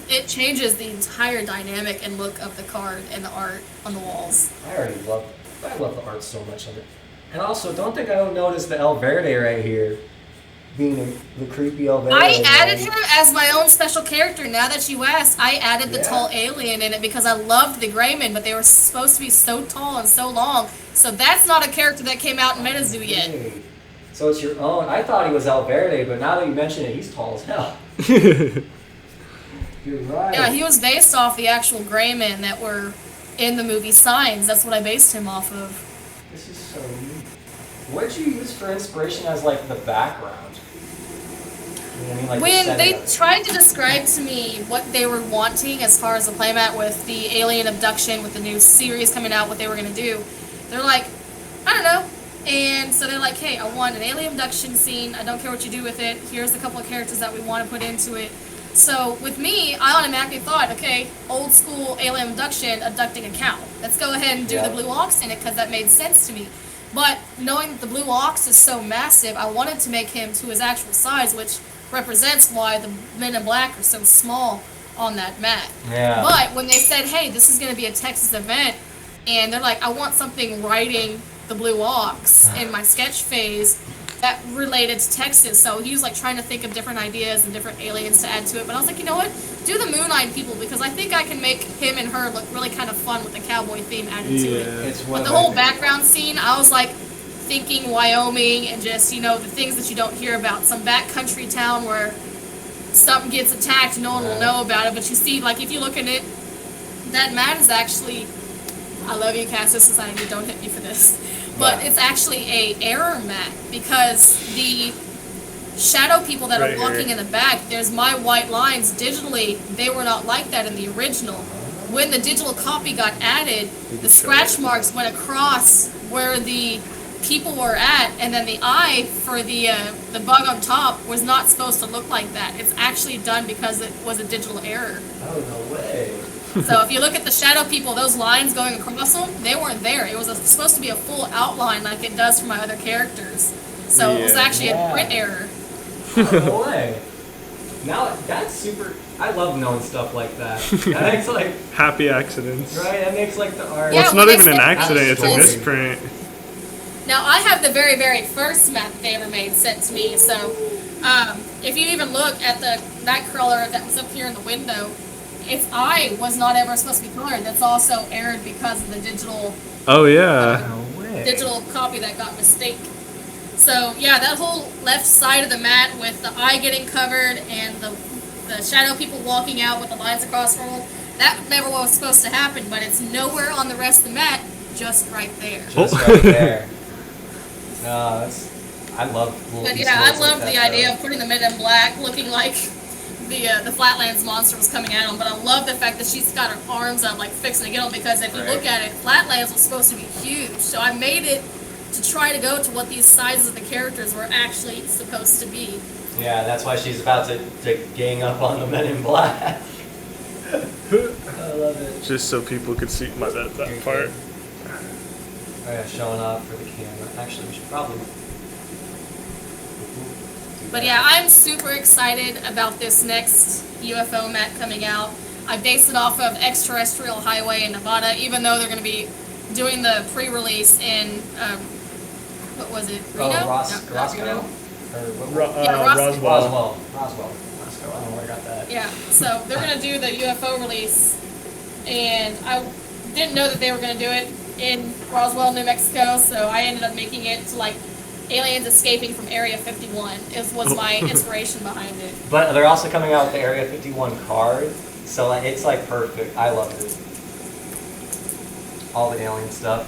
it changes the entire dynamic and look of the card and the art on the walls. I love the art so much of it. And also, don't think I don't notice the El Verde right here. Being the creepy El Verde. I added him as my own special character. Now that you asked, I added the Yeah. tall alien in it because I loved the Greymen, but they were supposed to be so tall and so long. So that's not a character that came out in Metazu yet. Okay. So it's your own. I thought he was El Verde, but now that you mention it, he's tall as hell. You're right. Yeah, he was based off the actual Greymen that were in the movie Signs. That's what I based him off of. This is so neat. What did you use for inspiration as like the background? You know what I mean? Like the When setting they of it. tried to describe to me what they were wanting as far as the playmat with the alien abduction, with the new series coming out, what they were going to do, they're like, I don't know. And so they're like, hey, I want an alien abduction scene. I don't care what you do with it. Here's a couple of characters that we want to put into it. So with me, I automatically thought, okay, old school alien abduction, abducting a cow. Let's go ahead and do Yeah. the blue ox in it because that made sense to me. But knowing that the blue ox is so massive, I wanted to make him to his actual size, which represents why the men in black are so small on that mat. Yeah. But when they said, hey, this is going to be a Texas event, and they're like, I want something riding the blue ox in my sketch phase that related to Texas. So he was like trying to think of different ideas and different aliens to add to it. But I was like, you know what? Do the moon-eyed people, because I think I can make him and her look really kind of fun with the cowboy theme added to it. Yeah. It's one But of the my whole favorite- background scene, I was like thinking Wyoming and just, you know, the things that you don't hear about. Some backcountry town where something gets attacked, no one will know about it. But you see, like, if you look at it, that mat is actually, I love you, Caster Society, don't hit me for this. But Yeah. it's actually a error mat because the shadow people that Right are walking here. in the back, there's my white lines digitally. They were not like that in the original. When the digital copy got added, the scratch marks went across where the people were at, and then the eye for the bug on top was not supposed to look like that. It's actually done because it was a digital error. Oh, no way. So if you look at the shadow people, those lines going across them, they weren't there. It was supposed to be a full outline like it does for my other characters. So it was Yeah. actually a print error. Oh, no way. Now, that's super... I love knowing stuff like that. That makes, like... Happy accidents. Right, that makes, like, the art... Yeah, Well, it's when not they even an said accident, it's a vegetables- misprint. Now, I have the very, very first map they ever made sent to me, so if you even look at the Nightcrawler that was up here in the window, its eye was not ever supposed to be colored. That's also errored because of the digital Oh, yeah. No way. digital copy that got mistake. So, yeah, that whole left side of the mat with the eye getting covered and the shadow people walking out with the lines across from them, that never was supposed to happen, but it's nowhere on the rest of the mat, just right there. Just right there. No, that's... I love little But Easter yeah, I eggs like love that, the idea though. of putting them in black, looking like the Flatlands monster was coming at them. But I love the fact that she's got her arms up, like fixing to get them. Because if you look at it, Flatlands was supposed to be huge. So I made it to try to go to what these sizes of the characters were actually supposed to be. Yeah, that's why she's about to gang up on the Men in Black. I love it. Just so people could see my that part. Oh yeah, showing off for the camera. Actually, we should probably... But yeah, I'm super excited about this next UFO mat coming out. I based it off of Extraterrestrial Highway in Nevada, even though they're going to be doing the pre-release in, what was it, Reno? Oh, No, not Roscoe? Reno. Or what? Yeah, Roswell. Roswell. I don't know where I got that. Yeah, so they're going to do the UFO release, and I didn't know that they were going to do it in Roswell, New Mexico, so I ended up making it to, like, aliens escaping from Area 51 was my inspiration behind it. But they're also coming out with the Area 51 card, so like, it's like perfect. I love it. All the alien stuff.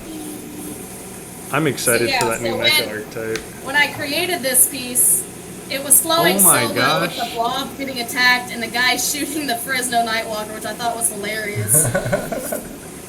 I'm excited So, yeah, for that so new when- mecha archetype. When I created this piece, it was flowing Oh my so well with gosh. the blob getting attacked and the guy shooting the Fresno Nightwalker, which I thought was hilarious.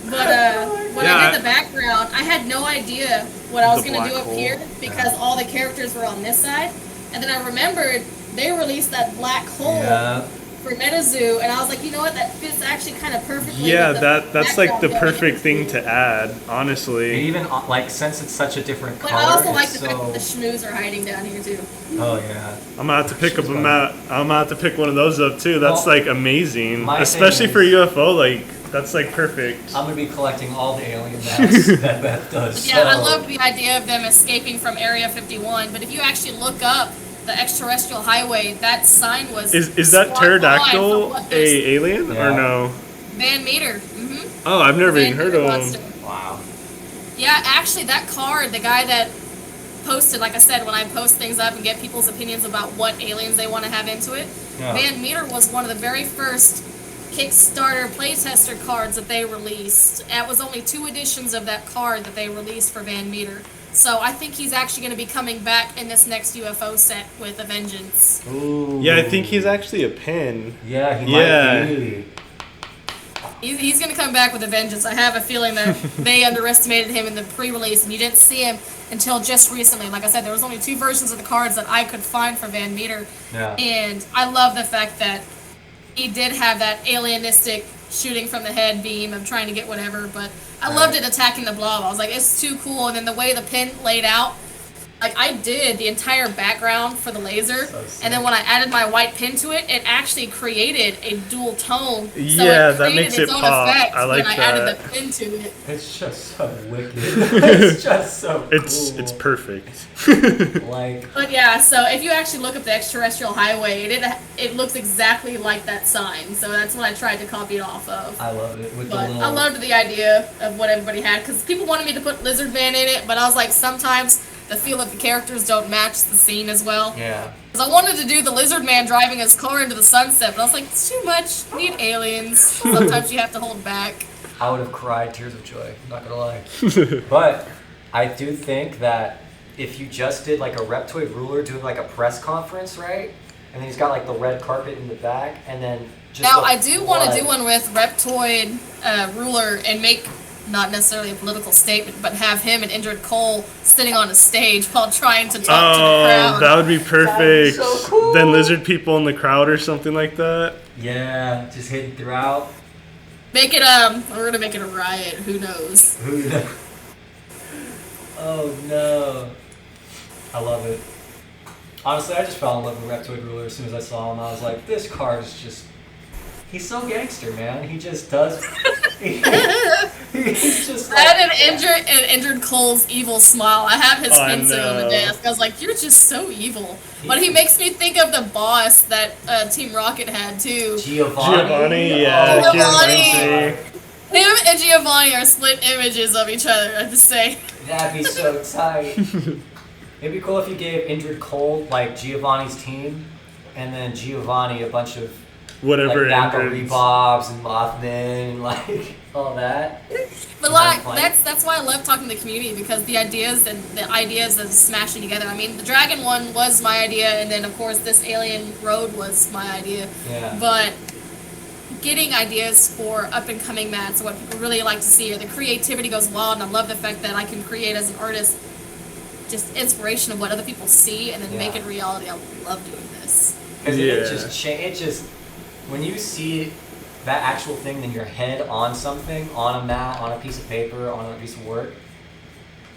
But when Yeah, I did the background, I had no idea what I was The going to do black up here because all the characters were on this side. And then I remembered they released that black hole Yeah. for Metazu, and I was like, you know what, that fits actually kind of perfectly. Yeah, with the that's like the background perfect going. thing to add, And honestly. even like since it's such a different But color, I also like it's the fact so... that the schmooze are hiding down here too. Oh yeah. I'm gonna have to pick up She's a fun. mat. I'm gonna have to pick one of those up too. That's Well, like amazing, my especially thing for is- UFO. Like that's like perfect. I'm gonna be collecting all the alien masks that Beth does. Yeah, I so- love the idea of them escaping from Area 51, but if you actually look up the Extraterrestrial Highway, that sign was Is that spot on for pterodactyl what a those alien or Yeah. no? Van Meter. Oh, I've never even heard of Monster. him. Wow. Yeah, actually, that card, the guy that posted, like I said, when I post things up and get people's opinions about what aliens they want to have into it, Yeah. Van Meter was one of the very first Kickstarter playtester cards that they released. It was only 2 editions of that card that they released for Van Meter. So I think he's actually going to be coming back in this next UFO set with a vengeance. Ooh. Yeah, I think he's actually a pin. Yeah, he Yeah. might be. He's going to come back with a vengeance. I have a feeling that they underestimated him in the pre-release, and you didn't see him until just recently. Like I said, there was only 2 versions of the cards that I could find for Van Meter. Yeah. And I love the fact that he did have that alienistic shooting from the head beam of trying to get whatever, but I loved it attacking the blob. I was like, it's too cool. And then the way the pin laid out, like I did the entire background for the laser, So sick. and then when I added my white pin to it, it actually created a dual tone. So Yeah, it that created makes its it own pop. effect I like when I added that. the pin to it. It's just so wicked. It's just so It's cool. it's perfect. Like, But yeah, so if you actually look up the Extraterrestrial Highway, it looks exactly like that sign. So that's what I tried to copy it off of. I love it. With the But little... I loved the idea of what everybody had, because people wanted me to put Lizard Man in it, but I was like, sometimes the feel of the characters don't match the scene as well. Yeah. Because I wanted to do the Lizard Man driving his car into the sunset, but I was like, it's too much. I need aliens. Sometimes you have to hold back. I would have cried tears of joy, not gonna lie. But I do think that if you just did like a Reptoid ruler doing like a press conference, right? And then he's got like the red carpet in the back, and then just Now, the I do want to blood. do one with Reptoid ruler and make not necessarily a political statement, but have him and Indrid Cole sitting on a stage while trying to talk to the crowd. That would be perfect. so cool. Then lizard people in the crowd or something like that. Yeah, just hidden throughout. Make it we're gonna make it a riot. Who knows? Who knows? Oh no. I love it. Honestly, I just fell in love with Reptoid Ruler as soon as I saw him. I was like, this card is just... He's so gangster, man. He just does... he's just like... That and Indrid Cole's evil smile. I have his Oh, pencil on the no. desk. I was like, you're just so evil. But he makes me think of the boss that Team Rocket had, too. Giovanni, yeah. Oh, Giovanni. Him and Giovanni are split images of each other, I have to say. that'd be so tight. It'd be cool if you gave Indrid Cole, like, Giovanni's team, and then Giovanni a bunch of, Whatever. like, Nappa Indrid's- Rebobs and Mothman and, like, all that. But And like then, that's why I love talking to the community, because the ideas of smashing together. I mean, the dragon one was my idea, and then of course this alien road was my idea. Yeah. But getting ideas for up and coming mats and what people really like to see, or the creativity goes wild, and I love the fact that I can create as an artist just inspiration of what other people see and then Yeah. make it reality. I love doing this. Because Yeah. it just, when you see that actual thing in your head on something, on a mat, on a piece of paper, on a piece of work,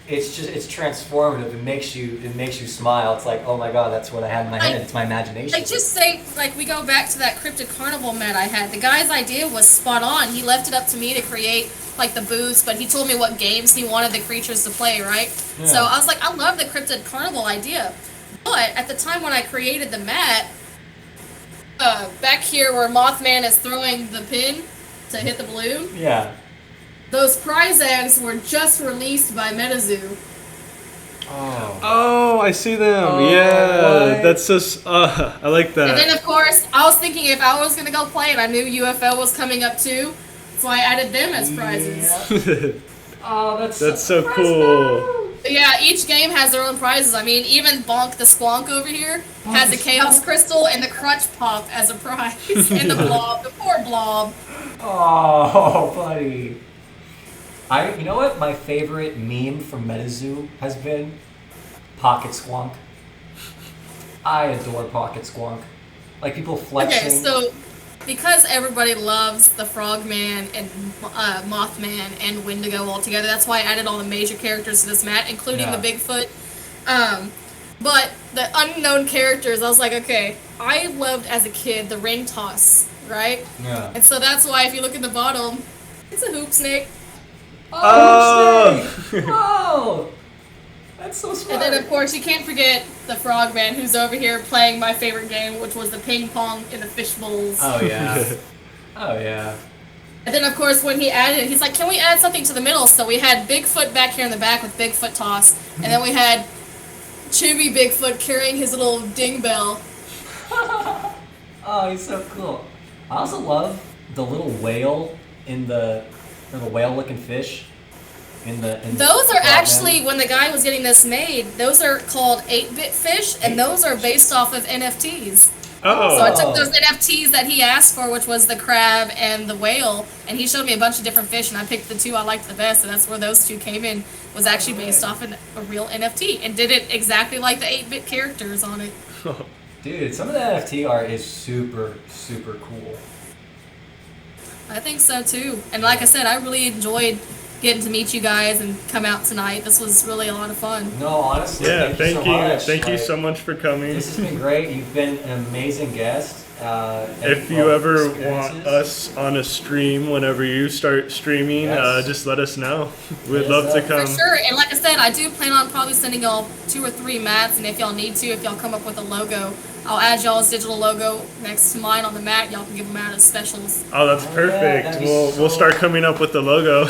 it's transformative. It makes you smile. It's like, oh my god, that's what I had in my head. It's my imagination. Like, just say, like, we go back to that Cryptid Carnival mat I had. The guy's idea was spot on. He left it up to me to create, like, the booths, but he told me what games he wanted the creatures to play, right? Yeah. So I was like, I love the Cryptid Carnival idea. But at the time when I created the mat, back here where Mothman is throwing the pin to hit the balloon, Yeah. those prize eggs were just released by Metazu. Oh. Oh, I see them. Oh, yeah, what? that's just. I like that. And then, of course, I was thinking if I was going to go play and I knew UFO was coming up too, so I added them as prizes. Yeah. Oh, That's so cool. But yeah, each game has their own prizes. I mean, even Bonk the Squonk over here has a Chaos Crystal and the Crutch Pop as a prize. And the Blob, the poor Blob. Oh, buddy. You know what my favorite meme from Metazu has been? Pocket Squonk. I adore Pocket Squonk. Like people flexing. Okay, so because everybody loves the Frogman and Mothman and Wendigo all together, that's why I added all the major characters to this mat, including Yeah. the Bigfoot. But the unknown characters, I was like, okay, I loved as a kid the ring toss, right? Yeah. And so that's why if you look at the bottom, it's a hoop snake. Oh, snake. Oh, that's so smart. And then of course you can't forget the Frogman who's over here playing my favorite game, which was the ping pong in the fish bowls. Oh yeah. Oh yeah. And then, of course, when he added it, he's like, can we add something to the middle? So we had Bigfoot back here in the back with Bigfoot toss. And then we had Chubby Bigfoot carrying his little ding bell. Oh, he's so cool. I also love the little whale the whale-looking fish Those are actually, when the guy was getting this made, those are called 8-bit fish, and those are based off of NFTs. Oh. So I took those NFTs that he asked for, which was the crab and the whale, and he showed me a bunch of different fish, and I picked the two I liked the best, and that's where those two came in, was actually based off a real NFT, and did it exactly like the 8-bit characters on it. Dude, some of the NFT art is super, super cool. I think so too. And like I said, I really enjoyed getting to meet you guys and come out tonight. This was really a lot of fun. No, honestly, Yeah, thank you so much. Thank you Like, so much for coming. This has been great. You've been an amazing guest. If you ever want us on a stream, whenever you start streaming, Yes. Just let us know. We'd Yes, love to sir. come. For sure. And like I said, I do plan on probably sending y'all 2 or 3 mats, and if y'all need to, if y'all come up with a logo, I'll add y'all's digital logo next to mine on the mat. Y'all can give them out as specials. Oh, that's Oh, yeah, perfect. that'd be We'll so- start coming up with the logo.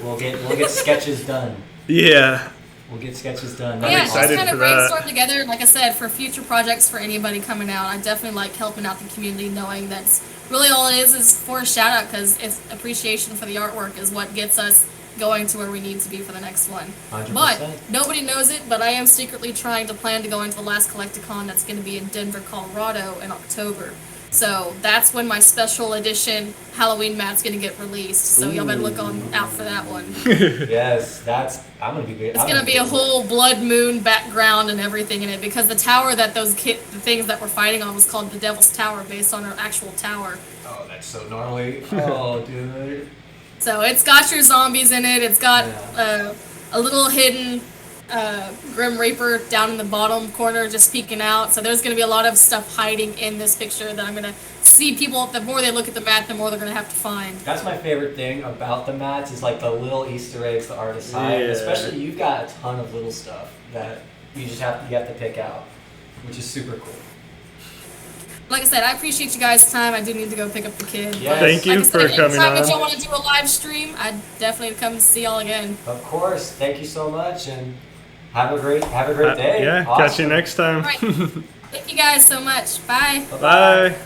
We'll get sketches done. Yeah. We'll get sketches done. I'm Yeah, That'd be just excited kind of for that. brainstorm together. Like I said, for future projects for anybody coming out, I definitely like helping out the community, knowing that's really all it is for a shout out, because it's appreciation for the artwork is what gets us going to where we need to be for the next one. 100%. But nobody knows it, but I am secretly trying to plan to go into the last Collecticon that's going to be in Denver, Colorado in October. So that's when my special edition Halloween mat's going to get released. So y'all better look out for that one. Yes, I'm gonna be good. It's going to be a whole blood moon background and everything in it, because the tower that the things that we're fighting on was called the Devil's Tower, based on our actual tower. Oh, that's so gnarly. Oh, dude. So it's got your zombies in it. It's got a little hidden Grim Reaper down in the bottom corner just peeking out. So there's going to be a lot of stuff hiding in this picture that I'm going to see people, the more they look at the map, the more they're going to have to find. That's my favorite thing about the mats is like the little Easter eggs the artists hide. Yeah. Especially you've got a ton of little stuff that you have to pick out, which is super cool. Like I said, I appreciate you guys' time. I do need to go pick up the kid. Yes. Thank you Like I for said, coming anytime that on. y'all want to do a live stream, I'd definitely come see y'all again. Of course. Thank you so much, and have a great day. Yeah, Awesome. catch you next time. All right. Thank you guys so much. Bye. Bye.